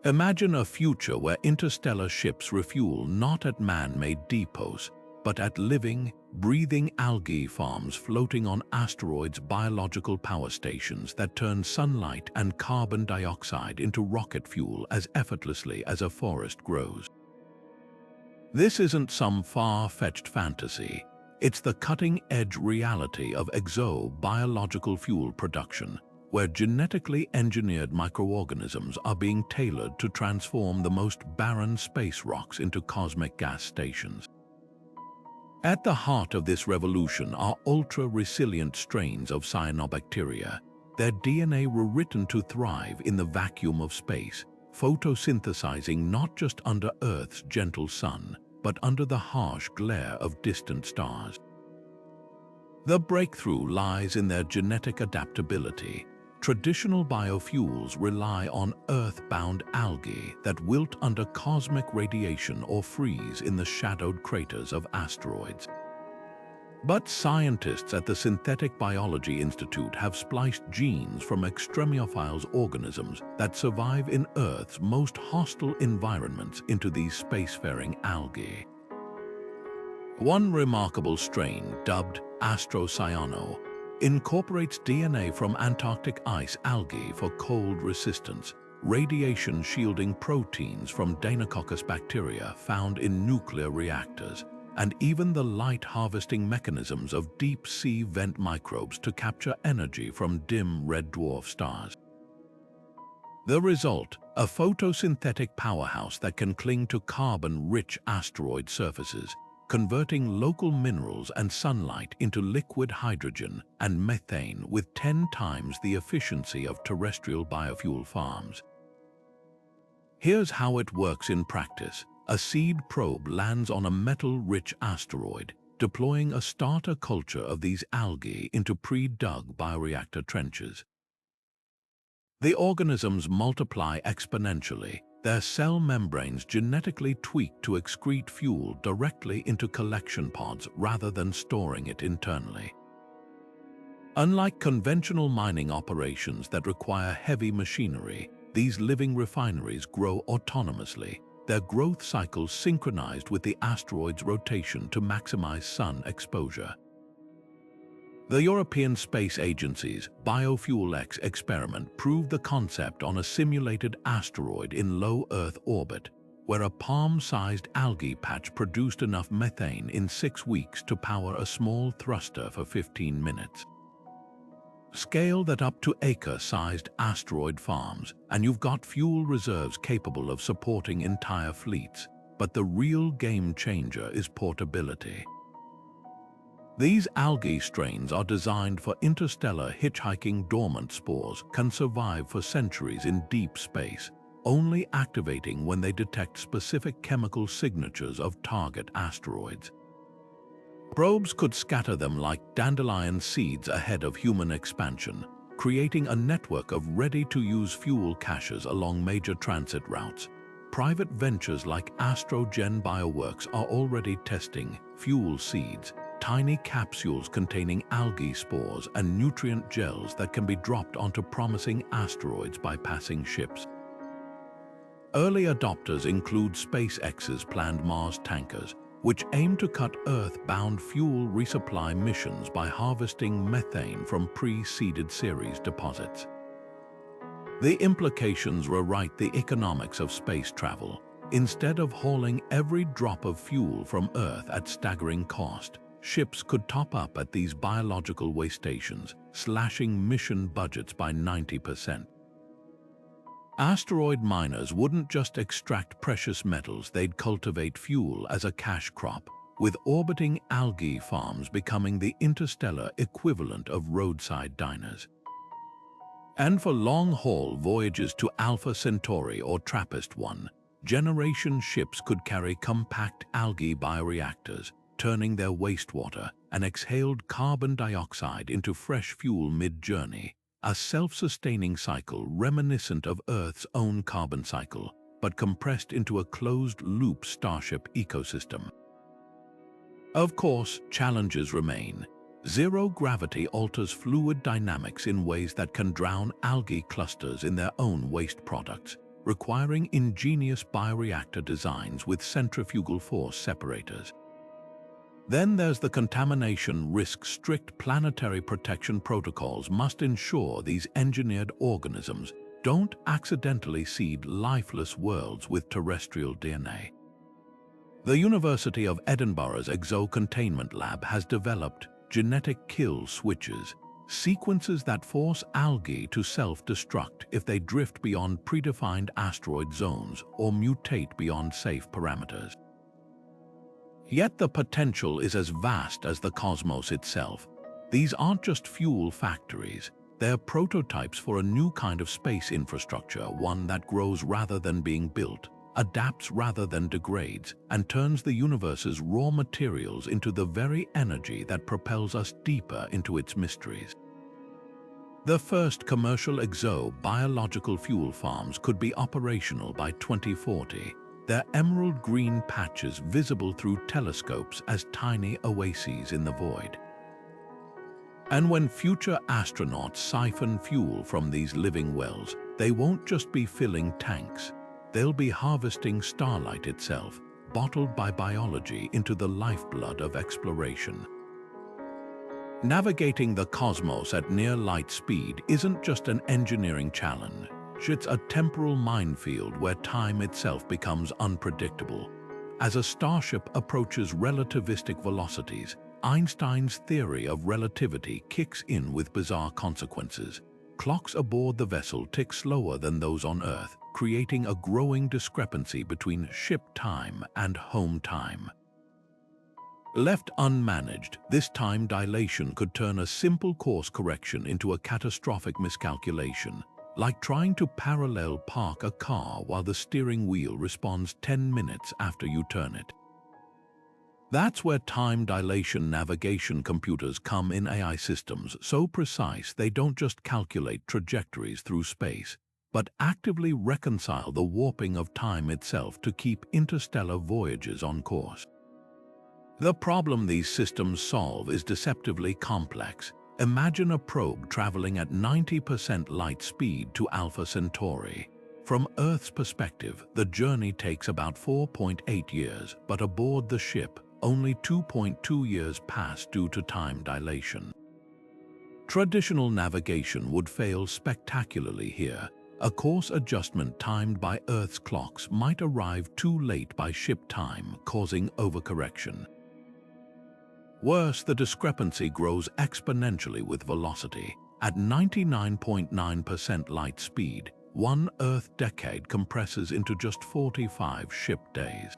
Imagine a future where interstellar ships refuel not at man-made depots, but at living, breathing algae farms floating on asteroids' biological power stations that turn sunlight and carbon dioxide into rocket fuel as effortlessly as a forest grows. This isn't some far-fetched fantasy. It's the cutting-edge reality of exobiological fuel production, where genetically engineered microorganisms are being tailored to transform the most barren space rocks into cosmic gas stations. At the heart of this revolution are ultra-resilient strains of cyanobacteria. Their DNA were written to thrive in the vacuum of space, photosynthesizing not just under Earth's gentle sun, but under the harsh glare of distant stars. The breakthrough lies in their genetic adaptability. Traditional biofuels rely on Earth-bound algae that wilt under cosmic radiation or freeze in the shadowed craters of asteroids. But scientists at the Synthetic Biology Institute have spliced genes from extremophiles organisms that survive in Earth's most hostile environments into these spacefaring algae. One remarkable strain, dubbed astrocyano, incorporates DNA from Antarctic ice algae for cold resistance, radiation-shielding proteins from Deinococcus bacteria found in nuclear reactors, and even the light-harvesting mechanisms of deep-sea vent microbes to capture energy from dim red dwarf stars. The result, a photosynthetic powerhouse that can cling to carbon-rich asteroid surfaces, converting local minerals and sunlight into liquid hydrogen and methane with 10 times the efficiency of terrestrial biofuel farms. Here's how it works in practice. A seed probe lands on a metal-rich asteroid, deploying a starter culture of these algae into pre-dug bioreactor trenches. The organisms multiply exponentially, their cell membranes genetically tweaked to excrete fuel directly into collection pods rather than storing it internally. Unlike conventional mining operations that require heavy machinery, these living refineries grow autonomously, their growth cycles synchronized with the asteroid's rotation to maximize sun exposure. The European Space Agency's BiofuelX experiment proved the concept on a simulated asteroid in low Earth orbit, where a palm-sized algae patch produced enough methane in 6 weeks to power a small thruster for 15 minutes. Scale that up to acre-sized asteroid farms, and you've got fuel reserves capable of supporting entire fleets. But the real game changer is portability. These algae strains are designed for interstellar hitchhiking. Dormant spores can survive for centuries in deep space, only activating when they detect specific chemical signatures of target asteroids. Probes could scatter them like dandelion seeds ahead of human expansion, creating a network of ready-to-use fuel caches along major transit routes. Private ventures like Astrogen Bioworks are already testing fuel seeds, tiny capsules containing algae spores and nutrient gels that can be dropped onto promising asteroids by passing ships. Early adopters include SpaceX's planned Mars tankers, which aim to cut Earth-bound fuel resupply missions by harvesting methane from pre-seeded series deposits. The implications rewrite the economics of space travel. Instead of hauling every drop of fuel from Earth at staggering cost, ships could top up at these biological waste stations, slashing mission budgets by 90%. Asteroid miners wouldn't just extract precious metals, they'd cultivate fuel as a cash crop, with orbiting algae farms becoming the interstellar equivalent of roadside diners. And for long-haul voyages to Alpha Centauri or TRAPPIST-1, generation ships could carry compact algae bioreactors, turning their wastewater and exhaled carbon dioxide into fresh fuel mid-journey, a self-sustaining cycle reminiscent of Earth's own carbon cycle, but compressed into a closed-loop Starship ecosystem. Of course, challenges remain. Zero gravity alters fluid dynamics in ways that can drown algae clusters in their own waste products, requiring ingenious bioreactor designs with centrifugal force separators. Then there's the contamination risk. Strict planetary protection protocols must ensure these engineered organisms don't accidentally seed lifeless worlds with terrestrial DNA. The University of Edinburgh's Exo-Containment Lab has developed genetic kill switches, sequences that force algae to self-destruct if they drift beyond predefined asteroid zones or mutate beyond safe parameters. Yet the potential is as vast as the cosmos itself. These aren't just fuel factories, they're prototypes for a new kind of space infrastructure, one that grows rather than being built, adapts rather than degrades, and turns the universe's raw materials into the very energy that propels us deeper into its mysteries. The first commercial exo-biological fuel farms could be operational by 2040, their emerald green patches visible through telescopes as tiny oases in the void. And when future astronauts siphon fuel from these living wells, they won't just be filling tanks. They'll be harvesting starlight itself, bottled by biology into the lifeblood of exploration. Navigating the cosmos at near light speed isn't just an engineering challenge, it's a temporal minefield where time itself becomes unpredictable. As a starship approaches relativistic velocities, Einstein's theory of relativity kicks in with bizarre consequences. Clocks aboard the vessel tick slower than those on Earth, creating a growing discrepancy between ship time and home time. Left unmanaged, this time dilation could turn a simple course correction into a catastrophic miscalculation, like trying to parallel park a car while the steering wheel responds 10 minutes after you turn it. That's where time dilation navigation computers come in. AI systems so precise they don't just calculate trajectories through space, but actively reconcile the warping of time itself to keep interstellar voyages on course. The problem these systems solve is deceptively complex. Imagine a probe traveling at 90% light speed to Alpha Centauri. From Earth's perspective, the journey takes about 4.8 years, but aboard the ship, only 2.2 years pass due to time dilation. Traditional navigation would fail spectacularly here. A course adjustment timed by Earth's clocks might arrive too late by ship time, causing overcorrection. Worse, the discrepancy grows exponentially with velocity. At 99.9% light speed, one Earth decade compresses into just 45 ship days.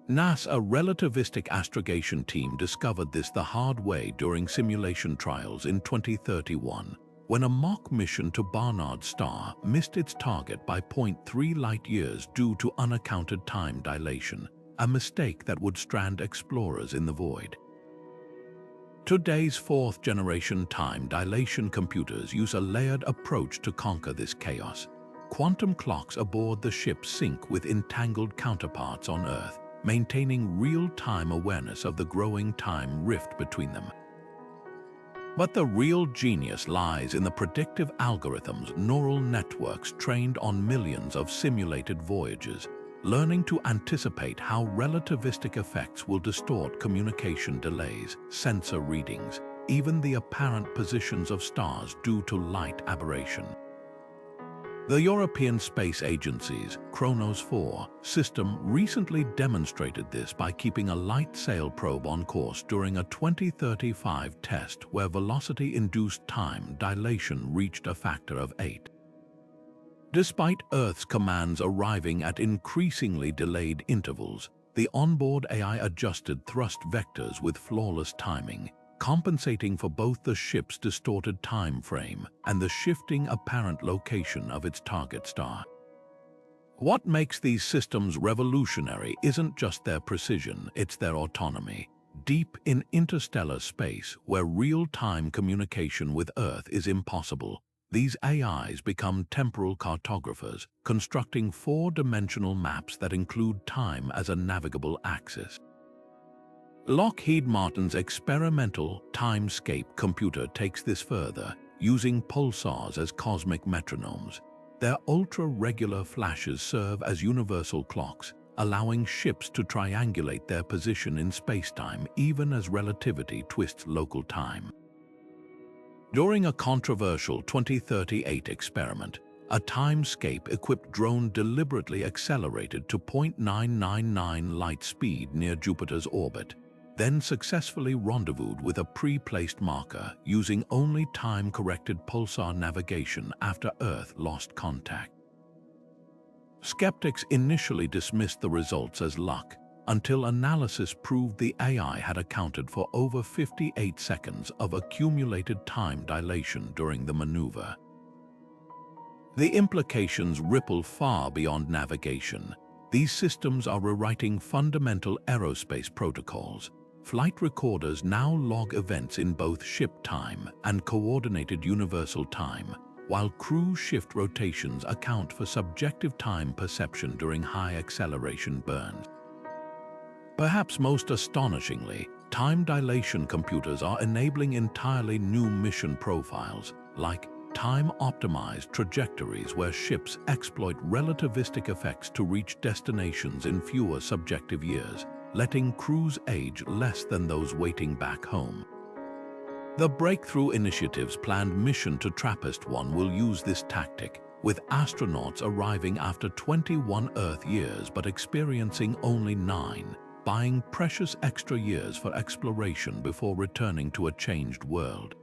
NASA's relativistic astrogation team discovered this the hard way during simulation trials in 2031, when a mock mission to Barnard's star missed its target by 0.3 light-years due to unaccounted time dilation, a mistake that would strand explorers in the void. Today's fourth-generation time dilation computers use a layered approach to conquer this chaos. Quantum clocks aboard the ship sync with entangled counterparts on Earth, maintaining real-time awareness of the growing time rift between them. But the real genius lies in the predictive algorithms, neural networks trained on millions of simulated voyages, learning to anticipate how relativistic effects will distort communication delays, sensor readings, even the apparent positions of stars due to light aberration. The European Space Agency's Kronos 4 system recently demonstrated this by keeping a light sail probe on course during a 2035 test where velocity-induced time dilation reached a factor of 8. Despite Earth's commands arriving at increasingly delayed intervals, the onboard AI adjusted thrust vectors with flawless timing, compensating for both the ship's distorted time frame and the shifting apparent location of its target star. What makes these systems revolutionary isn't just their precision, it's their autonomy. Deep in interstellar space, where real-time communication with Earth is impossible, these AIs become temporal cartographers, constructing four-dimensional maps that include time as a navigable axis. Lockheed Martin's experimental Timescape computer takes this further, using pulsars as cosmic metronomes. Their ultra-regular flashes serve as universal clocks, allowing ships to triangulate their position in spacetime even as relativity twists local time. During a controversial 2038 experiment, a Timescape-equipped drone deliberately accelerated to 0.999 light speed near Jupiter's orbit, then successfully rendezvoused with a pre-placed marker using only time-corrected pulsar navigation after Earth lost contact. Skeptics initially dismissed the results as luck, until analysis proved the AI had accounted for over 58 seconds of accumulated time dilation during the maneuver. The implications ripple far beyond navigation. These systems are rewriting fundamental aerospace protocols. Flight recorders now log events in both ship time and coordinated universal time, while crew shift rotations account for subjective time perception during high acceleration burns. Perhaps most astonishingly, time dilation computers are enabling entirely new mission profiles, like time-optimized trajectories where ships exploit relativistic effects to reach destinations in fewer subjective years, letting crews age less than those waiting back home. The Breakthrough Initiative's planned mission to TRAPPIST-1 will use this tactic, with astronauts arriving after 21 Earth years but experiencing only 9, buying precious extra years for exploration before returning to a changed world.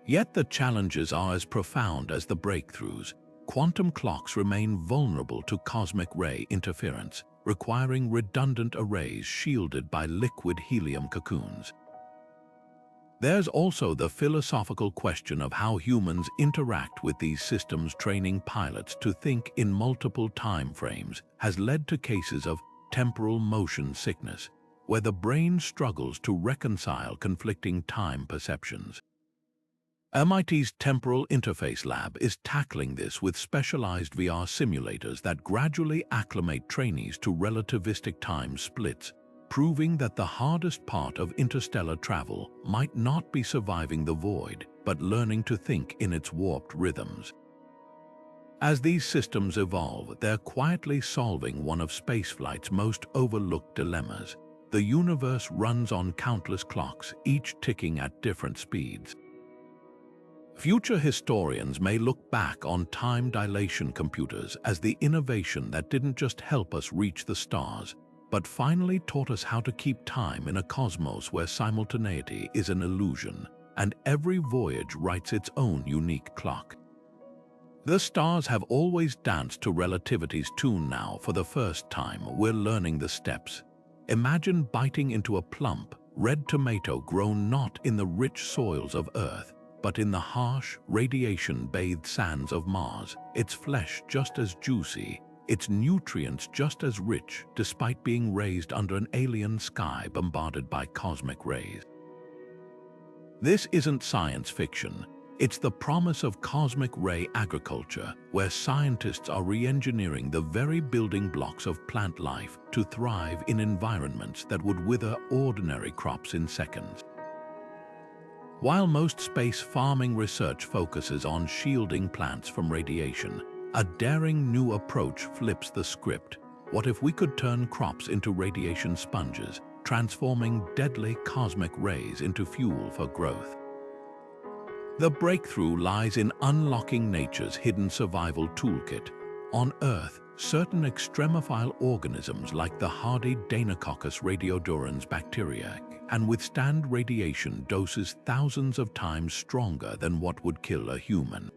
Yet the challenges are as profound as the breakthroughs. Quantum clocks remain vulnerable to cosmic ray interference, requiring redundant arrays shielded by liquid helium cocoons. There's also the philosophical question of how humans interact with these systems. Training pilots to think in multiple time frames has led to cases of temporal motion sickness, where the brain struggles to reconcile conflicting time perceptions. MIT's Temporal Interface Lab is tackling this with specialized VR simulators that gradually acclimate trainees to relativistic time splits, proving that the hardest part of interstellar travel might not be surviving the void, but learning to think in its warped rhythms. As these systems evolve, they're quietly solving one of spaceflight's most overlooked dilemmas. The universe runs on countless clocks, each ticking at different speeds. Future historians may look back on time dilation computers as the innovation that didn't just help us reach the stars, but finally taught us how to keep time in a cosmos where simultaneity is an illusion, and every voyage writes its own unique clock. The stars have always danced to relativity's tune. Now, for the first time, we're learning the steps. Imagine biting into a plump, red tomato grown not in the rich soils of Earth, but in the harsh, radiation-bathed sands of Mars, its flesh just as juicy, its nutrients just as rich, despite being raised under an alien sky bombarded by cosmic rays. This isn't science fiction. It's the promise of cosmic ray agriculture, where scientists are re-engineering the very building blocks of plant life to thrive in environments that would wither ordinary crops in seconds. While most space farming research focuses on shielding plants from radiation, a daring new approach flips the script. What if we could turn crops into radiation sponges, transforming deadly cosmic rays into fuel for growth? The breakthrough lies in unlocking nature's hidden survival toolkit. On Earth, certain extremophile organisms like the hardy Deinococcus radiodurans bacteria can withstand radiation doses thousands of times stronger than what would kill a human.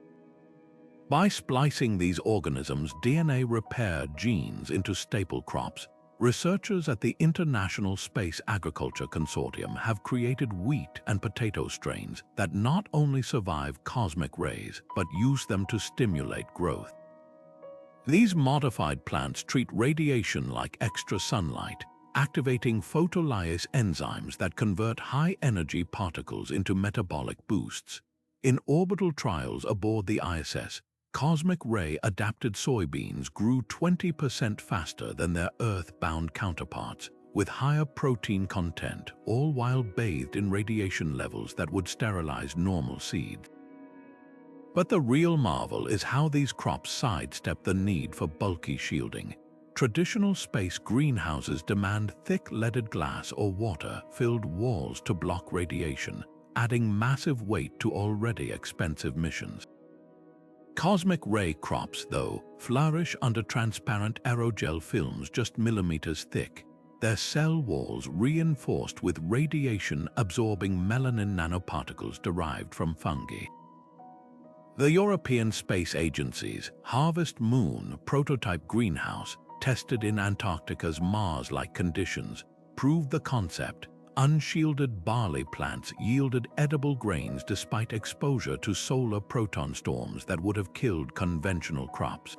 By splicing these organisms' DNA repair genes into staple crops, researchers at the International Space Agriculture Consortium have created wheat and potato strains that not only survive cosmic rays, but use them to stimulate growth. These modified plants treat radiation like extra sunlight, activating photolysis enzymes that convert high-energy particles into metabolic boosts. In orbital trials aboard the ISS, cosmic ray-adapted soybeans grew 20% faster than their Earth-bound counterparts, with higher protein content, all while bathed in radiation levels that would sterilize normal seeds. But the real marvel is how these crops sidestep the need for bulky shielding. Traditional space greenhouses demand thick leaded glass or water-filled walls to block radiation, adding massive weight to already expensive missions. Cosmic ray crops, though, flourish under transparent aerogel films just millimeters thick, their cell walls reinforced with radiation-absorbing melanin nanoparticles derived from fungi. The European Space Agency's Harvest Moon prototype greenhouse, tested in Antarctica's Mars-like conditions, proved the concept. Unshielded barley plants yielded edible grains despite exposure to solar proton storms that would have killed conventional crops.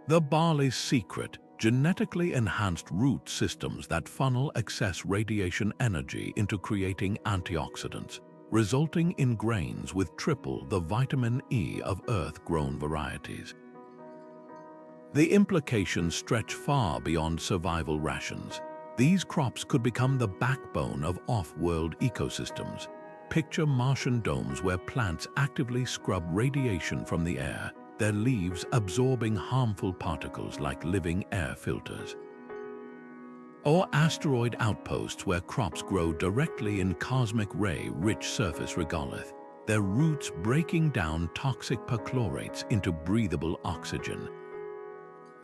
The barley's secret, genetically enhanced root systems that funnel excess radiation energy into creating antioxidants, resulting in grains with triple the vitamin E of Earth-grown varieties. The implications stretch far beyond survival rations. These crops could become the backbone of off-world ecosystems. Picture Martian domes where plants actively scrub radiation from the air, their leaves absorbing harmful particles like living air filters. Or asteroid outposts where crops grow directly in cosmic ray-rich surface regolith, their roots breaking down toxic perchlorates into breathable oxygen.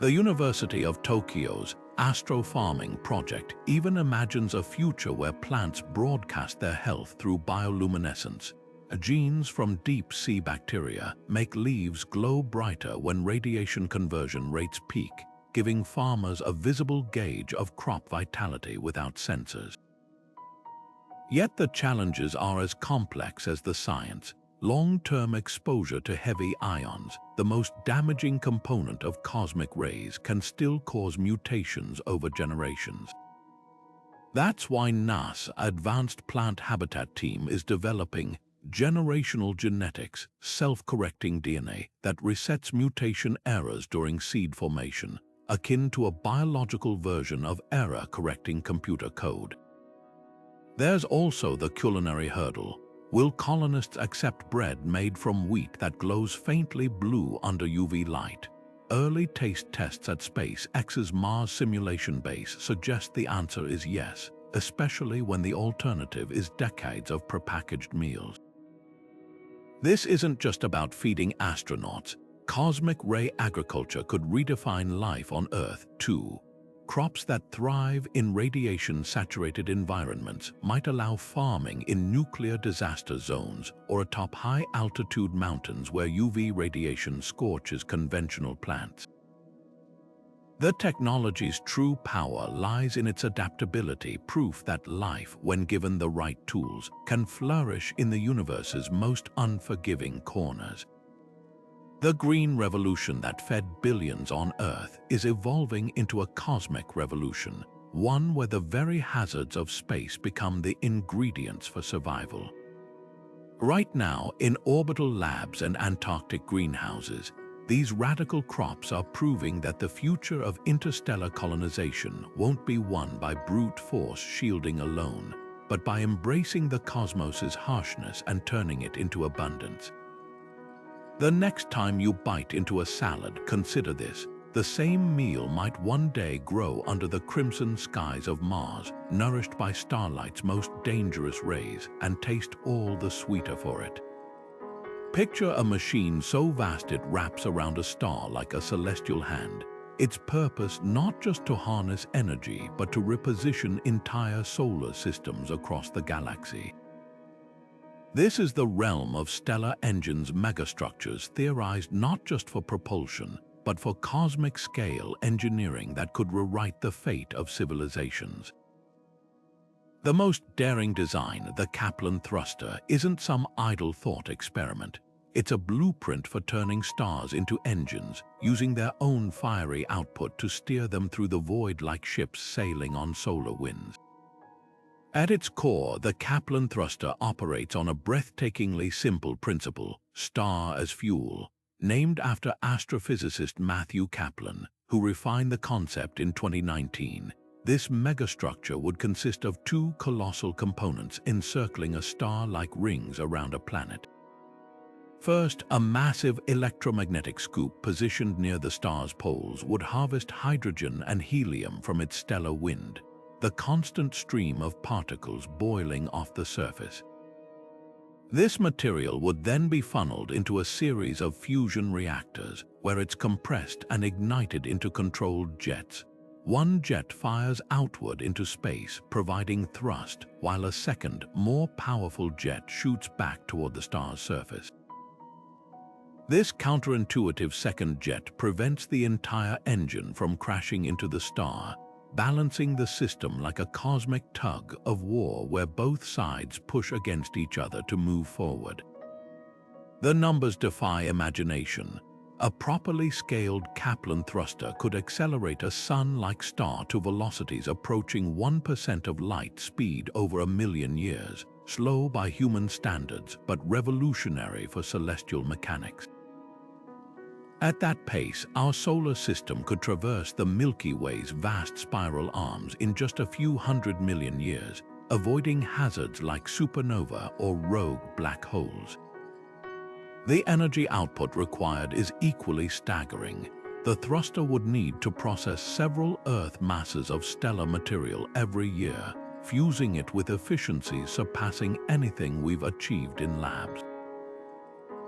The University of Tokyo's Astrofarming project even imagines a future where plants broadcast their health through bioluminescence. Genes from deep-sea bacteria make leaves glow brighter when radiation conversion rates peak, giving farmers a visible gauge of crop vitality without sensors. Yet the challenges are as complex as the science. Long-term exposure to heavy ions, the most damaging component of cosmic rays, can still cause mutations over generations. That's why NASA's Advanced Plant Habitat team is developing generational genetics, self-correcting DNA that resets mutation errors during seed formation, akin to a biological version of error-correcting computer code. There's also the culinary hurdle. Will colonists accept bread made from wheat that glows faintly blue under UV light? Early taste tests at SpaceX's Mars simulation base suggest the answer is yes, especially when the alternative is decades of prepackaged meals. This isn't just about feeding astronauts. Cosmic ray agriculture could redefine life on Earth, too. Crops that thrive in radiation-saturated environments might allow farming in nuclear disaster zones or atop high-altitude mountains where UV radiation scorches conventional plants. The technology's true power lies in its adaptability, proof that life, when given the right tools, can flourish in the universe's most unforgiving corners. The green revolution that fed billions on Earth is evolving into a cosmic revolution, one where the very hazards of space become the ingredients for survival. Right now, in orbital labs and Antarctic greenhouses, these radical crops are proving that the future of interstellar colonization won't be won by brute force shielding alone, but by embracing the cosmos's harshness and turning it into abundance. The next time you bite into a salad, consider this. The same meal might one day grow under the crimson skies of Mars, nourished by starlight's most dangerous rays, and taste all the sweeter for it. Picture a machine so vast it wraps around a star like a celestial hand. Its purpose not just to harness energy, but to reposition entire solar systems across the galaxy. This is the realm of stellar engines megastructures theorized not just for propulsion, but for cosmic-scale engineering that could rewrite the fate of civilizations. The most daring design, the Kaplan thruster, isn't some idle thought experiment. It's a blueprint for turning stars into engines, using their own fiery output to steer them through the void like ships sailing on solar winds. At its core, the Kaplan thruster operates on a breathtakingly simple principle, star as fuel, named after astrophysicist Matthew Kaplan, who refined the concept in 2019. This megastructure would consist of two colossal components encircling a star like rings around a planet. First, a massive electromagnetic scoop positioned near the star's poles would harvest hydrogen and helium from its stellar wind, the constant stream of particles boiling off the surface. This material would then be funneled into a series of fusion reactors, where it's compressed and ignited into controlled jets. One jet fires outward into space, providing thrust, while a second, more powerful jet shoots back toward the star's surface. This counterintuitive second jet prevents the entire engine from crashing into the star, balancing the system like a cosmic tug of war where both sides push against each other to move forward. The numbers defy imagination. A properly scaled Kaplan thruster could accelerate a sun-like star to velocities approaching 1% of light speed over 1 million years, slow by human standards, but revolutionary for celestial mechanics. At that pace, our solar system could traverse the Milky Way's vast spiral arms in just a few 100 million years, avoiding hazards like supernova or rogue black holes. The energy output required is equally staggering. The thruster would need to process several Earth masses of stellar material every year, fusing it with efficiencies surpassing anything we've achieved in labs.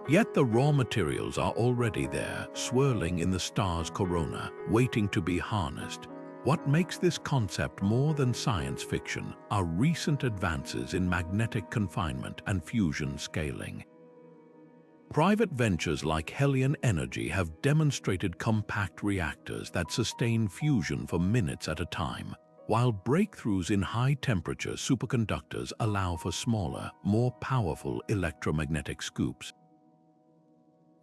Yet the raw materials are already there, swirling in the star's corona, waiting to be harnessed. What makes this concept more than science fiction are recent advances in magnetic confinement and fusion scaling. Private ventures like Helion Energy have demonstrated compact reactors that sustain fusion for minutes at a time, while breakthroughs in high-temperature superconductors allow for smaller, more powerful electromagnetic scoops.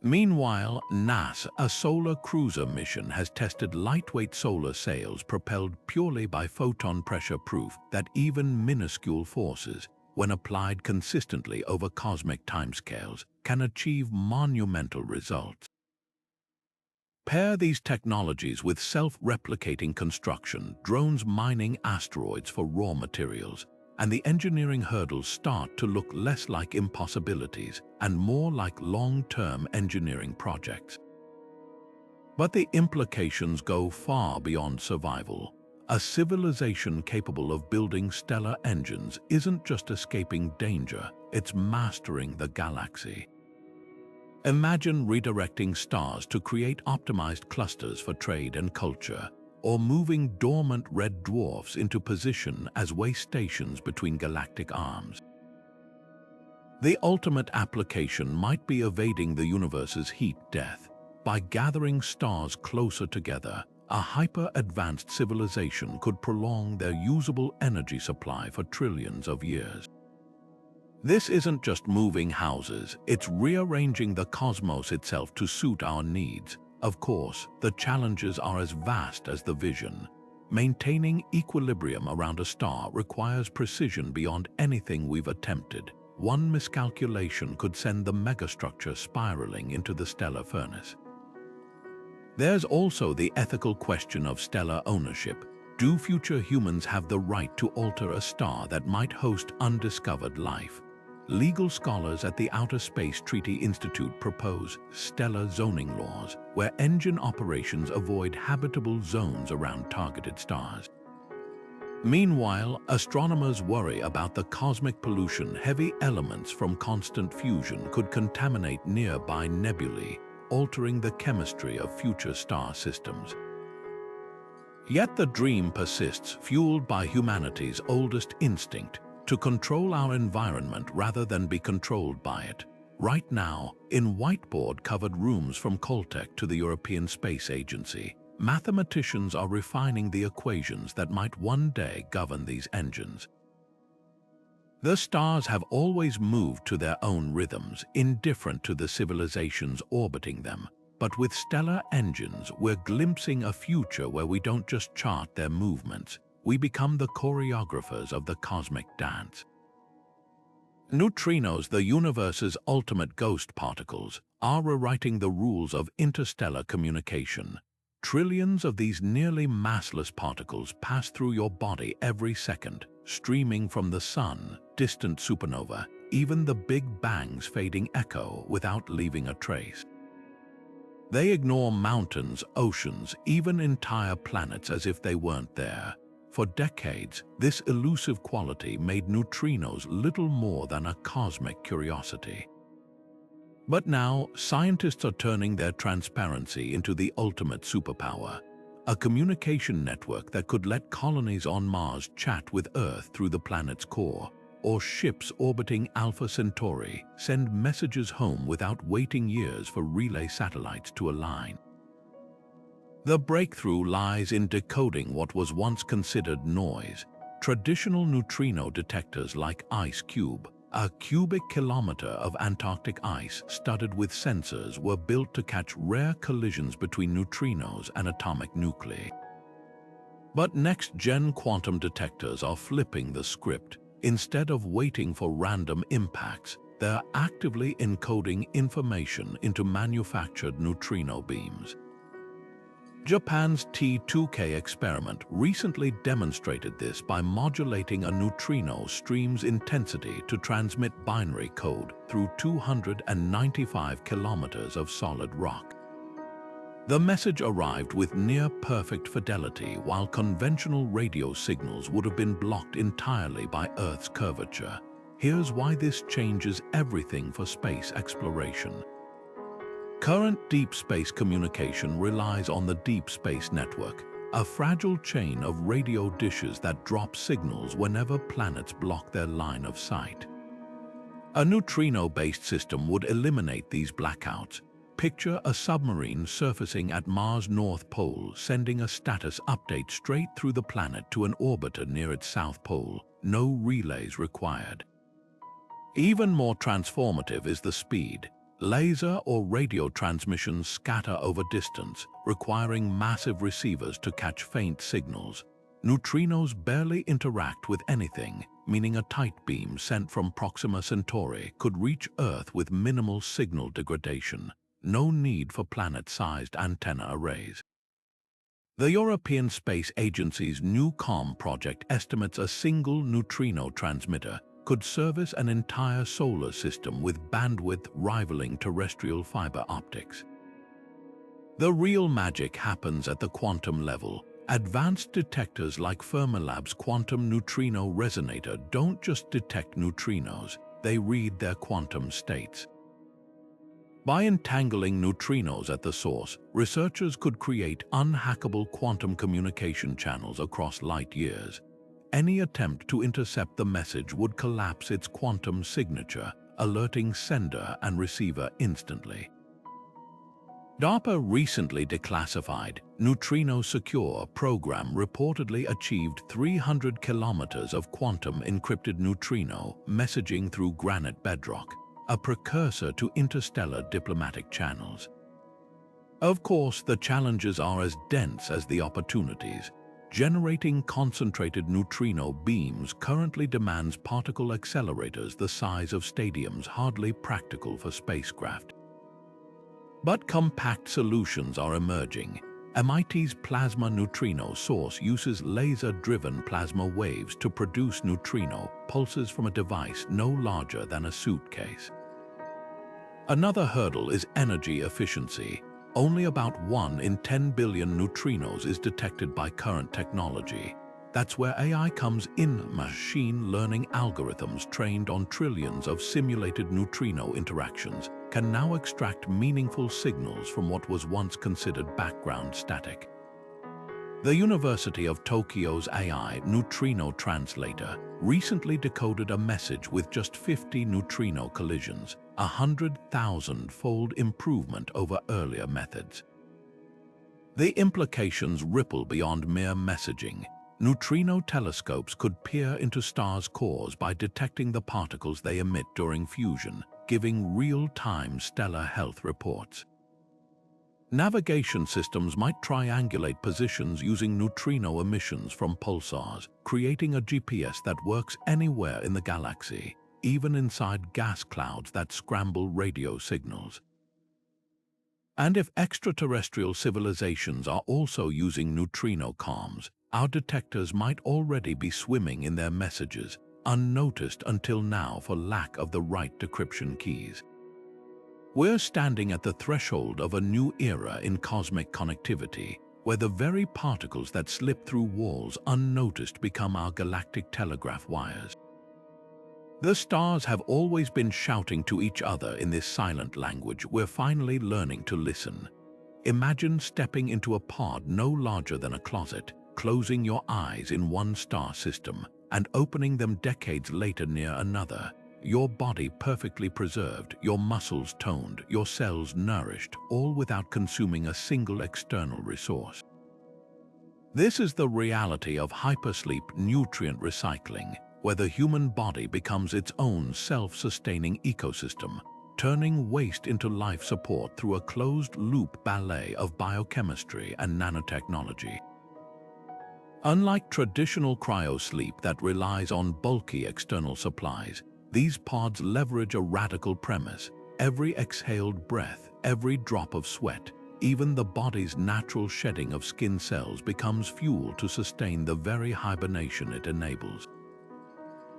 Meanwhile, NASA, a solar cruiser mission, has tested lightweight solar sails propelled purely by photon pressure, proof that even minuscule forces, when applied consistently over cosmic timescales, can achieve monumental results. Pair these technologies with self-replicating construction, drones mining asteroids for raw materials, and the engineering hurdles start to look less like impossibilities and more like long-term engineering projects. But the implications go far beyond survival. A civilization capable of building stellar engines isn't just escaping danger, it's mastering the galaxy. Imagine redirecting stars to create optimized clusters for trade and culture, or moving dormant red dwarfs into position as way stations between galactic arms. The ultimate application might be evading the universe's heat death. By gathering stars closer together, a hyper-advanced civilization could prolong their usable energy supply for trillions of years. This isn't just moving houses, it's rearranging the cosmos itself to suit our needs. Of course, the challenges are as vast as the vision. Maintaining equilibrium around a star requires precision beyond anything we've attempted. one miscalculation could send the megastructure spiraling into the stellar furnace. There's also the ethical question of stellar ownership. Do future humans have the right to alter a star that might host undiscovered life? Legal scholars at the Outer Space Treaty Institute propose stellar zoning laws, where engine operations avoid habitable zones around targeted stars. Meanwhile, astronomers worry about the cosmic pollution. Heavy elements from constant fusion could contaminate nearby nebulae, altering the chemistry of future star systems. Yet the dream persists, fueled by humanity's oldest instinct to control our environment rather than be controlled by it. Right now, in whiteboard-covered rooms from Caltech to the European Space Agency, mathematicians are refining the equations that might one day govern these engines. The stars have always moved to their own rhythms, indifferent to the civilizations orbiting them. But with stellar engines, we're glimpsing a future where we don't just chart their movements, we become the choreographers of the cosmic dance. Neutrinos, the universe's ultimate ghost particles, are rewriting the rules of interstellar communication. Trillions of these nearly massless particles pass through your body every second, streaming from the sun, distant supernova, even the Big Bang's fading echo without leaving a trace. They ignore mountains, oceans, even entire planets as if they weren't there. For decades, this elusive quality made neutrinos little more than a cosmic curiosity. But now, scientists are turning their transparency into the ultimate superpower, a communication network that could let colonies on Mars chat with Earth through the planet's core, or ships orbiting Alpha Centauri send messages home without waiting years for relay satellites to align. The breakthrough lies in decoding what was once considered noise. Traditional neutrino detectors like IceCube, a cubic kilometer of Antarctic ice studded with sensors, were built to catch rare collisions between neutrinos and atomic nuclei. But next-gen quantum detectors are flipping the script. Instead of waiting for random impacts, they're actively encoding information into manufactured neutrino beams. Japan's T2K experiment recently demonstrated this by modulating a neutrino stream's intensity to transmit binary code through 295 kilometers of solid rock. The message arrived with near-perfect fidelity, while conventional radio signals would have been blocked entirely by Earth's curvature. Here's why this changes everything for space exploration. Current deep space communication relies on the Deep Space Network, a fragile chain of radio dishes that drop signals whenever planets block their line of sight. A neutrino-based system would eliminate these blackouts. Picture a submarine surfacing at Mars' North Pole, sending a status update straight through the planet to an orbiter near its South Pole. No relays required. Even more transformative is the speed. Laser or radio transmissions scatter over distance, requiring massive receivers to catch faint signals. Neutrinos barely interact with anything, meaning a tight beam sent from Proxima Centauri could reach Earth with minimal signal degradation. No need for planet-sized antenna arrays. The European Space Agency's new COM project estimates a single neutrino transmitter could service an entire solar system with bandwidth rivaling terrestrial fiber optics. The real magic happens at the quantum level. Advanced detectors like Fermilab's quantum neutrino resonator don't just detect neutrinos, they read their quantum states. By entangling neutrinos at the source, researchers could create unhackable quantum communication channels across light years. Any attempt to intercept the message would collapse its quantum signature, alerting sender and receiver instantly. DARPA recently declassified Neutrino Secure program reportedly achieved 300 kilometers of quantum encrypted neutrino messaging through granite bedrock, a precursor to interstellar diplomatic channels. Of course, the challenges are as dense as the opportunities. Generating concentrated neutrino beams currently demands particle accelerators the size of stadiums, hardly practical for spacecraft. But compact solutions are emerging. MIT's plasma neutrino source uses laser-driven plasma waves to produce neutrino pulses from a device no larger than a suitcase. Another hurdle is energy efficiency. Only about 1 in 10 billion neutrinos is detected by current technology. That's where AI comes in. Machine learning algorithms trained on trillions of simulated neutrino interactions can now extract meaningful signals from what was once considered background static. The University of Tokyo's AI neutrino translator recently decoded a message with just 50 neutrino collisions, a 100,000-fold improvement over earlier methods. The implications ripple beyond mere messaging. Neutrino telescopes could peer into stars' cores by detecting the particles they emit during fusion, giving real-time stellar health reports. Navigation systems might triangulate positions using neutrino emissions from pulsars, creating a GPS that works anywhere in the galaxy, even inside gas clouds that scramble radio signals. And if extraterrestrial civilizations are also using neutrino comms, our detectors might already be swimming in their messages, unnoticed until now for lack of the right decryption keys. We're standing at the threshold of a new era in cosmic connectivity, where the very particles that slip through walls unnoticed become our galactic telegraph wires. The stars have always been shouting to each other in this silent language. We're finally learning to listen. Imagine stepping into a pod no larger than a closet, closing your eyes in one star system, and opening them decades later near another. Your body perfectly preserved, your muscles toned, your cells nourished, all without consuming a single external resource. This is the reality of hypersleep nutrient recycling, where the human body becomes its own self-sustaining ecosystem, turning waste into life support through a closed-loop ballet of biochemistry and nanotechnology. Unlike traditional cryosleep that relies on bulky external supplies, these pods leverage a radical premise. Every exhaled breath, every drop of sweat, even the body's natural shedding of skin cells becomes fuel to sustain the very hibernation it enables.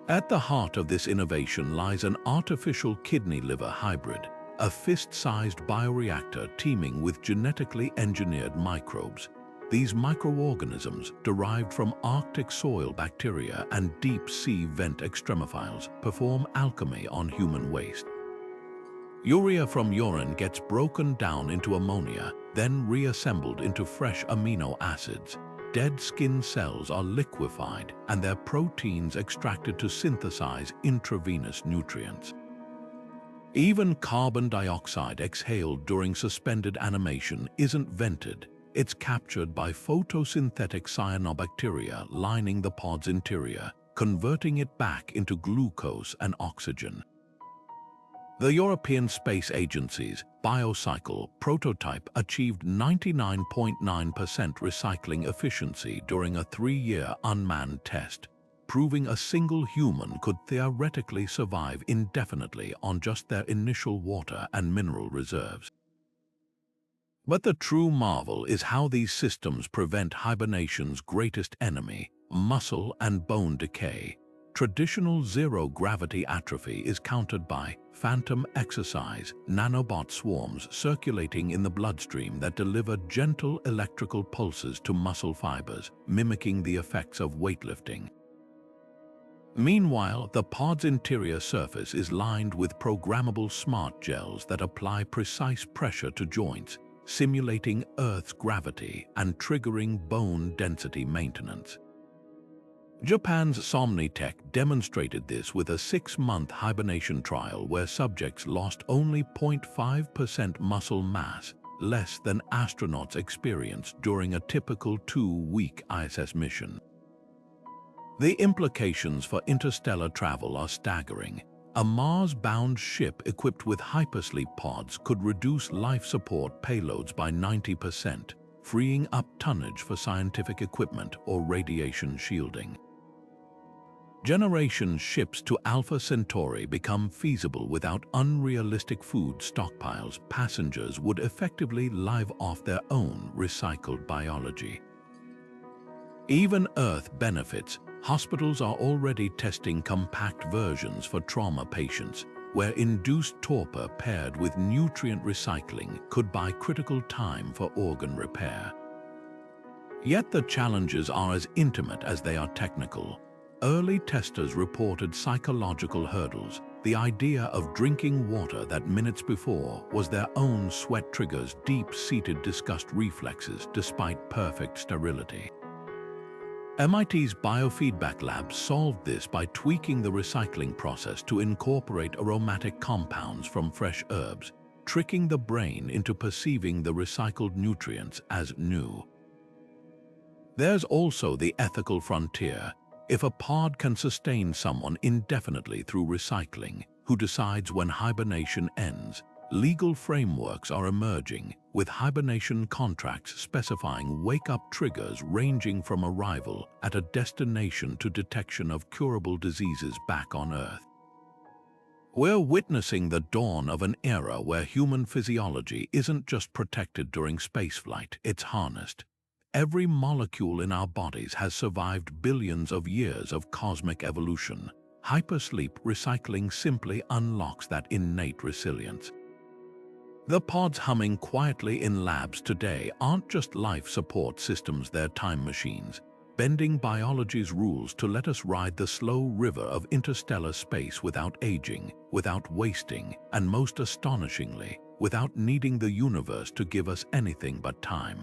At the heart of this innovation lies an artificial kidney-liver hybrid, a fist-sized bioreactor teeming with genetically engineered microbes. These microorganisms, derived from Arctic soil bacteria and deep-sea vent extremophiles, perform alchemy on human waste. Urea from urine gets broken down into ammonia, then reassembled into fresh amino acids. Dead skin cells are liquefied and their proteins extracted to synthesize intravenous nutrients. Even carbon dioxide exhaled during suspended animation isn't vented. It's captured by photosynthetic cyanobacteria lining the pod's interior, converting it back into glucose and oxygen. The European Space Agency's BioCycle prototype achieved 99.9% recycling efficiency during a 3-year unmanned test, proving a single human could theoretically survive indefinitely on just their initial water and mineral reserves. But the true marvel is how these systems prevent hibernation's greatest enemy, muscle and bone decay. Traditional zero-gravity atrophy is countered by phantom exercise, nanobot swarms circulating in the bloodstream that deliver gentle electrical pulses to muscle fibers, mimicking the effects of weightlifting. Meanwhile, the pod's interior surface is lined with programmable smart gels that apply precise pressure to joints, simulating Earth's gravity and triggering bone density maintenance. Japan's Somnitech demonstrated this with a 6-month hibernation trial where subjects lost only 0.5% muscle mass, less than astronauts experienced during a typical 2-week ISS mission. The implications for interstellar travel are staggering. A Mars-bound ship equipped with hypersleep pods could reduce life support payloads by 90%, freeing up tonnage for scientific equipment or radiation shielding. Generation ships to Alpha Centauri become feasible without unrealistic food stockpiles. Passengers would effectively live off their own recycled biology. Even Earth benefits. Hospitals are already testing compact versions for trauma patients, where induced torpor paired with nutrient recycling could buy critical time for organ repair. Yet the challenges are as intimate as they are technical. Early testers reported psychological hurdles. The idea of drinking water that minutes before was their own sweat triggers deep-seated disgust reflexes despite perfect sterility. MIT's biofeedback lab solved this by tweaking the recycling process to incorporate aromatic compounds from fresh herbs, tricking the brain into perceiving the recycled nutrients as new. There's also the ethical frontier. If a pod can sustain someone indefinitely through recycling, who decides when hibernation ends? Legal frameworks are emerging, with hibernation contracts specifying wake-up triggers ranging from arrival at a destination to detection of curable diseases back on Earth. We're witnessing the dawn of an era where human physiology isn't just protected during spaceflight, it's harnessed. Every molecule in our bodies has survived billions of years of cosmic evolution. Hypersleep recycling simply unlocks that innate resilience. The pods humming quietly in labs today aren't just life support systems, they're time machines, bending biology's rules to let us ride the slow river of interstellar space without aging, without wasting, and most astonishingly, without needing the universe to give us anything but time.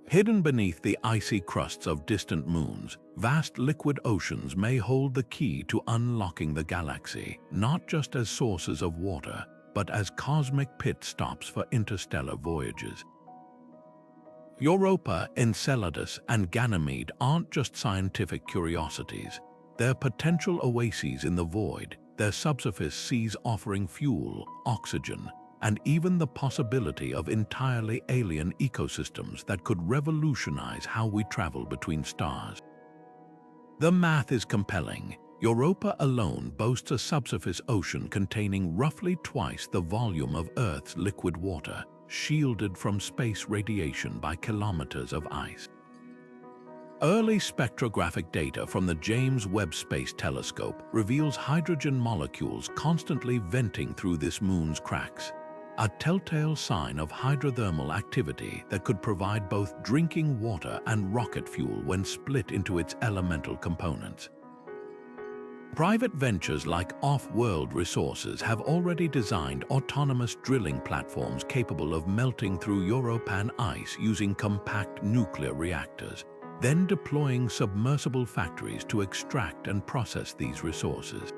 Hidden beneath the icy crusts of distant moons, vast liquid oceans may hold the key to unlocking the galaxy, not just as sources of water, but as cosmic pit stops for interstellar voyages. Europa, Enceladus, and Ganymede aren't just scientific curiosities. They're potential oases in the void, their subsurface seas offering fuel, oxygen, and even the possibility of entirely alien ecosystems that could revolutionize how we travel between stars. The math is compelling. Europa alone boasts a subsurface ocean containing roughly twice the volume of Earth's liquid water, shielded from space radiation by kilometers of ice. Early spectrographic data from the James Webb Space Telescope reveals hydrogen molecules constantly venting through this moon's cracks, a telltale sign of hydrothermal activity that could provide both drinking water and rocket fuel when split into its elemental components. Private ventures like Off-World Resources have already designed autonomous drilling platforms capable of melting through Europan ice using compact nuclear reactors, then deploying submersible factories to extract and process these resources.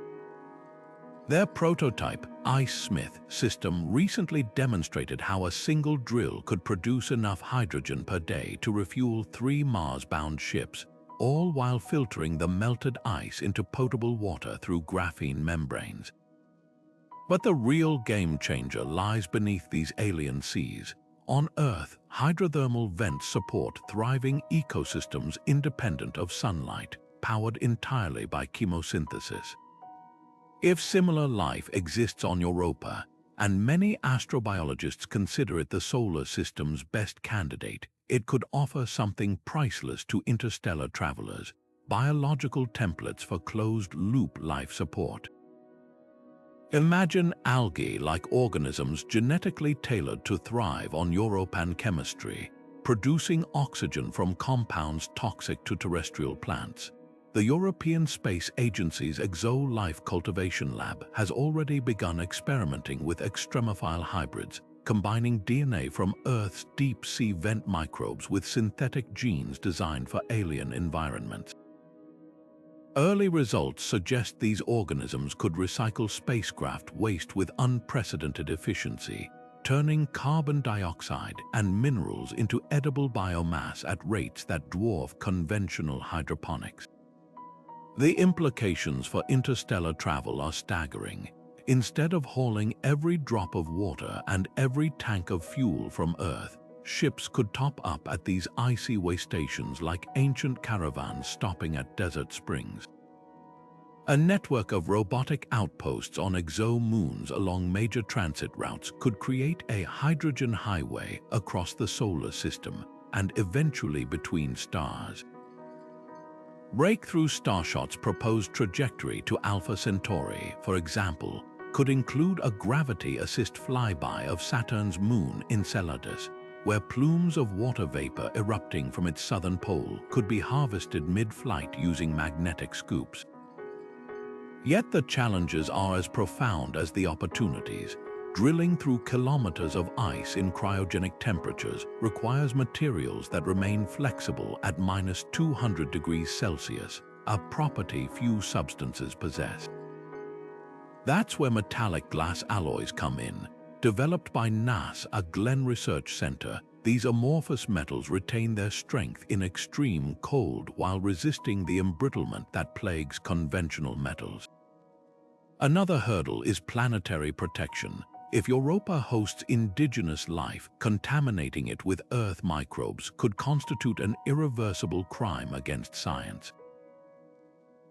Their prototype, Ice Smith system recently demonstrated how a single drill could produce enough hydrogen per day to refuel 3 Mars-bound ships, all while filtering the melted ice into potable water through graphene membranes. But the real game-changer lies beneath these alien seas. On Earth, hydrothermal vents support thriving ecosystems independent of sunlight, powered entirely by chemosynthesis. If similar life exists on Europa, and many astrobiologists consider it the solar system's best candidate, it could offer something priceless to interstellar travelers: biological templates for closed-loop life support. Imagine algae-like organisms genetically tailored to thrive on Europan chemistry, producing oxygen from compounds toxic to terrestrial plants. The European Space Agency's Exo-Life Cultivation Lab has already begun experimenting with extremophile hybrids, combining DNA from Earth's deep-sea vent microbes with synthetic genes designed for alien environments. Early results suggest these organisms could recycle spacecraft waste with unprecedented efficiency, turning carbon dioxide and minerals into edible biomass at rates that dwarf conventional hydroponics. The implications for interstellar travel are staggering. Instead of hauling every drop of water and every tank of fuel from Earth, ships could top up at these icy way stations like ancient caravans stopping at desert springs. A network of robotic outposts on exo-moons along major transit routes could create a hydrogen highway across the solar system and eventually between stars. Breakthrough Starshot's proposed trajectory to Alpha Centauri, for example, could include a gravity-assist flyby of Saturn's moon Enceladus, where plumes of water vapor erupting from its southern pole could be harvested mid-flight using magnetic scoops. Yet the challenges are as profound as the opportunities. Drilling through kilometers of ice in cryogenic temperatures requires materials that remain flexible at -200 degrees Celsius, a property few substances possess. That's where metallic glass alloys come in. Developed by NASA Glenn Research Center, these amorphous metals retain their strength in extreme cold while resisting the embrittlement that plagues conventional metals. Another hurdle is planetary protection. If Europa hosts indigenous life, contaminating it with Earth microbes could constitute an irreversible crime against science.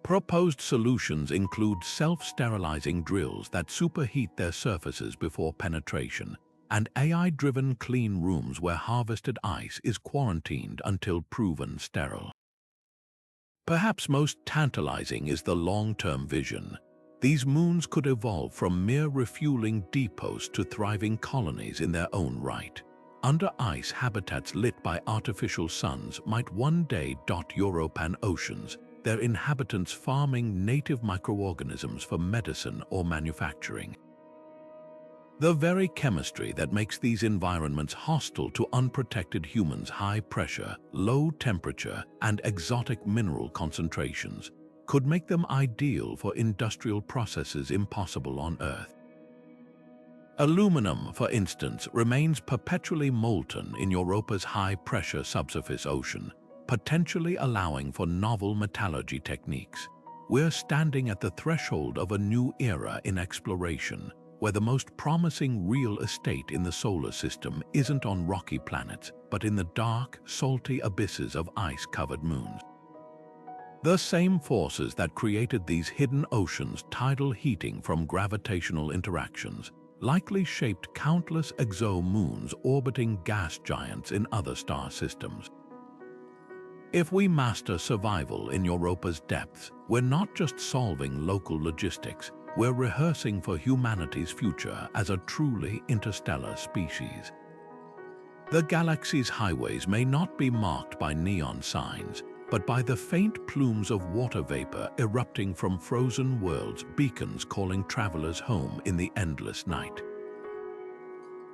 Proposed solutions include self-sterilizing drills that superheat their surfaces before penetration, and AI-driven clean rooms where harvested ice is quarantined until proven sterile. Perhaps most tantalizing is the long-term vision. These moons could evolve from mere refueling depots to thriving colonies in their own right. Under ice habitats lit by artificial suns might one day dot European oceans, their inhabitants farming native microorganisms for medicine or manufacturing. The very chemistry that makes these environments hostile to unprotected humans, high pressure, low temperature, and exotic mineral concentrations, could make them ideal for industrial processes impossible on Earth. Aluminum, for instance, remains perpetually molten in Europa's high-pressure subsurface ocean, potentially allowing for novel metallurgy techniques. We're standing at the threshold of a new era in exploration, where the most promising real estate in the solar system isn't on rocky planets, but in the dark, salty abysses of ice-covered moons. The same forces that created these hidden oceans, tidal heating from gravitational interactions, likely shaped countless exo-moons orbiting gas giants in other star systems. If we master survival in Europa's depths, we're not just solving local logistics, we're rehearsing for humanity's future as a truly interstellar species. The galaxy's highways may not be marked by neon signs, but by the faint plumes of water vapor erupting from frozen worlds, beacons calling travelers home in the endless night.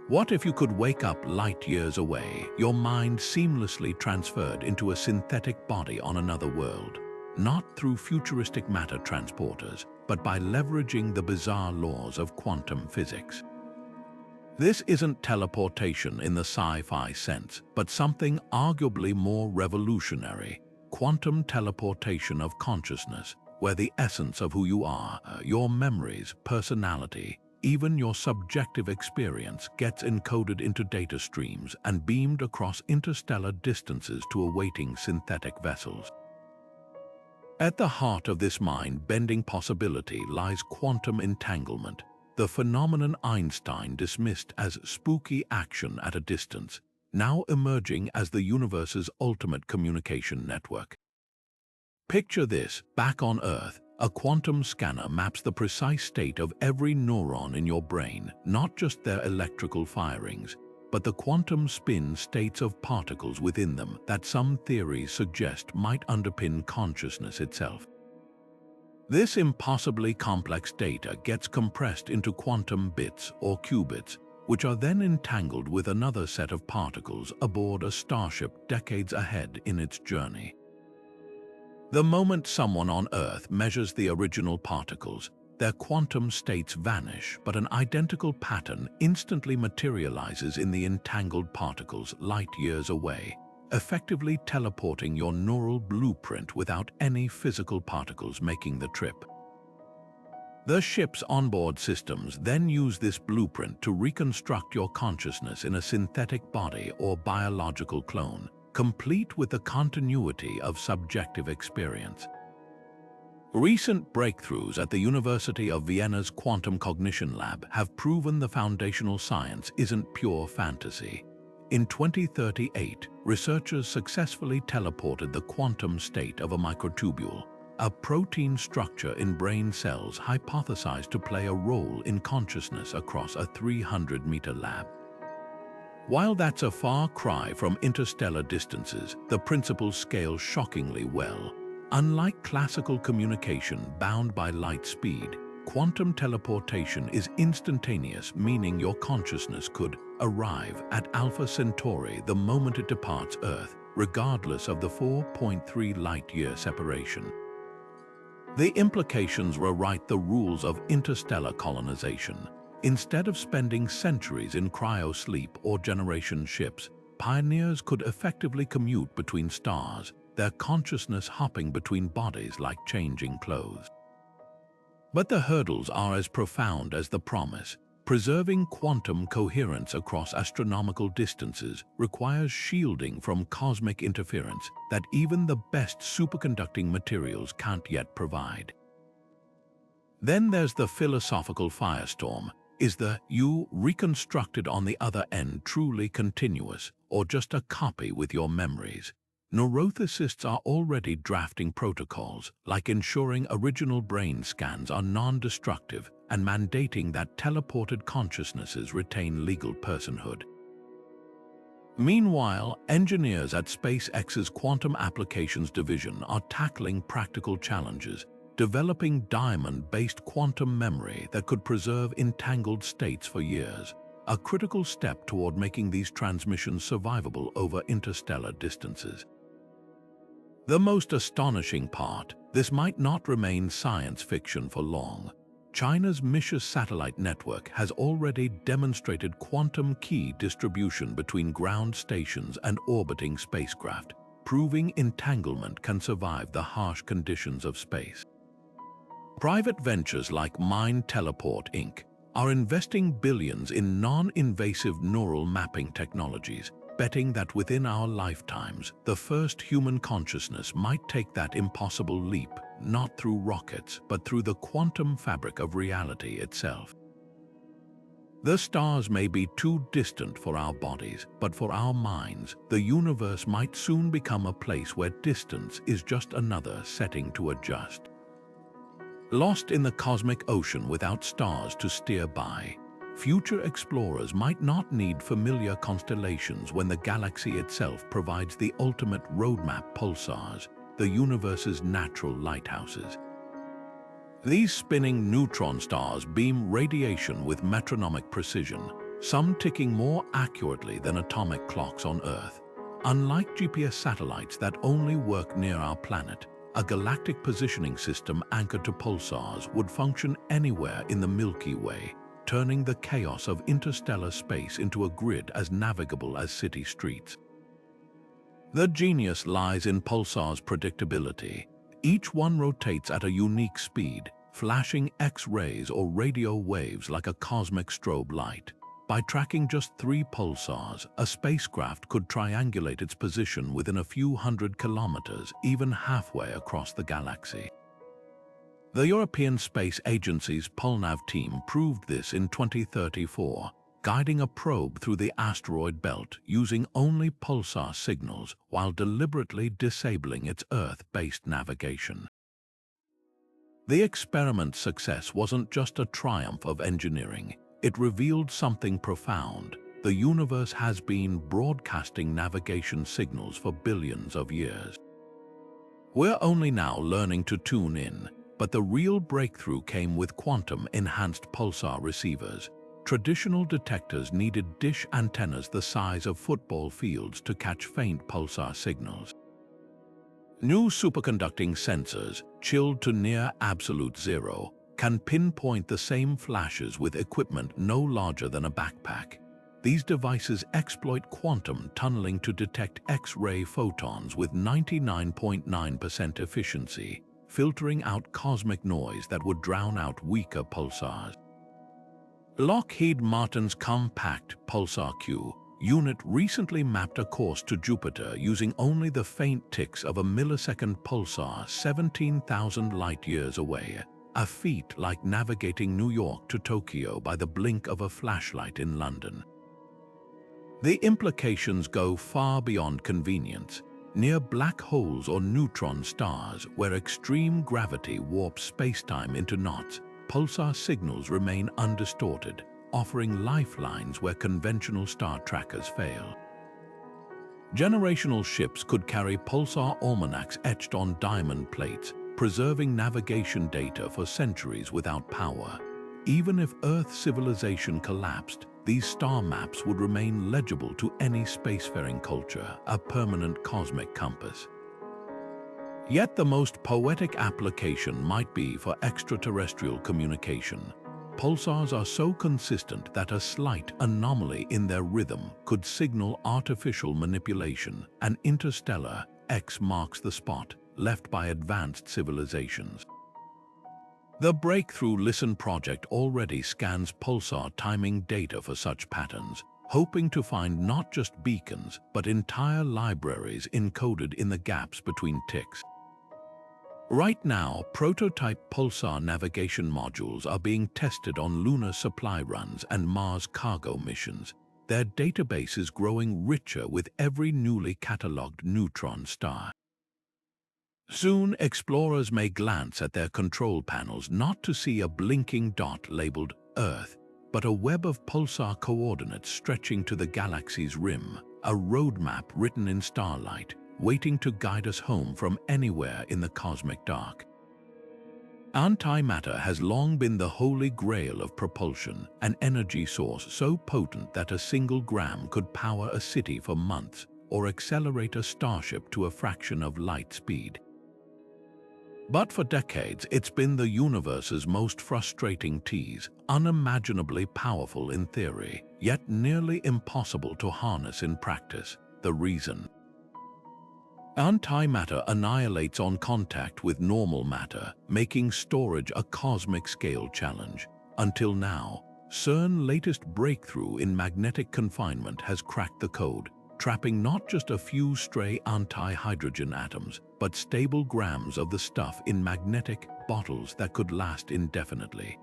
What if you could wake up light years away, your mind seamlessly transferred into a synthetic body on another world, not through futuristic matter transporters, but by leveraging the bizarre laws of quantum physics? This isn't teleportation in the sci-fi sense, but something arguably more revolutionary: quantum teleportation of consciousness, where the essence of who you are, your memories, personality, even your subjective experience gets encoded into data streams and beamed across interstellar distances to awaiting synthetic vessels. At the heart of this mind-bending possibility lies quantum entanglement, the phenomenon Einstein dismissed as spooky action at a distance, now emerging as the universe's ultimate communication network. Picture this: back on Earth, a quantum scanner maps the precise state of every neuron in your brain, not just their electrical firings, but the quantum spin states of particles within them that some theories suggest might underpin consciousness itself. This impossibly complex data gets compressed into quantum bits or qubits, which are then entangled with another set of particles aboard a starship decades ahead in its journey. The moment someone on Earth measures the original particles, their quantum states vanish, but an identical pattern instantly materializes in the entangled particles light years away, effectively teleporting your neural blueprint without any physical particles making the trip. The ship's onboard systems then use this blueprint to reconstruct your consciousness in a synthetic body or biological clone, complete with the continuity of subjective experience. Recent breakthroughs at the University of Vienna's Quantum Cognition Lab have proven the foundational science isn't pure fantasy. In 2038, researchers successfully teleported the quantum state of a microtubule, a protein structure in brain cells hypothesized to play a role in consciousness across a 300-meter lab. While that's a far cry from interstellar distances, the principles scale shockingly well. Unlike classical communication bound by light speed, quantum teleportation is instantaneous, meaning your consciousness could arrive at Alpha Centauri the moment it departs Earth, regardless of the 4.3 light-year separation. The implications rewrite the rules of interstellar colonization. Instead of spending centuries in cryosleep or generation ships, pioneers could effectively commute between stars, their consciousness hopping between bodies like changing clothes. But the hurdles are as profound as the promise. Preserving quantum coherence across astronomical distances requires shielding from cosmic interference that even the best superconducting materials can't yet provide. Then there's the philosophical firestorm. Is the you reconstructed on the other end truly continuous, or just a copy with your memories? Neuroethicists are already drafting protocols, like ensuring original brain scans are non-destructive and mandating that teleported consciousnesses retain legal personhood. Meanwhile, engineers at SpaceX's Quantum Applications Division are tackling practical challenges, developing diamond-based quantum memory that could preserve entangled states for years, a critical step toward making these transmissions survivable over interstellar distances. The most astonishing part, this might not remain science fiction for long. China's MISHA satellite network has already demonstrated quantum key distribution between ground stations and orbiting spacecraft, proving entanglement can survive the harsh conditions of space. Private ventures like Mind Teleport Inc. are investing billions in non-invasive neural mapping technologies, betting that within our lifetimes, the first human consciousness might take that impossible leap, not through rockets, but through the quantum fabric of reality itself. The stars may be too distant for our bodies, but for our minds, the universe might soon become a place where distance is just another setting to adjust. Lost in the cosmic ocean without stars to steer by, future explorers might not need familiar constellations when the galaxy itself provides the ultimate roadmap: pulsars, the universe's natural lighthouses. These spinning neutron stars beam radiation with metronomic precision, some ticking more accurately than atomic clocks on Earth. Unlike GPS satellites that only work near our planet, a galactic positioning system anchored to pulsars would function anywhere in the Milky Way, turning the chaos of interstellar space into a grid as navigable as city streets. The genius lies in pulsars' predictability. Each one rotates at a unique speed, flashing X-rays or radio waves like a cosmic strobe light. By tracking just 3 pulsars, a spacecraft could triangulate its position within a few hundred kilometers, even halfway across the galaxy. The European Space Agency's PulNav team proved this in 2034, guiding a probe through the asteroid belt using only pulsar signals while deliberately disabling its Earth-based navigation. The experiment's success wasn't just a triumph of engineering. It revealed something profound. The universe has been broadcasting navigation signals for billions of years. We're only now learning to tune in, but the real breakthrough came with quantum-enhanced pulsar receivers. Traditional detectors needed dish antennas the size of football fields to catch faint pulsar signals. New superconducting sensors, chilled to near absolute zero, can pinpoint the same flashes with equipment no larger than a backpack. These devices exploit quantum tunneling to detect X-ray photons with 99.9% efficiency, filtering out cosmic noise that would drown out weaker pulsars. Lockheed Martin's compact Pulsar Q unit recently mapped a course to Jupiter using only the faint ticks of a millisecond pulsar 17,000 light-years away, a feat like navigating New York to Tokyo by the blink of a flashlight in London. The implications go far beyond convenience. Near black holes or neutron stars, where extreme gravity warps spacetime into knots, pulsar signals remain undistorted, offering lifelines where conventional star trackers fail. Generational ships could carry pulsar almanacs etched on diamond plates, preserving navigation data for centuries without power. Even if Earth civilization collapsed, these star maps would remain legible to any spacefaring culture, a permanent cosmic compass. Yet the most poetic application might be for extraterrestrial communication. Pulsars are so consistent that a slight anomaly in their rhythm could signal artificial manipulation, and Interstellar X marks the spot left by advanced civilizations. The Breakthrough Listen project already scans pulsar timing data for such patterns, hoping to find not just beacons, but entire libraries encoded in the gaps between ticks. Right now, prototype pulsar navigation modules are being tested on lunar supply runs and Mars cargo missions. Their database is growing richer with every newly catalogued neutron star. Soon, explorers may glance at their control panels not to see a blinking dot labeled Earth, but a web of pulsar coordinates stretching to the galaxy's rim, a roadmap written in starlight, waiting to guide us home from anywhere in the cosmic dark. Antimatter has long been the holy grail of propulsion, an energy source so potent that a single gram could power a city for months or accelerate a starship to a fraction of light speed. But for decades, it's been the universe's most frustrating tease, unimaginably powerful in theory, yet nearly impossible to harness in practice. The reason: antimatter annihilates on contact with normal matter, making storage a cosmic-scale challenge. Until now, CERN's latest breakthrough in magnetic confinement has cracked the code, trapping not just a few stray anti-hydrogen atoms, but stable grams of the stuff in magnetic bottles that could last indefinitely.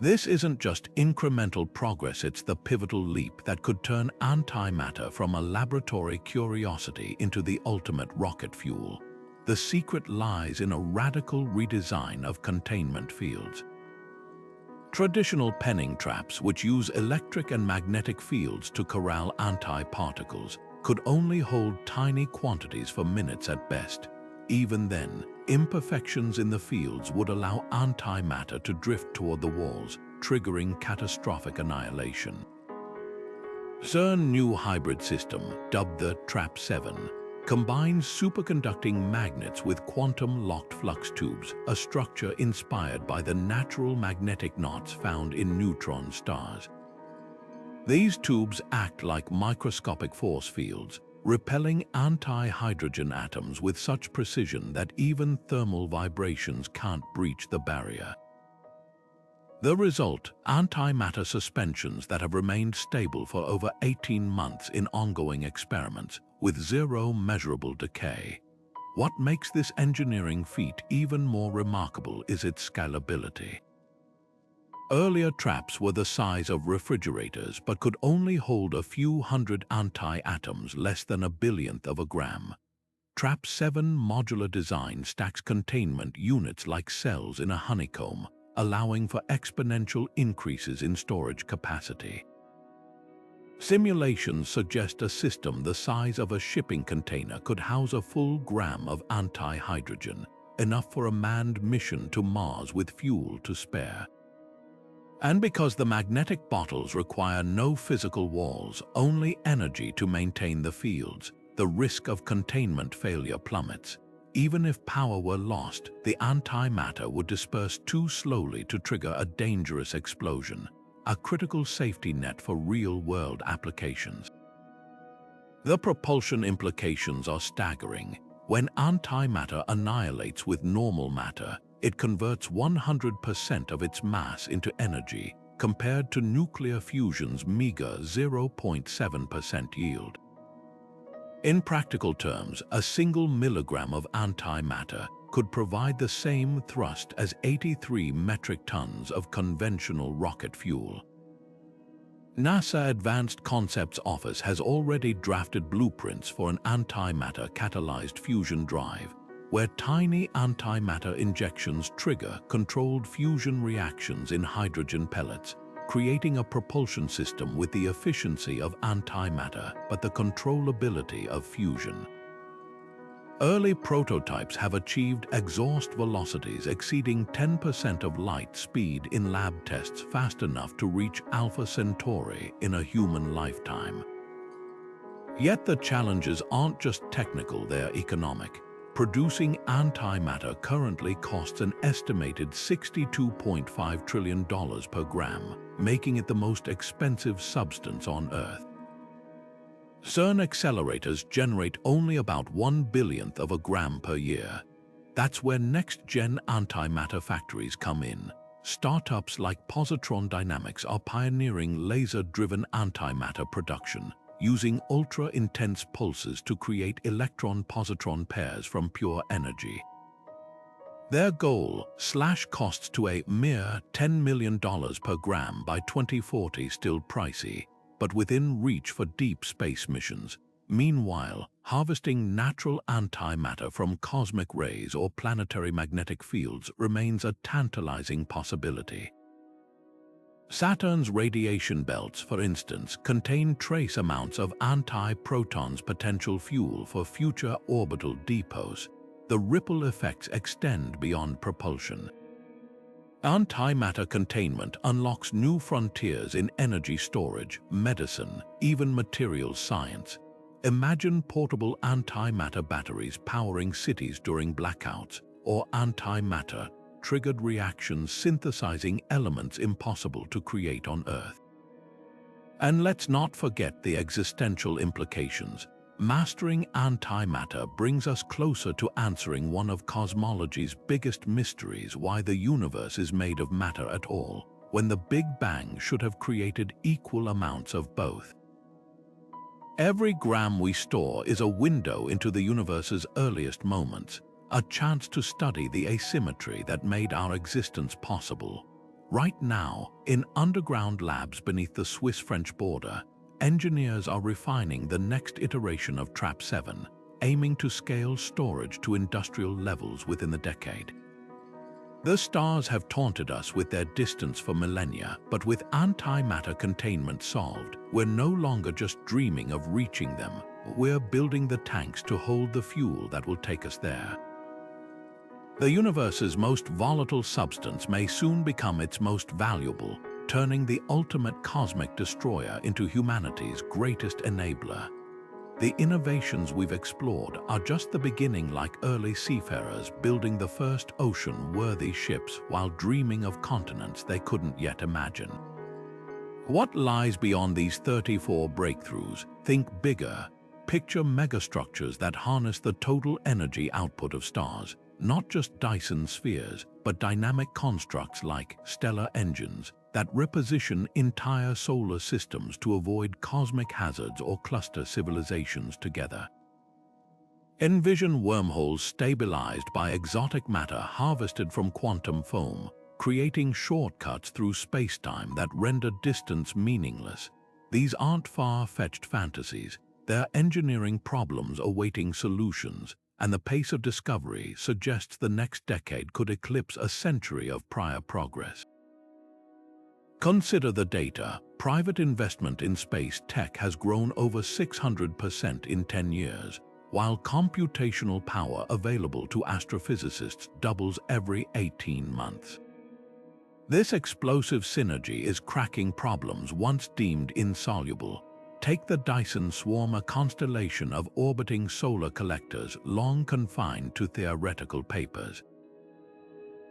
This isn't just incremental progress, it's the pivotal leap that could turn antimatter from a laboratory curiosity into the ultimate rocket fuel. The secret lies in a radical redesign of containment fields. Traditional penning traps, which use electric and magnetic fields to corral antiparticles, could only hold tiny quantities for minutes at best. Even then, imperfections in the fields would allow antimatter to drift toward the walls, triggering catastrophic annihilation. CERN's new hybrid system, dubbed the Trap 7, combines superconducting magnets with quantum-locked flux tubes, a structure inspired by the natural magnetic knots found in neutron stars. These tubes act like microscopic force fields, repelling anti-hydrogen atoms with such precision that even thermal vibrations can't breach the barrier. The result: antimatter suspensions that have remained stable for over 18 months in ongoing experiments, with zero measurable decay. What makes this engineering feat even more remarkable is its scalability. Earlier traps were the size of refrigerators but could only hold a few hundred anti-atoms, less than a billionth of a gram. Trap 7 modular design stacks containment units like cells in a honeycomb, allowing for exponential increases in storage capacity. Simulations suggest a system the size of a shipping container could house a full gram of anti-hydrogen, enough for a manned mission to Mars with fuel to spare. And because the magnetic bottles require no physical walls, only energy to maintain the fields, the risk of containment failure plummets. Even if power were lost, the antimatter would disperse too slowly to trigger a dangerous explosion, a critical safety net for real-world applications. The propulsion implications are staggering. When antimatter annihilates with normal matter, it converts 100% of its mass into energy, compared to nuclear fusion's meager 0.7% yield. In practical terms, a single milligram of antimatter could provide the same thrust as 83 metric tons of conventional rocket fuel. NASA Advanced Concepts Office has already drafted blueprints for an antimatter catalyzed fusion drive, where tiny antimatter injections trigger controlled fusion reactions in hydrogen pellets, creating a propulsion system with the efficiency of antimatter but the controllability of fusion. Early prototypes have achieved exhaust velocities exceeding 10% of light speed in lab tests, fast enough to reach Alpha Centauri in a human lifetime. Yet the challenges aren't just technical, they're economic. Producing antimatter currently costs an estimated $62.5 trillion per gram, making it the most expensive substance on Earth. CERN accelerators generate only about 1/1000th of a gram per year. That's where next-gen antimatter factories come in. Startups like Positron Dynamics are pioneering laser-driven antimatter production, using ultra-intense pulses to create electron-positron pairs from pure energy. Their goal: slash costs to a mere $10 million per gram by 2040, still pricey, but within reach for deep space missions. Meanwhile, harvesting natural antimatter from cosmic rays or planetary magnetic fields remains a tantalizing possibility. Saturn's radiation belts, for instance, contain trace amounts of anti-protons, potential fuel for future orbital depots. The ripple effects extend beyond propulsion. Antimatter containment unlocks new frontiers in energy storage, medicine, even materials science. Imagine portable antimatter batteries powering cities during blackouts, or antimatter-triggered reactions synthesizing elements impossible to create on Earth. And let's not forget the existential implications. Mastering antimatter brings us closer to answering one of cosmology's biggest mysteries: why the universe is made of matter at all, when the Big Bang should have created equal amounts of both. Every gram we store is a window into the universe's earliest moments, a chance to study the asymmetry that made our existence possible. Right now, in underground labs beneath the Swiss-French border, engineers are refining the next iteration of TRAPP-7, aiming to scale storage to industrial levels within the decade. The stars have taunted us with their distance for millennia, but with antimatter containment solved, we're no longer just dreaming of reaching them, we're building the tanks to hold the fuel that will take us there. The universe's most volatile substance may soon become its most valuable, turning the ultimate cosmic destroyer into humanity's greatest enabler. The innovations we've explored are just the beginning, like early seafarers building the first ocean-worthy ships while dreaming of continents they couldn't yet imagine. What lies beyond these 34 breakthroughs? Think bigger. Picture megastructures that harness the total energy output of stars, not just Dyson spheres, but dynamic constructs like stellar engines that reposition entire solar systems to avoid cosmic hazards or cluster civilizations together. Envision wormholes stabilized by exotic matter harvested from quantum foam, creating shortcuts through spacetime that render distance meaningless. These aren't far-fetched fantasies, they're engineering problems awaiting solutions, and the pace of discovery suggests the next decade could eclipse a century of prior progress. Consider the data. Private investment in space tech has grown over 600% in 10 years, while computational power available to astrophysicists doubles every 18 months. This explosive synergy is cracking problems once deemed insoluble. Take the Dyson Swarm, a constellation of orbiting solar collectors long confined to theoretical papers.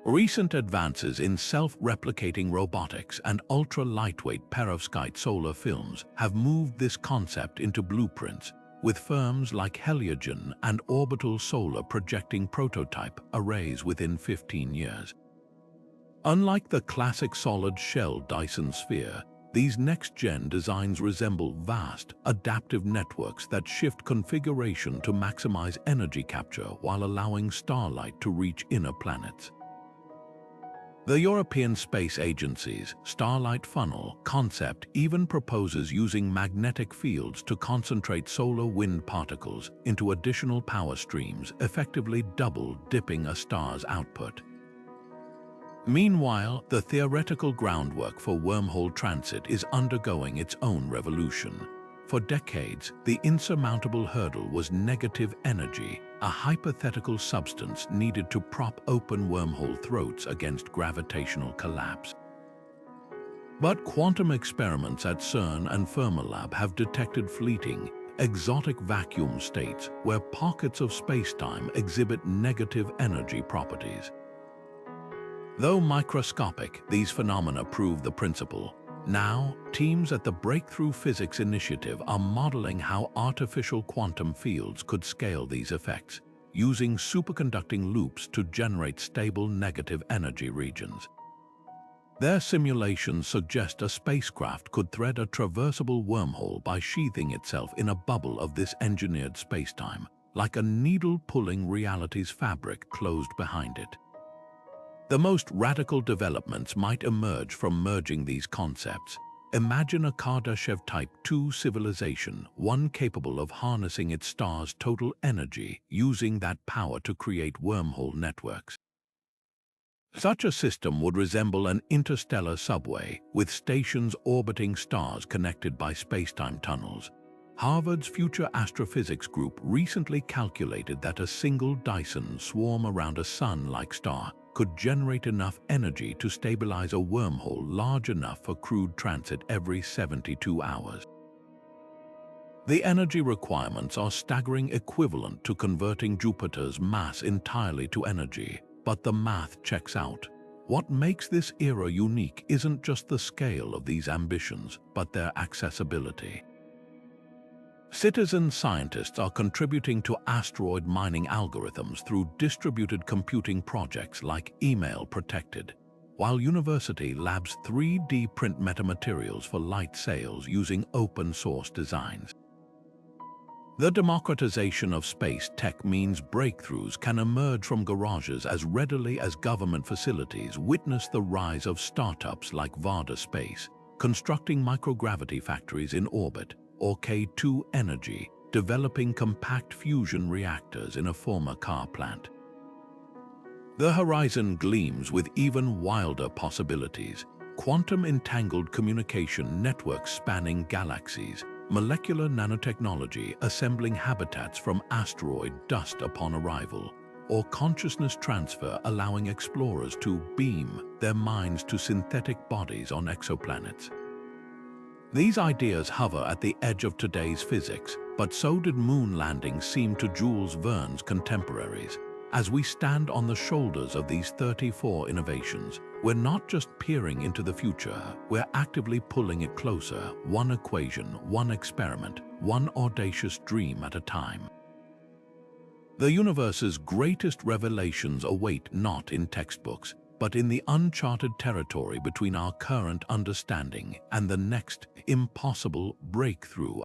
Recent advances in self-replicating robotics and ultra-lightweight perovskite solar films have moved this concept into blueprints, with firms like Heliogen and Orbital Solar projecting prototype arrays within 15 years. Unlike the classic solid-shell Dyson sphere, these next-gen designs resemble vast, adaptive networks that shift configuration to maximize energy capture while allowing starlight to reach inner planets. The European Space Agency's Starlight Funnel concept even proposes using magnetic fields to concentrate solar wind particles into additional power streams, effectively double-dipping a star's output. Meanwhile, the theoretical groundwork for wormhole transit is undergoing its own revolution. For decades, the insurmountable hurdle was negative energy, a hypothetical substance needed to prop open wormhole throats against gravitational collapse. But quantum experiments at CERN and Fermilab have detected fleeting, exotic vacuum states where pockets of spacetime exhibit negative energy properties. Though microscopic, these phenomena prove the principle. Now, teams at the Breakthrough Physics Initiative are modeling how artificial quantum fields could scale these effects, using superconducting loops to generate stable negative energy regions. Their simulations suggest a spacecraft could thread a traversable wormhole by sheathing itself in a bubble of this engineered spacetime, like a needle pulling reality's fabric closed behind it. The most radical developments might emerge from merging these concepts. Imagine a Kardashev Type II civilization, one capable of harnessing its star's total energy, using that power to create wormhole networks. Such a system would resemble an interstellar subway, with stations orbiting stars connected by spacetime tunnels. Harvard's Future Astrophysics Group recently calculated that a single Dyson swarm around a sun-like star could generate enough energy to stabilize a wormhole large enough for crewed transit every 72 hours. The energy requirements are staggering, equivalent to converting Jupiter's mass entirely to energy, but the math checks out. What makes this era unique isn't just the scale of these ambitions, but their accessibility. Citizen scientists are contributing to asteroid mining algorithms through distributed computing projects like Email Protected, while university labs 3D print metamaterials for light sails using open-source designs. The democratization of space tech means breakthroughs can emerge from garages as readily as government facilities witness the rise of startups like Varda Space, constructing microgravity factories in orbit, or K2 Energy, developing compact fusion reactors in a former car plant. The horizon gleams with even wilder possibilities: quantum-entangled communication networks spanning galaxies, molecular nanotechnology assembling habitats from asteroid dust upon arrival, or consciousness transfer allowing explorers to beam their minds to synthetic bodies on exoplanets. These ideas hover at the edge of today's physics, but so did moon landings seem to Jules Verne's contemporaries. As we stand on the shoulders of these 34 innovations, we're not just peering into the future, we're actively pulling it closer, one equation, one experiment, one audacious dream at a time. The universe's greatest revelations await not in textbooks, but in the uncharted territory between our current understanding and the next impossible breakthrough